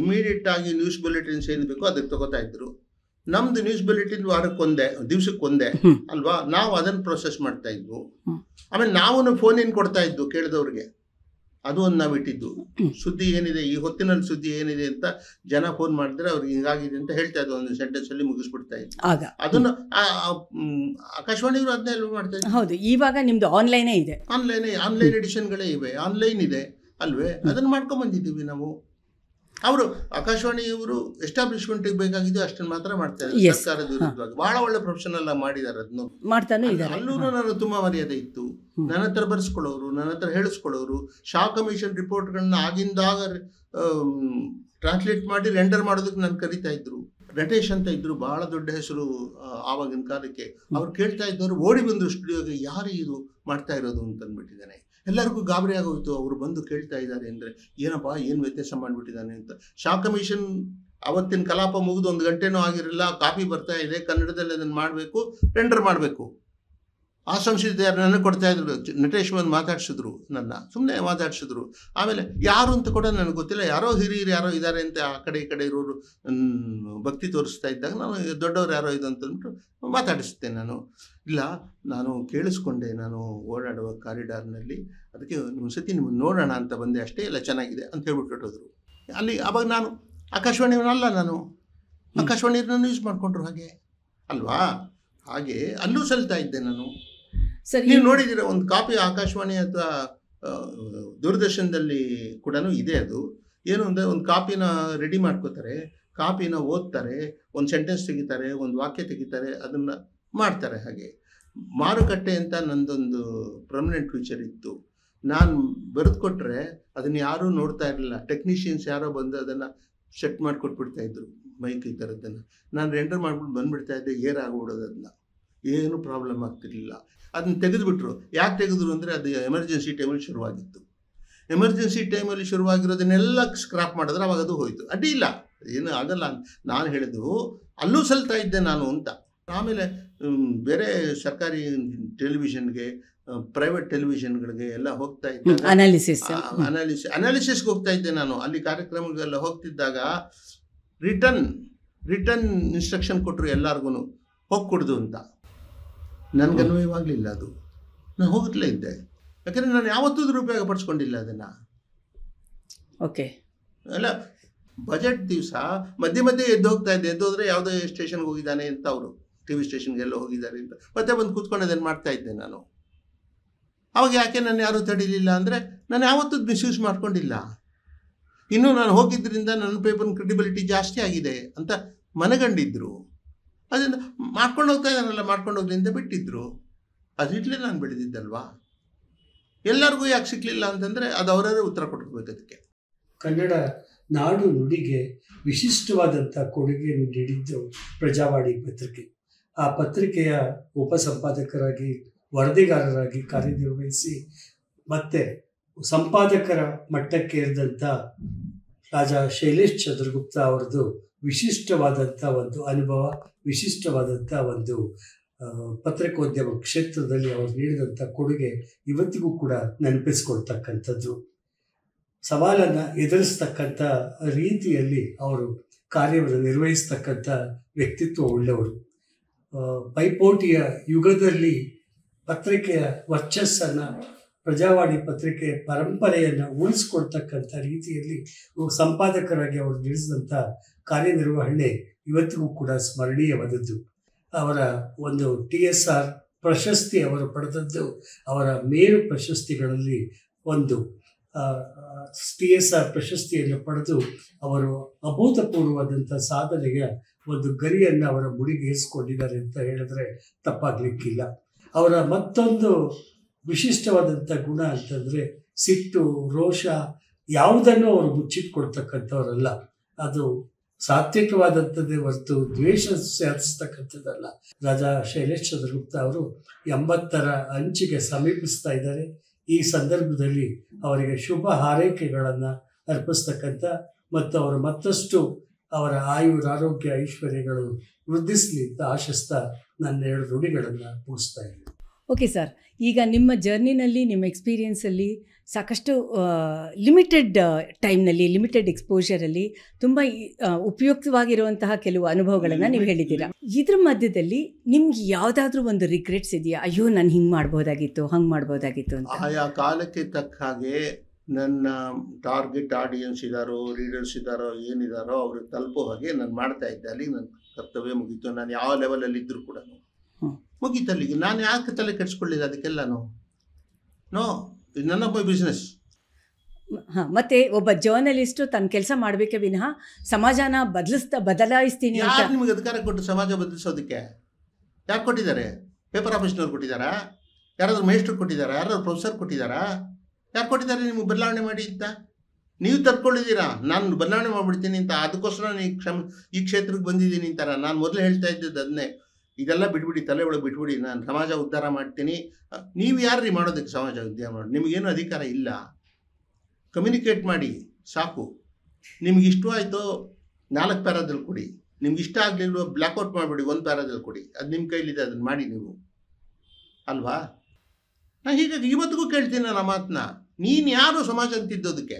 ಇಮಿಡಿಯೇಟ್ ಆಗಿ ನ್ಯೂಸ್ ಬುಲೆಟಿನ್ಸ್ ಏನ್ ಬೇಕೋ ಅದಕ್ಕೆ ತಗೋತಾ ಇದ್ರು. ನಮ್ದು ನ್ಯೂಸ್ ಬುಲೆಟಿನ್ ವಾರಕ್ಕೊಂದೇ, ದಿವ್ಸಕ್ಕೊಂದೇ ಅಲ್ವಾ, ನಾವು ಅದನ್ನು ಪ್ರೊಸೆಸ್ ಮಾಡ್ತಾ ಇದ್ವು. ಆಮೇಲೆ ನಾವು ಫೋನ್ ಏನ್ ಕೊಡ್ತಾ ಇದ್ದು ಕೇಳಿದವ್ರಿಗೆ, ಅದು ಒಂದು ನಾವು ಇಟ್ಟಿದ್ದು. ಸುದ್ದಿ ಏನಿದೆ, ಈ ಹೊತ್ತಿನಲ್ಲಿ ಸುದ್ದಿ ಏನಿದೆ ಅಂತ ಜನ ಫೋನ್ ಮಾಡಿದ್ರೆ ಅವ್ರಿಗೆ ಹಿಂಗಾಗಿದೆ ಅಂತ ಹೇಳ್ತಾ ಇದ್ದು, ಒಂದು ಸೆಂಟೆನ್ಸ್ ಅಲ್ಲಿ ಮುಗಿಸ್ಬಿಡ್ತಾ ಇದ್ದು. ಅದನ್ನು ಆಕಾಶವಾಣಿಯವರು ಅದನ್ನೇ ಮಾಡ್ತಾ ಇದ್ರು. ಹೌದು, ಇವಾಗ ನಿಮ್ದು ಆನ್ಲೈನೇ ಇದೆ, ಆನ್ಲೈನ್ ಎಡಿಷನ್ಗಳೇ ಇವೆ, ಆನ್ಲೈನ್ ಇದೆ ಅಲ್ವೇ, ಅದನ್ನ ಮಾಡ್ಕೊಂಡ್ ಬಂದಿದ್ದೀವಿ ನಾವು. ಅವರು ಆಕಾಶವಾಣಿಯವರು ಎಸ್ಟಾಬ್ಲಿಷ್ಮೆಂಟ್ಗೆ ಬೇಕಾಗಿದ್ದು ಅಷ್ಟನ್ನು ಮಾತ್ರ ಮಾಡ್ತಾ ಇದ್ದಾರೆ. ಸರ್ಕಾರದ ವಿರುದ್ಧವಾಗಿ ಬಹಳ ಒಳ್ಳೆ ಪ್ರೊಫೆಷನಲ್ ಆಗಿ ಮಾಡಿದ್ದಾರೆ. ಅದನ್ನು ಮಾಡ್ತಾನೆ ಇದ್ದಾರೆ. ಅಲ್ಲೂ ನಾನು ತುಂಬಾ ಮರ್ಯಾದೆ ಇತ್ತು. ನನ್ನ ಹತ್ರ ಬರ್ಸ್ಕೊಳ್ಳೋರು, ನನ್ನ ಹತ್ರ ಹೇಳಿಸ್ಕೊಳ್ಳೋರು, ಶಾ ಕಮಿಷನ್ ರಿಪೋರ್ಟ್ಗಳನ್ನ ಆಗಿಂದಾಗ ಟ್ರಾನ್ಸ್ಲೇಟ್ ಮಾಡಿ ರೆಂಡರ್ ಮಾಡೋದಕ್ಕೆ ನಾನು ಕರಿತಾ ಇದ್ರು. ನಟೇಶ್ ಅಂತ ಇದ್ರು, ಬಹಳ ದೊಡ್ಡ ಹೆಸರು ಆವಾಗಿನ ಕಾಲಕ್ಕೆ. ಅವ್ರು ಕೇಳ್ತಾ ಇದ್ದವರು ಓಡಿ ಬಂದರು ಸ್ಟುಡಿಯೋಗೆ, ಯಾರು ಇದು ಮಾಡ್ತಾ ಇರೋದು ಅಂತ ಅಂದ್ಬಿಟ್ಟಿದ್ದಾನೆ. ಎಲ್ಲರಿಗೂ ಗಾಬರಿ ಆಗೋಯ್ತು. ಅವರು ಬಂದು ಕೇಳ್ತಾ ಇದ್ದಾರೆ ಅಂದರೆ ಏನಪ್ಪ, ಏನು ವ್ಯತ್ಯಾಸ ಮಾಡಿಬಿಟ್ಟಿದ್ದಾನೆ ಅಂತ. ಶಾ ಕಮಿಷನ್ ಅವತ್ತಿನ ಕಲಾಪ ಮುಗಿದು 1 ಗಂಟೆನೂ ಆಗಿರಲಿಲ್ಲ, ಕಾಪಿ ಬರ್ತಾ ಇದೆ, ಕನ್ನಡದಲ್ಲಿ ಅದನ್ನು ಮಾಡಬೇಕು, ರೆಂಡರ್ ಮಾಡಬೇಕು. ಆ ಸಂಶಯ ನನಗೆ ಕೊಡ್ತಾ ಇದ್ರು. ನಟೇಶ್ ಬಂದು ಮಾತಾಡ್ಸಿದ್ರು, ನನ್ನ ಸುಮ್ಮನೆ ಮಾತಾಡ್ಸಿದ್ರು. ಆಮೇಲೆ ಯಾರು ಅಂತ ಕೂಡ ನನಗೆ ಗೊತ್ತಿಲ್ಲ, ಯಾರೋ ಹಿರಿಯರು ಯಾರೋ ಇದ್ದಾರೆ ಅಂತ ಆ ಕಡೆ ಈ ಕಡೆ ಇರೋರು ಭಕ್ತಿ ತೋರಿಸ್ತಾ ಇದ್ದಾಗ ನಾನು ದೊಡ್ಡವ್ರು ಯಾರೋ ಇದು ಅಂತಂದ್ಬಿಟ್ಟು ಮಾತಾಡಿಸ್ತೇನೆ. ನಾನು ಇಲ್ಲ, ನಾನು ಕೇಳಿಸ್ಕೊಂಡೆ, ನಾನು ಓಡಾಡುವ ಕಾರಿಡಾರ್ನಲ್ಲಿ, ಅದಕ್ಕೆ ಒಂದು ಸತಿ ನಿಮ್ಮನ್ನು ನೋಡೋಣ ಅಂತ ಬಂದೆ ಅಷ್ಟೇ, ಎಲ್ಲ ಚೆನ್ನಾಗಿದೆ ಅಂತ ಹೇಳ್ಬಿಟ್ಟು ಹೊಟ್ಟೋದ್ರು. ಅಲ್ಲಿ ಆವಾಗ ನಾನು ಆಕಾಶವಾಣಿಯವನಲ್ಲ, ನಾನು ಆಕಾಶವಾಣಿಯನ್ನು ಯೂಸ್ ಮಾಡಿಕೊಂಡ್ರು ಹಾಗೆ ಅಲ್ವಾ. ಹಾಗೆ ಅಲ್ಲೂ ಸಲ್ತಾ ಇದ್ದೆ ನಾನು. ನೀವು ನೋಡಿದ್ದೀರ, ಒಂದು ಕಾಪಿ ಆಕಾಶವಾಣಿ ಅಥವಾ ದೂರದರ್ಶನದಲ್ಲಿ ಕೂಡ ಇದೆ. ಅದು ಏನು ಅಂದರೆ, ಒಂದು ಕಾಪಿನ ರೆಡಿ ಮಾಡ್ಕೋತಾರೆ, ಕಾಪಿನ ಓದ್ತಾರೆ, ಒಂದು ಸೆಂಟೆನ್ಸ್ ತೆಗಿತಾರೆ, ಒಂದು ವಾಕ್ಯ ತೆಗಿತಾರೆ, ಅದನ್ನು ಮಾಡ್ತಾರೆ. ಹಾಗೆ ಮಾರುಕಟ್ಟೆ ಅಂತ ನಂದೊಂದು ಪರ್ಮನೆಂಟ್ ಫೀಚರ್ ಇತ್ತು. ನಾನು ಬರೆದು ಕೊಟ್ಟರೆ ಅದನ್ನು ಯಾರೂ ನೋಡ್ತಾ ಇರಲಿಲ್ಲ. ಟೆಕ್ನಿಷಿಯನ್ಸ್ ಯಾರೋ ಬಂದು ಅದನ್ನು ಸೆಟ್ ಮಾಡಿಕೊಟ್ಬಿಡ್ತಾ ಇದ್ರು, ಮೈಕ್ ಈ ಥರದ್ದನ್ನು. ನಾನು ರೆಂಡರ್ ಮಾಡಿಬಿಟ್ಟು ಬಂದುಬಿಡ್ತಾ ಇದ್ದೆ, ಏರಾಗ್ಬಿಡೋದು. ಅದನ್ನ ಏನೂ ಪ್ರಾಬ್ಲಮ್ ಆಗ್ತಿರ್ಲಿಲ್ಲ. ಅದನ್ನ ತೆಗೆದುಬಿಟ್ರು. ಯಾಕೆ ತೆಗೆದ್ರು ಅಂದರೆ, ಅದು ಎಮರ್ಜೆನ್ಸಿ ಟೈಮಲ್ಲಿ ಶುರುವಾಗಿತ್ತು. ಎಮರ್ಜೆನ್ಸಿ ಟೈಮಲ್ಲಿ ಶುರುವಾಗಿರೋದನ್ನೆಲ್ಲ ಸ್ಕ್ರಾಪ್ ಮಾಡಿದ್ರೆ ಅವಾಗ ಅದು ಹೋಯಿತು. ಅಡ್ಡಿ ಇಲ್ಲ, ಏನು ಆಗಲ್ಲ. ನಾನು ಹೇಳಿದ್ದು ಅಲ್ಲೂ ಸಲ್ತಾ ಇದ್ದೆ ನಾನು ಅಂತ. ಆಮೇಲೆ ಬೇರೆ ಸರ್ಕಾರಿ ಟೆಲಿವಿಷನ್ಗೆ, ಪ್ರೈವೇಟ್ ಟೆಲಿವಿಷನ್ಗಳಿಗೆ ಎಲ್ಲ ಹೋಗ್ತಾ ಇದ್ದಾಗ ಅನಾಲಿಸಿಸ್ ಅನಾಲಿಸಿಸ್ಗೆ ಹೋಗ್ತಾ ಇದ್ದೆ ನಾನು. ಅಲ್ಲಿ ಕಾರ್ಯಕ್ರಮಗಳೆಲ್ಲ ಹೋಗ್ತಿದ್ದಾಗ ರಿಟರ್ನ್ ಇನ್ಸ್ಟ್ರಕ್ಷನ್ ಕೊಟ್ಟರು ಎಲ್ಲರಿಗೂ ಹೋಗಿ ಕೊಡ್ದು ಅಂತ. ನನಗನ್ವಯವಾಗಲಿಲ್ಲ ಅದು, ನಾನು ಹೋಗ್ಲೇ ಇದ್ದೆ. ಯಾಕಂದರೆ ನಾನು ಯಾವತ್ತೂ ದುರುಪಯೋಗ ಪಡಿಸ್ಕೊಂಡಿಲ್ಲ ಅದನ್ನು. ಓಕೆ, ಅಲ್ಲ ಬಜೆಟ್ ದಿವಸ ಮಧ್ಯೆ ಮಧ್ಯೆ ಎದ್ದು ಹೋಗ್ತಾ ಇದ್ದೆ. ಎದ್ದು ಹೋದರೆ ಯಾವುದೋ ಸ್ಟೇಷನ್ಗೆ ಹೋಗಿದ್ದಾನೆ ಅಂತ, ಅವರು ಟಿ ವಿ ಸ್ಟೇಷನ್ಗೆಲ್ಲ ಹೋಗಿದ್ದಾರೆ ಅಂತ ಮತ್ತೆ ಬಂದು ಕೂತ್ಕೊಂಡು ಅದನ್ನು ಮಾಡ್ತಾ ಇದ್ದೆ ನಾನು. ಅವಾಗ ಯಾಕೆ ನಾನು ಯಾರೂ ತಡೀಲಿಲ್ಲ ಅಂದರೆ ನಾನು ಯಾವತ್ತೂ ಮಿಸ್ಯೂಸ್ ಮಾಡ್ಕೊಂಡಿಲ್ಲ. ಇನ್ನೂ ನಾನು ಹೋಗಿದ್ದರಿಂದ ನನ್ನ ಪೇಪರ್ನ ಕ್ರೆಡಿಬಿಲಿಟಿ ಜಾಸ್ತಿ ಆಗಿದೆ ಅಂತ ಮನಗಂಡಿದ್ರು. ಅದನ್ನು ಮಾಡ್ಕೊಂಡು ಹೋಗ್ತಾ ಇದ್ದಾನಲ್ಲ, ಮಾಡ್ಕೊಂಡು ಹೋಗ್ಲಿಂದ ಬಿಟ್ಟಿದ್ರು. ಅದಿಟ್ಲೇ ನಾನು ಬೆಳೆದಿದ್ದಲ್ವಾ. ಎಲ್ಲರಿಗೂ ಯಾಕೆ ಸಿಕ್ಕಲಿಲ್ಲ ಅಂತಂದರೆ ಅದು ಅವರೇ ಉತ್ತರ ಕೊಟ್ಕೋಬೇಕು ಅದಕ್ಕೆ. ಕನ್ನಡ ನಾಡು ನುಡಿಗೆ ವಿಶಿಷ್ಟವಾದಂಥ ಕೊಡುಗೆಯನ್ನು ನೀಡಿದ್ದು ಪ್ರಜಾವಾಣಿ ಪತ್ರಿಕೆ. ಆ ಪತ್ರಿಕೆಯ ಉಪಸಂಪಾದಕರಾಗಿ, ವರದಿಗಾರರಾಗಿ ಕಾರ್ಯನಿರ್ವಹಿಸಿ ಮತ್ತೆ ಸಂಪಾದಕರ ಮಟ್ಟಕ್ಕೆ ಏರಿದಂಥ ರಾಜಾ ಶೈಲೇಶ್ ಚಂದ್ರಗುಪ್ತ ಅವರದ್ದು ವಿಶಿಷ್ಟವಾದಂಥ ಒಂದು ಅನುಭವ, ವಿಶಿಷ್ಟವಾದಂಥ ಒಂದು ಪತ್ರಿಕೋದ್ಯಮ ಕ್ಷೇತ್ರದಲ್ಲಿ ಅವರು ನೀಡಿದಂಥ ಕೊಡುಗೆ ಇವತ್ತಿಗೂ ಕೂಡ ನೆನಪಿಸ್ಕೊಳ್ತಕ್ಕಂಥದ್ದು. ಸವಾಲನ್ನು ಎದುರಿಸ್ತಕ್ಕಂಥ ರೀತಿಯಲ್ಲಿ ಅವರು ಕಾರ್ಯವನ್ನು ನಿರ್ವಹಿಸ್ತಕ್ಕಂಥ ವ್ಯಕ್ತಿತ್ವ ಉಳ್ಳವರು. ಪೈಪೋಟಿಯ ಯುಗದಲ್ಲಿ ಪತ್ರಿಕೆಯ ವರ್ಚಸ್ಸನ್ನು, ಪ್ರಜಾವಾಣಿ ಪತ್ರಿಕೆಯ ಪರಂಪರೆಯನ್ನು ಉಳಿಸ್ಕೊಳ್ತಕ್ಕಂಥ ರೀತಿಯಲ್ಲಿ ಸಂಪಾದಕರಾಗಿ ಅವರು ನಡೆಸಿದಂಥ ಕಾರ್ಯನಿರ್ವಹಣೆ ಇವತ್ತಿಗೂ ಕೂಡ ಸ್ಮರಣೀಯವಾದದ್ದು. ಅವರ ಒಂದು TSR ಪ್ರಶಸ್ತಿ ಅವರು ಪಡೆದದ್ದು ಅವರ ಮೇರು ಪ್ರಶಸ್ತಿಗಳಲ್ಲಿ ಒಂದು. TSR ಪ್ರಶಸ್ತಿಯನ್ನು ಪಡೆದು ಅವರು ಅಭೂತಪೂರ್ವವಾದಂಥ ಸಾಧನೆಗೆ ಒಂದು ಗರಿಯನ್ನು ಅವರ ಮುಡಿಗೇರಿಸಿಕೊಂಡಿದ್ದಾರೆ ಅಂತ ಹೇಳಿದ್ರೆ ತಪ್ಪಾಗಲಿಕ್ಕಿಲ್ಲ. ಅವರ ಮತ್ತೊಂದು ವಿಶಿಷ್ಟವಾದಂಥ ಗುಣ ಅಂತಂದರೆ ಸಿಟ್ಟು, ರೋಷ ಯಾವುದನ್ನು ಅವರು ಮುಚ್ಚಿಟ್ಕೊಳ್ತಕ್ಕಂಥವರಲ್ಲ. ಅದು ಸಾತ್ವಿಕವಾದಂಥದ್ದೇ ಹೊರತು ದ್ವೇಷ ಸಾಧಿಸ್ತಕ್ಕಂಥದ್ದಲ್ಲ. ರಾಜಾ ಶೈಲೇಶ್ ಚಂದ್ರಗುಪ್ತ ಅವರು 80ರ ಅಂಚಿಗೆ ಸಮೀಪಿಸ್ತಾ ಇದ್ದಾರೆ. ಈ ಸಂದರ್ಭದಲ್ಲಿ ಅವರಿಗೆ ಶುಭ ಹಾರೈಕೆಗಳನ್ನು ಅರ್ಪಿಸ್ತಕ್ಕಂಥ ಮತ್ತು ಅವರು ಮತ್ತಷ್ಟು ಅವರ ಆರೋಗ್ಯ ಐಶ್ವರ್ಯಗಳು ವೃದ್ಧಿಸಲಿ ಅಂತ ಆಶಿಸ್ತಾ ನನ್ನ 2 ನುಡಿಗಳನ್ನು ಮುಗಿಸ್ತಾ ಇದ್ದೀನಿ. ಓಕೆ ಸರ್, ಈಗ ನಿಮ್ಮ ಜರ್ನಿನಲ್ಲಿ, ನಿಮ್ಮ ಎಕ್ಸ್ಪೀರಿಯನ್ಸಲ್ಲಿ ಸಾಕಷ್ಟು ಲಿಮಿಟೆಡ್ ಟೈಮ್ನಲ್ಲಿ, ಲಿಮಿಟೆಡ್ ಎಕ್ಸ್ಪೋಜರಲ್ಲಿ ತುಂಬ ಉಪಯುಕ್ತವಾಗಿರುವಂತಹ ಕೆಲವು ಅನುಭವಗಳನ್ನು ನೀವು ಹೇಳಿದ್ದೀರಾ. ಇದ್ರ ಮಧ್ಯದಲ್ಲಿ ನಿಮ್ಗೆ ಯಾವುದಾದ್ರೂ ಒಂದು ರಿಗ್ರೆಟ್ಸ್ ಇದೆಯಾ? ಅಯ್ಯೋ ನಾನು ಹಿಂಗೆ ಮಾಡ್ಬೋದಾಗಿತ್ತು, ಹಂಗೆ ಮಾಡ್ಬೋದಾಗಿತ್ತು ಅಂತ? ಆಯಾ ಕಾಲಕ್ಕೆ ತಕ್ಕ ಹಾಗೆ ನನ್ನ ಟಾರ್ಗೆಟ್ ಆಡಿಯನ್ಸ್ ಇದ್ದಾರೋ, ರೀಡರ್ಸ್ ಇದ್ದಾರೋ, ಏನಿದ್ದಾರೋ ಅವ್ರಿಗೆ ತಲುಪೋ ಹಾಗೆ ನಾನು ಮಾಡ್ತಾ ಇದ್ದೆ. ಅಲ್ಲಿಗೆ ನನ್ನ ಕರ್ತವ್ಯ ಮುಗೀತು. ನಾನು ಯಾವ ಲೆವೆಲಲ್ಲಿ ಇದ್ದರೂ ಕೂಡ ಮುಗೀತು ಅಲ್ಲಿಗೆ. ನಾನು ಯಾಕೆ ತಲೆ ಕೆಡಿಸ್ಕೊಳ್ಳಿಲ್ಲ ಅದಕ್ಕೆಲ್ಲನೂ? ನೋ, ಇದು ನನ್ನ ಬಿಸ್ನೆಸ್. ಹಾಂ, ಮತ್ತು ಒಬ್ಬ ಜರ್ನಲಿಸ್ಟು ತನ್ನ ಕೆಲಸ ಮಾಡಬೇಕೇ ವಿನಃ ಸಮಾಜನ ಬದಲಾಯಿಸ್ತೀನಿ ಅಂತ. ಯಾರು ನಿಮಗೆ ಅಧಿಕಾರ ಕೊಟ್ಟು ಸಮಾಜ ಬದಲಿಸೋದಕ್ಕೆ? ಯಾರು ಕೊಟ್ಟಿದ್ದಾರೆ? ಪೇಪರ್ ಆಫೀಸ್ನವ್ರು ಕೊಟ್ಟಿದ್ದಾರಾ? ಯಾರಾದ್ರೂ ಮೇಸ್ಟ್ರು ಕೊಟ್ಟಿದ್ದಾರಾ? ಯಾರಾದ್ರು ಪ್ರೊಫೆಸರ್ ಕೊಟ್ಟಿದ್ದಾರಾ? ಯಾರು ಕೊಟ್ಟಿದ್ದಾರೆ ನಿಮಗೆ ಬದಲಾವಣೆ ಮಾಡಿ ಅಂತ? ನೀವು ತರ್ಕೊಂಡಿದ್ದೀರಾ ನಾನು ಬದಲಾವಣೆ ಮಾಡಿಬಿಡ್ತೀನಿ ಅಂತ. ಅದಕ್ಕೋಸ್ಕರ ನಾನು ಈ ಕ್ಷೇತ್ರಕ್ಕೆ ಬಂದಿದ್ದೀನಿ ಅಂತಾರ. ನಾನು ಮೊದಲು ಹೇಳ್ತಾ ಇದ್ದದ್ದು ಅದನ್ನೇ, ಇದೆಲ್ಲ ಬಿಟ್ಬಿಡಿ, ತಲೆ ಒಳಗೆ ಬಿಟ್ಬಿಡಿ, ನಾನು ಸಮಾಜ ಉದ್ಧಾರ ಮಾಡ್ತೀನಿ. ನೀವು ಯಾರ್ರೀ ಮಾಡೋದಕ್ಕೆ ಸಮಾಜ ಉದ್ಧಾರ ಮಾಡಿ? ನಿಮಗೇನು ಅಧಿಕಾರ ಇಲ್ಲ. ಕಮ್ಯುನಿಕೇಟ್ ಮಾಡಿ ಸಾಕು. ನಿಮ್ಗೆ ಇಷ್ಟವಾಯಿತು 4 ಪ್ಯಾರಾದಲ್ಲಿ ಕೊಡಿ, ನಿಮ್ಗೆ ಇಷ್ಟ ಆಗಲಿಲ್ವ ಬ್ಲ್ಯಾಕ್ಔಟ್ ಮಾಡಿಬಿಡಿ, 1 ಪ್ಯಾರಾದಲ್ಲಿ ಕೊಡಿ. ಅದು ನಿಮ್ಮ ಕೈಲಿದೆ, ಅದನ್ನು ಮಾಡಿ ನೀವು ಅಲ್ವಾ? ನಾನು ಹೀಗಾಗಿ ಇವತ್ತಿಗೂ ಕೇಳ್ತೀನಿ ನನ್ನ ಮಾತನ್ನ. ನೀನು ಯಾರು ಸಮಾಜ ಅಂತಿದ್ದೋದಕ್ಕೆ?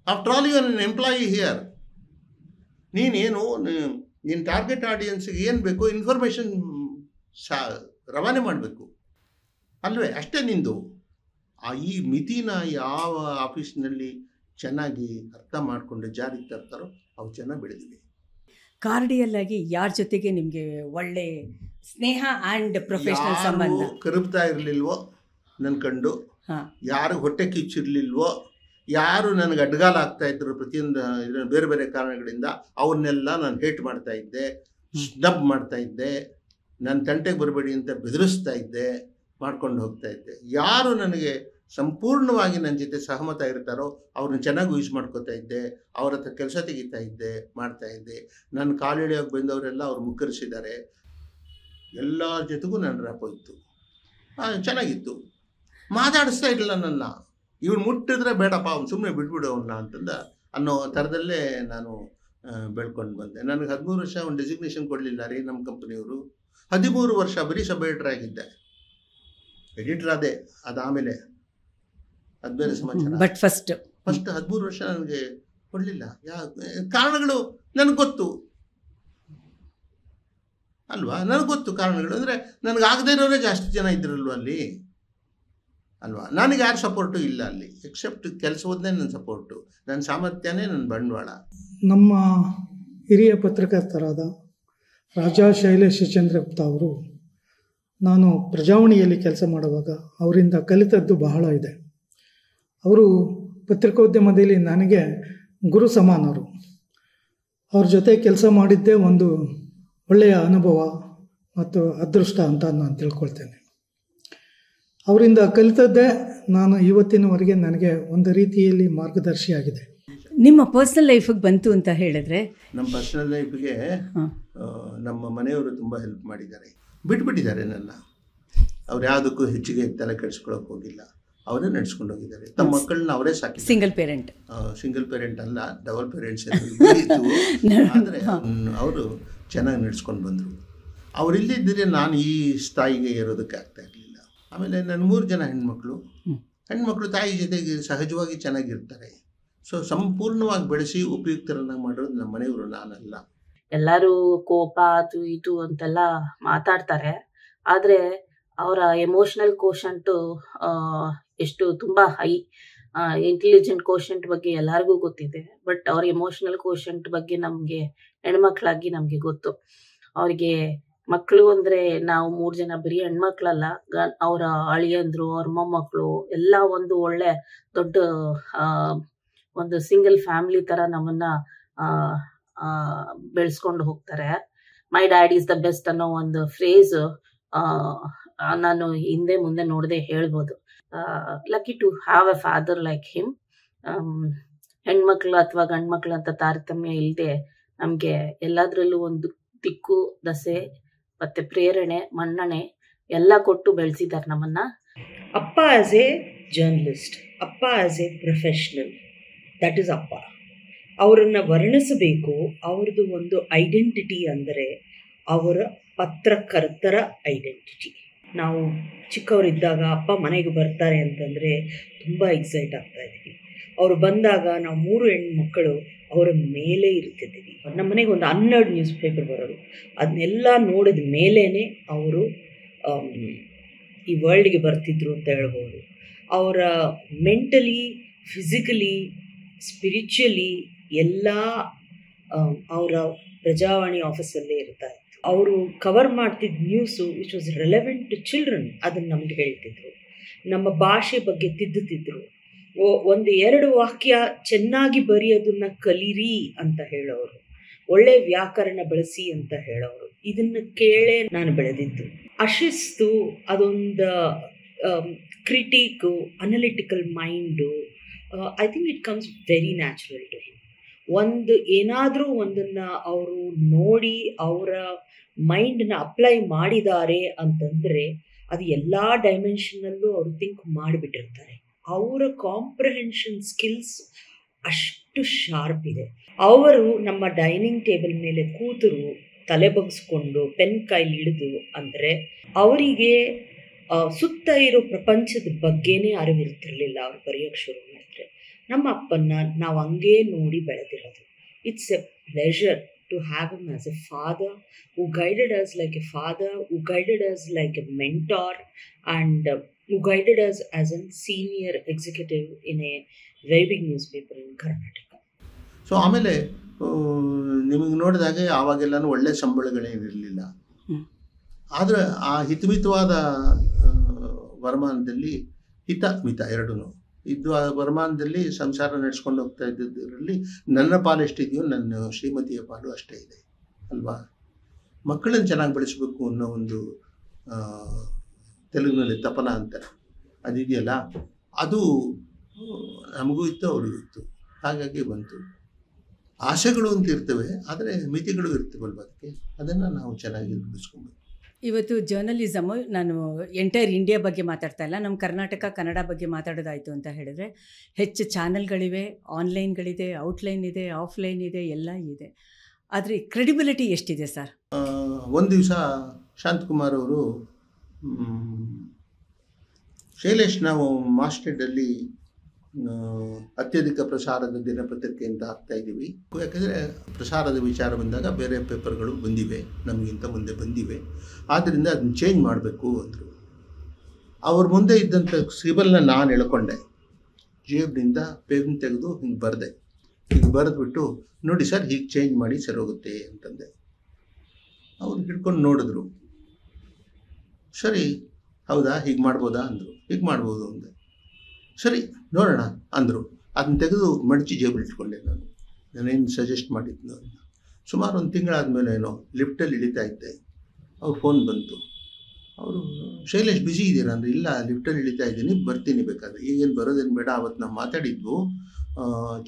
After all you are an employee here. ನೀನೇನು ನಿನ್ನ ಟಾರ್ಗೆಟ್ ಆಡಿಯನ್ಸ್ಗೆ ಏನು ಬೇಕೋ ಇನ್ಫಾರ್ಮೇಷನ್ ರವಾನೆ ಮಾಡಬೇಕು ಅಲ್ವೇ? ಅಷ್ಟೇ ನಿಂದು. ಈ ಮಿತಿನ ಯಾವ ಆಫೀಸ್ನಲ್ಲಿ ಚೆನ್ನಾಗಿ ಅರ್ಥ ಮಾಡಿಕೊಂಡು ಜಾರಿಗೆ ತರ್ತಾರೋ ಅವು ಚೆನ್ನಾಗಿ ಬೆಳೆದಿವೆ. ಕಾರ್ಡಿಯಲ್ ಆಗಿ ಯಾರ ಜೊತೆಗೆ ನಿಮಗೆ ಒಳ್ಳೆ ಸ್ನೇಹ ಆ್ಯಂಡ್ ಪ್ರೊಫೆಷನಲ್ ಸಂಬಂಧ? ಕರುಬ್ತಾ ಇರಲಿಲ್ವೋ ನನ್ನ ಕಂಡು, ಯಾರು ಹೊಟ್ಟೆ ಕಿಚ್ಚಿರಲಿಲ್ವೋ, ಯಾರು ನನಗೆ ಅಡ್ಗಾಲ ಆಗ್ತಾ ಇದ್ರು ಪ್ರತಿಯೊಂದು ಬೇರೆ ಬೇರೆ ಕಾರಣಗಳಿಂದ, ಅವನ್ನೆಲ್ಲ ನಾನು ಹೇಟ್ ಮಾಡ್ತಾ ಇದ್ದೆ, ಸ್ನಬ್ ಮಾಡ್ತಾ ಇದ್ದೆ, ನನ್ನ ತಂಟೆಗೆ ಬರಬೇಡಿ ಅಂತ ಬೆದರಿಸ್ತಾ ಇದ್ದೆ, ಮಾಡ್ಕೊಂಡು ಹೋಗ್ತಾ ಇದ್ದೆ. ಯಾರು ನನಗೆ ಸಂಪೂರ್ಣವಾಗಿ ನನ್ನ ಜೊತೆ ಸಹಮತ ಇರ್ತಾರೋ ಅವ್ರನ್ನ ಚೆನ್ನಾಗಿ ಯೂಸ್ ಮಾಡ್ಕೋತಾ ಇದ್ದೆ, ಅವ್ರ ಹತ್ರ ಕೆಲಸ ತೆಗಿತಾ ಇದ್ದೆ, ಮಾಡ್ತಾ ಇದ್ದೆ. ನನ್ನ ಕಾಲಿಳಿಯೋಗಿ ಬಂದವರೆಲ್ಲ ಅವ್ರು ಮುಕ್ಕರಿಸಿದ್ದಾರೆ. ಎಲ್ಲ ಜೊತೆಗೂ ನನ್ನ ರ್ಯಾಪ್ ಹೋಯ್ತು, ಚೆನ್ನಾಗಿತ್ತು. ಮಾತಾಡಿಸ್ತಾ ಇರಲಿಲ್ಲ ನನ್ನ. ಇವ್ನು ಮುಟ್ಟಿದ್ರೆ ಬೇಡಪ್ಪ, ಅವ್ನು ಸುಮ್ಮನೆ ಬಿಟ್ಬಿಡು ಅವನ್ನ ಅಂತಂದ ಅನ್ನೋ ಥರದಲ್ಲೇ ನಾನು ಬೆಳ್ಕೊಂಡು ಬಂದೆ. ನನಗೆ 13 ವರ್ಷ ಒಂದು ಡೆಸಿಗ್ನೇಷನ್ ಕೊಡಲಿಲ್ಲ ರೀ ನಮ್ಮ ಕಂಪ್ನಿಯವರು. 13 ವರ್ಷ ಬರೀ ಸಬ್ ಎಡಿಟರ್ ಆಗಿದ್ದೆ. ಎಡಿಟರ್ ಅದೇ, ಅದಾದಮೇಲೆ ಅದು ಬೇರೆ ಸಮಾಚಾರ. ಬಟ್ ಫಸ್ಟ್ 13 ವರ್ಷ ನನಗೆ ಕೊಡಲಿಲ್ಲ. ಕಾರಣಗಳು ನನಗೆ ಗೊತ್ತು ಅಲ್ವಾ, ನನಗೆ ಗೊತ್ತು ಕಾರಣಗಳು. ಅಂದರೆ ನನಗಾಗದೇ ಇರೋರೇ ಜಾಸ್ತಿ ಜನ ಇದ್ರಲ್ವ ಅಲ್ಲಿ ಅಲ್ವಾ. ನನಗೆ ಯಾರು ಸಪೋರ್ಟು ಇಲ್ಲ ಅಲ್ಲಿ, ಎಕ್ಸೆಪ್ಟ್ ಕೆಲಸವನ್ನೇ ನನ್ನ ಸಪೋರ್ಟು, ನನ್ನ ಸಾಮರ್ಥ್ಯನೇ ನನ್ನ ಬಂಡವಾಳ. ನಮ್ಮ ಹಿರಿಯ ಪತ್ರಕರ್ತರಾದ ರಾಜಾ ಶೈಲೇಶ್ ಚಂದ್ರಗುಪ್ತ ಅವರು, ನಾನು ಪ್ರಜಾವಾಣಿಯಲ್ಲಿ ಕೆಲಸ ಮಾಡುವಾಗ ಅವರಿಂದ ಕಲಿತದ್ದು ಬಹಳ ಇದೆ. ಅವರು ಪತ್ರಿಕೋದ್ಯಮದಲ್ಲಿ ನನಗೆ ಗುರು ಸಮಾನರು. ಅವ್ರ ಜೊತೆ ಕೆಲಸ ಮಾಡಿದ್ದೇ ಒಂದು ಒಳ್ಳೆಯ ಅನುಭವ ಮತ್ತು ಅದೃಷ್ಟ ಅಂತ ನಾನು ತಿಳ್ಕೊಳ್ತೇನೆ. ಅವರಿಂದ ಕಲಿತದ್ದೇ ನಾನು ಇವತ್ತಿನವರೆಗೆ ನನಗೆ ಒಂದು ರೀತಿಯಲ್ಲಿ ಮಾರ್ಗದರ್ಶಿಯಾಗಿದೆ. ನಿಮ್ಮ ಪರ್ಸನಲ್ ಲೈಫಿಗೆ ಬಂತು ಅಂತ ಹೇಳಿದ್ರೆ, ನಮ್ಮ ಪರ್ಸನಲ್ ಲೈಫಿಗೆ ನಮ್ಮ ಮನೆಯವರು ತುಂಬ ಹೆಲ್ಪ್ ಮಾಡಿದ್ದಾರೆ. ಬಿಟ್ಬಿಟ್ಟಿದ್ದಾರೆ ನನ್ನ, ಅವ್ರು ಯಾವುದಕ್ಕೂ ಹೆಚ್ಚಿಗೆ ತಲೆ ಕೆಡಿಸ್ಕೊಳ್ಳೋಕೆ ಹೋಗಿಲ್ಲ, ಅವರೇ ನಡೆಸ್ಕೊಂಡು ಹೋಗಿದ್ದಾರೆ. ತಮ್ಮ ಮಕ್ಕಳನ್ನ ಅವರೇ ಸಾಕಿ. ಸಿಂಗಲ್ ಪೇರೆಂಟ್ ಅಲ್ಲ, ಡಬಲ್ ಪೇರೆಂಟ್ಸ್ ಆದರೆ ಅವರು ಚೆನ್ನಾಗಿ ನಡೆಸ್ಕೊಂಡು ಬಂದರು. ಅವರಿಲ್ಲಿದ್ದರೆ ನಾನು ಈ ಸ್ಥಾಯಿಗೆ ಏರೋದಕ್ಕೆ ಆಗ್ತಾ ಇರಲಿಲ್ಲ. ಆಮೇಲೆ ನನ್ನ 3 ಜನ ಹೆಣ್ಮಕ್ಳು ತಾಯಿ ಜೊತೆಗೆ ಸಹಜವಾಗಿ ಚೆನ್ನಾಗಿರ್ತಾರೆ. ಸೊ ಸಂಪೂರ್ಣವಾಗಿ ಬೆಳೆಸಿ ಉಪಯುಕ್ತರನ್ನಾಗಿ ಮಾಡೋದು ನಮ್ಮ ಮನೆಯವರು, ನಾನಲ್ಲ. ಎಲ್ಲರೂ ಕೋಪ ಅದು ಇದು ಅಂತೆಲ್ಲ ಮಾತಾಡ್ತಾರೆ, ಆದರೆ ಅವರ ಎಮೋಷನಲ್ ಕೋಶಂಟು ಎಷ್ಟು ತುಂಬ ಹೈ. ಇಂಟೆಲಿಜೆಂಟ್ ಕೋಶಂಟ್ ಬಗ್ಗೆ ಎಲ್ಲರಿಗೂ ಗೊತ್ತಿದೆ, ಬಟ್ ಅವ್ರ ಎಮೋಷನಲ್ ಕೋಶಂಟ್ ಬಗ್ಗೆ ನಮಗೆ ಹೆಣ್ಮಕ್ಳಾಗಿ ನಮಗೆ ಗೊತ್ತು. ಅವ್ರಿಗೆ ಮಕ್ಕಳು ಅಂದರೆ ನಾವು 3 ಜನ ಬರೀ ಹೆಣ್ಮಕ್ಳಲ್ಲ, ಅವರ ಅಳಿಯಂದ್ರು, ಅವ್ರ ಮೊಮ್ಮಕ್ಕಳು ಎಲ್ಲ ಒಂದು ಒಳ್ಳೆ ದೊಡ್ಡ ಒಂದು ಸಿಂಗಲ್ ಫ್ಯಾಮಿಲಿ ಥರ ನಮ್ಮನ್ನ ಬೆಳೆಸ್ಕೊಂಡು ಹೋಗ್ತಾರೆ. My dad is the best ಅನ್ನೋ ಒಂದು ಫ್ರೇಸ್ ನಾನು ಹಿಂದೆ ಮುಂದೆ ನೋಡದೆ ಹೇಳ್ಬೋದು. Lucky to have a father like him. ಹೆಣ್ಮಕ್ಳು ಅಥವಾ ಗಂಡ್ಮಕ್ಳು ಅಂತ ತಾರತಮ್ಯ ಇಲ್ಲದೆ ನಮಗೆ ಎಲ್ಲದರಲ್ಲೂ ಒಂದು ದಿಕ್ಕು ದಸೆ ಮತ್ತೆ ಪ್ರೇರಣೆ ಮನ್ನಣೆ ಎಲ್ಲ ಕೊಟ್ಟು ಬೆಳೆಸಿದ್ದಾರೆ ನಮ್ಮನ್ನ. ಅಪ್ಪ ಆಸ್ ಎ ಜರ್ನಲಿಸ್ಟ್, ಅಪ್ಪ as A professional, that is ಅಪ್ಪ. ಅವರನ್ನು ವರ್ಣಿಸಬೇಕು. ಅವ್ರದ್ದು ಒಂದು ಐಡೆಂಟಿಟಿ ಅಂದರೆ ಅವರ ಪತ್ರಕರ್ತರ ಐಡೆಂಟಿಟಿ. ನಾವು ಚಿಕ್ಕವರಿದ್ದಾಗ ಅಪ್ಪ ಮನೆಗೆ ಬರ್ತಾರೆ ಅಂತಂದರೆ ತುಂಬ ಎಕ್ಸೈಟ್ ಆಗ್ತಾ ಇದ್ವಿ. ಅವರು ಬಂದಾಗ ನಾವು 3 ಹೆಣ್ಮಕ್ಕಳು ಅವರ ಮೇಲೆ ಇರ್ತಿದ್ದೀವಿ. ನಮ್ಮ ಮನೆಗೆ ಒಂದು 12 ನ್ಯೂಸ್ ಪೇಪರ್ ಬರೋದು, ಅದನ್ನೆಲ್ಲ ನೋಡಿದ ಮೇಲೇ ಅವರು ಈ ವರ್ಲ್ಡ್ಗೆ ಬರ್ತಿದ್ರು ಅಂತ ಹೇಳ್ಬೋದು. ಅವರ ಮೆಂಟಲಿ, ಫಿಸಿಕಲಿ, ಸ್ಪಿರಿಚುವಲಿ ಎಲ್ಲ ಅವರ ಪ್ರಜಾವಾಣಿ ಆಫೀಸಲ್ಲೇ ಇರ್ತಾ ಇತ್ತು. ಅವರು ಕವರ್ ಮಾಡ್ತಿದ್ದ news which was relevant to children, ಅದನ್ನು ನಮಗೆ ಹೇಳ್ತಿದ್ರು. ನಮ್ಮ ಭಾಷೆ ಬಗ್ಗೆ ತಿದ್ದುತ್ತಿದ್ರು. 1-2 ವಾಕ್ಯ ಚೆನ್ನಾಗಿ ಬರೆಯೋದನ್ನು ಕಲೀರಿ ಅಂತ ಹೇಳೋರು, ಒಳ್ಳೆ ವ್ಯಾಕರಣ ಬಳಸಿ ಅಂತ ಹೇಳೋರು. ಇದನ್ನು ಕೇಳೇ ನಾನು ಬೆಳೆದಿದ್ದು. ಅಶಿಸ್ತು, ಅದೊಂದು critic, analytical mind, I think it comes very natural to him. ಏನಾದರೂ ಒಂದನ್ನು ಅವರು ನೋಡಿ ಅವರ ಮೈಂಡನ್ನ ಅಪ್ಲೈ ಮಾಡಿದ್ದಾರೆ ಅಂತಂದರೆ ಅದು ಎಲ್ಲ ಡೈಮೆನ್ಷನಲ್ಲೂ ಅವರು ಥಿಂಕ್ ಮಾಡಿಬಿಟ್ಟಿರ್ತಾರೆ. ಅವರ ಕಾಂಪ್ರಹೆನ್ಷನ್ ಸ್ಕಿಲ್ಸ್ ಅಷ್ಟು ಶಾರ್ಪ್ ಇದೆ. ಅವರು ನಮ್ಮ ಡೈನಿಂಗ್ ಟೇಬಲ್ ಮೇಲೆ ಕೂತರು ತಲೆ ಬಗ್ಸ್ಕೊಂಡು ಪೆನ್ ಕೈಲಿ ಹಿಡಿದು ಅಂದರೆ ಅವರಿಗೆ ಸುತ್ತ ಇರೋ ಪ್ರಪಂಚದ ಬಗ್ಗೆನೇ ಅರಿವಿರ್ತಿರ್ಲಿಲ್ಲ. ಅವ್ರು ಬರೆಯೋಕ್ಕೆ ಶುರು ಮಾಡಿದ್ರೆ ನಮ್ಮ ಅಪ್ಪನ್ನ ನಾವು ಹಂಗೇ ನೋಡಿ ಬೆಳೆದಿರೋದು. It's a pleasure to have him as a father who guided us like a father, who guided us like a mentor, and who guided us as a senior executive in a very big newspaper in Karnataka. So ಆಮೇಲೆ ನಿಮಗೆ ನೋಡಿದಾಗೆ ಆವಾಗೆಲ್ಲನೂ ಒಳ್ಳೆ ಸಂಬಳಗಳೇನಿರಲಿಲ್ಲ. ಆದರೆ ಆ ಹಿತಮಿತವಾದ ವರಮಾನದಲ್ಲಿ ಹಿತ ಮಿತ ಎರಡೂ ಇದ್ದು ಆ ವರಮಾನದಲ್ಲಿ ಸಂಸಾರ ನಡೆಸ್ಕೊಂಡು ಹೋಗ್ತಾ ಇದ್ದದ್ರಲ್ಲಿ ನನ್ನ ಪಾಲು ಎಷ್ಟಿದೆಯೋ ನನ್ನ ಶ್ರೀಮತಿಯ ಪಾಲು ಅಷ್ಟೇ ಇದೆ ಅಲ್ವಾ. ಮಕ್ಕಳನ್ನು ಚೆನ್ನಾಗಿ ಬೆಳೆಸಬೇಕು ಅನ್ನೋ ಒಂದು ತೆಲುಗಿನಲ್ಲಿ ತಪನ ಅಂತಾರೆ, ಅದಿದೆಯಲ್ಲ, ಅದು ನಮಗೂ ಇತ್ತು ಅವ್ರಿಗೂ ಇತ್ತು. ಹಾಗಾಗಿ ಬಂತು. ಆಸೆಗಳು ಅಂತ ಇರ್ತವೆ, ಆದರೆ ಮಿತಿಗಳು ಇರ್ತವಲ್ವ, ಅದನ್ನು ನಾವು ಚೆನ್ನಾಗಿ ಬಿಡಿಸ್ಕೊಬೇಕು. ಇವತ್ತು ಜರ್ನಲಿಸಮು, ನಾನು ಎಂಟೈರ್ ಇಂಡಿಯಾ ಬಗ್ಗೆ ಮಾತಾಡ್ತಾ ಇಲ್ಲ, ನಮ್ಮ ಕರ್ನಾಟಕ ಕನ್ನಡ ಬಗ್ಗೆ ಮಾತಾಡೋದಾಯಿತು ಅಂತ ಹೇಳಿದ್ರೆ ಹೆಚ್ಚು ಚಾನಲ್ಗಳಿವೆ, ಆನ್ಲೈನ್ಗಳಿದೆ, ಔಟ್ಲೈನ್ ಇದೆ, ಆಫ್ಲೈನ್ ಇದೆ, ಎಲ್ಲ ಇದೆ. ಆದರೆ ಕ್ರೆಡಿಬಿಲಿಟಿ ಎಷ್ಟಿದೆ ಸರ್? ಒಂದು ದಿವಸ ಶಾಂತಕುಮಾರ್ ಅವರು ಶೈಲೇಶ್, ನಾವು ಮಾಸ್ಟೆಡಲ್ಲಿ ಅತ್ಯಧಿಕ ಪ್ರಸಾರದ ದಿನಪತ್ರಿಕೆ ಅಂತ ಹಾಕ್ತಾಯಿದ್ದೀವಿ. ಯಾಕಂದರೆ ಪ್ರಸಾರದ ವಿಚಾರ ಬಂದಾಗ ಬೇರೆ ಪೇಪರ್ಗಳು ಬಂದಿವೆ, ನಮಗಿಂತ ಮುಂದೆ ಬಂದಿವೆ, ಆದ್ದರಿಂದ ಅದನ್ನ ಚೇಂಜ್ ಮಾಡಬೇಕು ಅಂದರು. ಅವ್ರ ಮುಂದೆ ಇದ್ದಂಥ ಸ್ಕ್ರಿಬಲ್ನ ನಾನು ಎಳ್ಕೊಂಡೆ, ಜೇಬ್ನಿಂದ ಪೆನ್ ತೆಗೆದು ಹಿಂಗೆ ಬರೆದೆ. ಹಿಂಗೆ ಬರೆದ್ಬಿಟ್ಟು, ನೋಡಿ ಸರ್, ಹೀಗೆ ಚೇಂಜ್ ಮಾಡಿ ಸರಿ ಹೋಗುತ್ತೆ ಅಂತಂದೆ. ಅವ್ರು ಹಿಡ್ಕೊಂಡು ನೋಡಿದ್ರು. ಸರಿ, ಹೌದಾ, ಹೀಗೆ ಮಾಡ್ಬೋದಾ ಅಂದರು. ಹೀಗೆ ಮಾಡ್ಬೋದು ಅಂದೆ. ಸರಿ ನೋಡೋಣ ಅಂದರು. ಅದನ್ನ ತೆಗೆದು ಮಡಚಿ ಜೇಬಲ್ಲಿ ಇಟ್ಕೊಂಡೆ. ನಾನೇನು ಸಜೆಸ್ಟ್ ಮಾಡಿದ್ದು ಅಂತ. ಸುಮಾರು ಒಂದು ತಿಂಗಳಾದಮೇಲೆ ಏನೋ ಲಿಫ್ಟಲ್ಲಿ ಇಳಿತಾ ಇದ್ದೆ, ಅವ್ರ ಫೋನ್ ಬಂತು. ಅವರು, ಶೈಲೇಶ್ ಬ್ಯುಸಿ ಇದ್ದೀರಾ ಅಂದರೆ, ಇಲ್ಲ ಲಿಫ್ಟಲ್ಲಿ ಇಳಿತಾ ಇದ್ದೀನಿ, ಬರ್ತೀನಿ ಬೇಕಾದ್ರೆ. ಈಗೇನು ಬರೋದೇನು ಬೇಡ, ಅವತ್ತು ನಾವು ಮಾತಾಡಿದ್ವು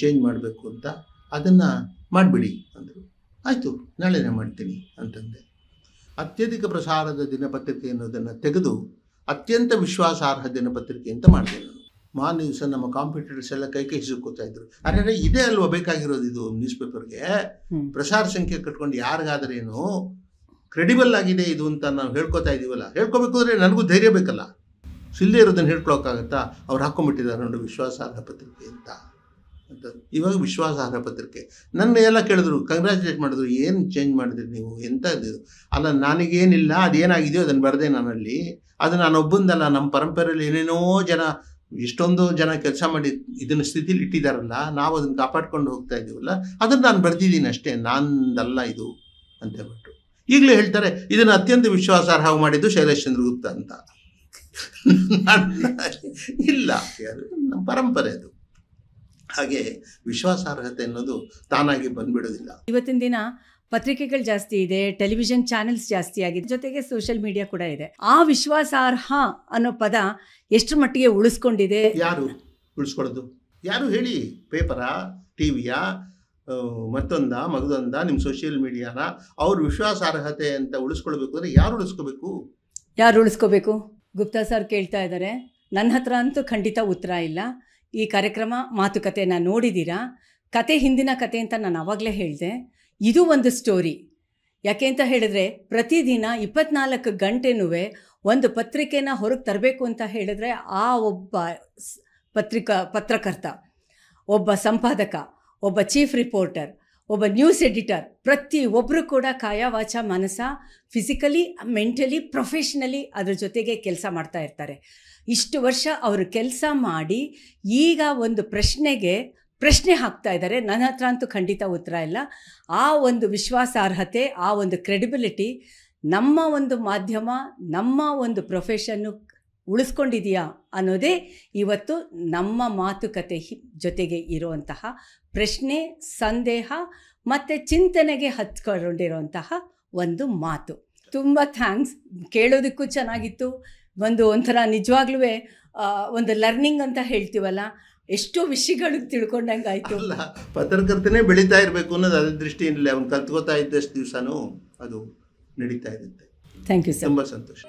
ಚೇಂಜ್ ಮಾಡಬೇಕು ಅಂತ, ಅದನ್ನು ಮಾಡಿಬಿಡಿ ಅಂದರು. ಆಯಿತು, ನಾಳೆನೇ ಮಾಡ್ತೀನಿ ಅಂತಂದೆ. ಅತ್ಯಧಿಕ ಪ್ರಸಾರದ ದಿನಪತ್ರಿಕೆ ಅನ್ನೋದನ್ನು ತೆಗೆದು ಅತ್ಯಂತ ವಿಶ್ವಾಸಾರ್ಹ ದಿನಪತ್ರಿಕೆ ಅಂತ ಮಾಡಿದೆ ನಾನು. ಮಾರನೇ ದಿವಸ ನಮ್ಮ ಕಾಂಪಿಟೇಟರ್ಸ್ ಎಲ್ಲ ಕೈ ಸಿಕ್ಕೋತಾ ಇದ್ರು. ಅರೆ, ಇದೇ ಅಲ್ವಾ ಬೇಕಾಗಿರೋದು ಇದು ನ್ಯೂಸ್ ಪೇಪರ್ಗೆ, ಪ್ರಸಾರ ಸಂಖ್ಯೆ ಕಟ್ಕೊಂಡು ಯಾರಿಗಾದ್ರೇನು ಕ್ರೆಡಿಬಲ್ ಆಗಿದೆ ಇದು ಅಂತ ನಾವು ಹೇಳ್ಕೊತಾ ಇದ್ದೀವಲ್ಲ, ಹೇಳ್ಕೊಬೇಕು ಅಂದರೆ ನನಗೂ ಧೈರ್ಯ ಬೇಕಲ್ಲ. ಸಿಲ್ಲೇ ಇರೋದನ್ನು ಹೇಳ್ಕೊಳಕ್ಕಾಗತ್ತಾ? ಅವ್ರು ಹಾಕ್ಕೊಂಡ್ಬಿಟ್ಟಿದ್ದಾರೆ ನೋಡಿ ವಿಶ್ವಾಸಾರ್ಹ ಪತ್ರಿಕೆ ಅಂತ. ಇವಾಗ ವಿಶ್ವಾಸಾರ್ಹ ಪತ್ರಿಕೆ. ನನ್ನ ಎಲ್ಲ ಕೇಳಿದ್ರು, ಕಂಗ್ರ್ಯಾಚುಲೇಟ್ ಮಾಡಿದ್ರು. ಏನು ಚೇಂಜ್ ಮಾಡಿದ್ರಿ ನೀವು, ಎಂತ ಇದು? ಅಲ್ಲ, ನನಗೇನಿಲ್ಲ, ಅದೇನಾಗಿದೆಯೋ ಅದನ್ನು ಬರೆದೆ ನಾನಲ್ಲಿ. ಅದು ನಾನು ಒಬ್ಬಂದಲ್ಲ, ನಮ್ಮ ಪರಂಪರೆಯಲ್ಲಿ ಏನೇನೋ ಜನ, ಎಷ್ಟೊಂದು ಜನ ಕೆಲಸ ಮಾಡಿ ಇದನ್ನು ಸ್ಥಿತಿಲಿ ಇಟ್ಟಿದ್ದಾರಲ್ಲ, ನಾವು ಅದನ್ನು ಕಾಪಾಡ್ಕೊಂಡು ಹೋಗ್ತಾ ಇದ್ದೀವಲ್ಲ, ಅದನ್ನು ನಾನು ಬರೆದಿದ್ದೀನಿ ಅಷ್ಟೇ, ನಾನದಲ್ಲ ಇದು ಅಂತ ಹೇಳ್ಬಿಟ್ಟು. ಈಗಲೇ ಹೇಳ್ತಾರೆ ಇದನ್ನು ಅತ್ಯಂತ ವಿಶ್ವಾಸಾರ್ಹ ಮಾಡಿದ್ದು ಶೈಲೇಶ್ ಚಂದ್ರಗುಪ್ತ ಅಂತ. ಇಲ್ಲ, ನಮ್ಮ ಪರಂಪರೆ ಅದು. ಹಾಗೆ ವಿಶ್ವಾಸಾರ್ಹತೆ ಅನ್ನೋದು ತಾನಾಗಿ ಬಂದ್ಬಿಡೋದಿಲ್ಲ. ಇವತ್ತಿನ ದಿನ ಪತ್ರಿಕೆಗಳು ಜಾಸ್ತಿ ಇದೆ, ಟೆಲಿವಿಷನ್ ಚಾನೆಲ್ಸ್ ಜಾಸ್ತಿ ಆಗಿದೆ, ಜೊತೆಗೆ ಸೋಷಿಯಲ್ ಮೀಡಿಯಾ ಕೂಡ ಇದೆ. ಆ ವಿಶ್ವಾಸಾರ್ಹ ಅನ್ನೋ ಪದ ಎಷ್ಟು ಮಟ್ಟಿಗೆ ಉಳಿಸ್ಕೊಂಡಿದೆ? ಯಾರು ಉಳಿಸ್ಕೊಳ್ಳೋದು? ಯಾರು ಹೇಳಿ? ಪೇಪರಾ, ಟಿವಿಯಾ, ಮತ್ತೊಂದ ಮಗದೊಂದ, ನಿಮ್ಮ ಸೋಷಿಯಲ್ ಮೀಡಿಯಾನ? ಅವ್ರ ವಿಶ್ವಾಸಾರ್ಹತೆ ಅಂತ ಉಳಿಸ್ಕೊಳ್ಬೇಕು ಅಂದರೆ ಯಾರು ಉಳಿಸ್ಕೋಬೇಕು? ಯಾರು ಉಳಿಸ್ಕೋಬೇಕು? ಗುಪ್ತಾ ಸರ್ ಕೇಳ್ತಾ ಇದ್ದಾರೆ. ನನ್ನ ಹತ್ರ ಅಂತೂ ಖಂಡಿತ ಉತ್ತರ ಇಲ್ಲ. ಈ ಕಾರ್ಯಕ್ರಮ ಮಾತುಕತೆನ ನೋಡಿದ್ದೀರಾ. ಕತೆ ಹಿಂದಿನ ಕತೆ ಅಂತ ನಾನು ಆವಾಗಲೇ ಹೇಳಿದೆ. ಇದು ಒಂದು ಸ್ಟೋರಿ. ಯಾಕೆ ಅಂತ ಹೇಳಿದ್ರೆ, ಪ್ರತಿದಿನ 24 ಗಂಟೆನೂ ಒಂದು ಪತ್ರಿಕೆನ ಹೊರಗೆ ತರಬೇಕು ಅಂತ ಹೇಳಿದ್ರೆ, ಆ ಒಬ್ಬ ಪತ್ರಕರ್ತ, ಒಬ್ಬ ಸಂಪಾದಕ, ಒಬ್ಬ ಚೀಫ್ ರಿಪೋರ್ಟರ್, ಒಬ್ಬ ನ್ಯೂಸ್ ಎಡಿಟರ್, ಪ್ರತಿಯೊಬ್ಬರು ಕೂಡ ಕಾಯ ವಾಚ ಮನಸ, ಫಿಸಿಕಲಿ, ಮೆಂಟಲಿ, ಪ್ರೊಫೆಷ್ನಲಿ ಅದ್ರ ಜೊತೆಗೆ ಕೆಲಸ ಮಾಡ್ತಾ ಇರ್ತಾರೆ. ಇಷ್ಟು ವರ್ಷ ಅವರು ಕೆಲಸ ಮಾಡಿ ಈಗ ಒಂದು ಪ್ರಶ್ನೆ ಹಾಕ್ತಾ ಇದ್ದಾರೆ. ನನ್ನ ಹತ್ರ ಅಂತೂ ಖಂಡಿತ ಉತ್ತರ ಇಲ್ಲ. ಆ ಒಂದು ವಿಶ್ವಾಸಾರ್ಹತೆ, ಆ ಒಂದು ಕ್ರೆಡಿಬಿಲಿಟಿ ನಮ್ಮ ಒಂದು ಮಾಧ್ಯಮ, ನಮ್ಮ ಒಂದು ಪ್ರೊಫೆಷನ್ನು ಉಳಿಸ್ಕೊಂಡಿದೆಯಾ ಅನ್ನೋದೇ ಇವತ್ತು ನಮ್ಮ ಮಾತುಕತೆ ಜೊತೆಗೆ ಇರುವಂತಹ ಪ್ರಶ್ನೆ, ಸಂದೇಹ ಮತ್ತು ಚಿಂತನೆಗೆ ಹತ್ಕೊಂಡಿರುವಂತಹ ಒಂದು ಮಾತು. ತುಂಬ ಥ್ಯಾಂಕ್ಸ್. ಕೇಳೋದಕ್ಕೂ ಚೆನ್ನಾಗಿತ್ತು. ಒಂಥರ ನಿಜವಾಗ್ಲೂ ಒಂದು ಲರ್ನಿಂಗ್ ಅಂತ ಹೇಳ್ತೀವಲ್ಲ, ಎಷ್ಟೋ ವಿಷಯಗಳಿಗೆ ತಿಳ್ಕೊಂಡಂಗೆ ಆಯಿತು. ಅಲ್ಲ, ಪತ್ರಕರ್ತನೇ ಬೆಳೀತಾ ಇರಬೇಕು ಅನ್ನೋದು ಅದ್ರ ದೃಷ್ಟಿಯಿಂದ ಅವ್ನು ಕಲ್ತ್ಕೋತಾ ಇದ್ದಷ್ಟು ದಿವಸನೂ ಅದು ನಡೀತಾ ಇರುತ್ತೆ. Thank you sir. ತುಂಬ ಸಂತೋಷ.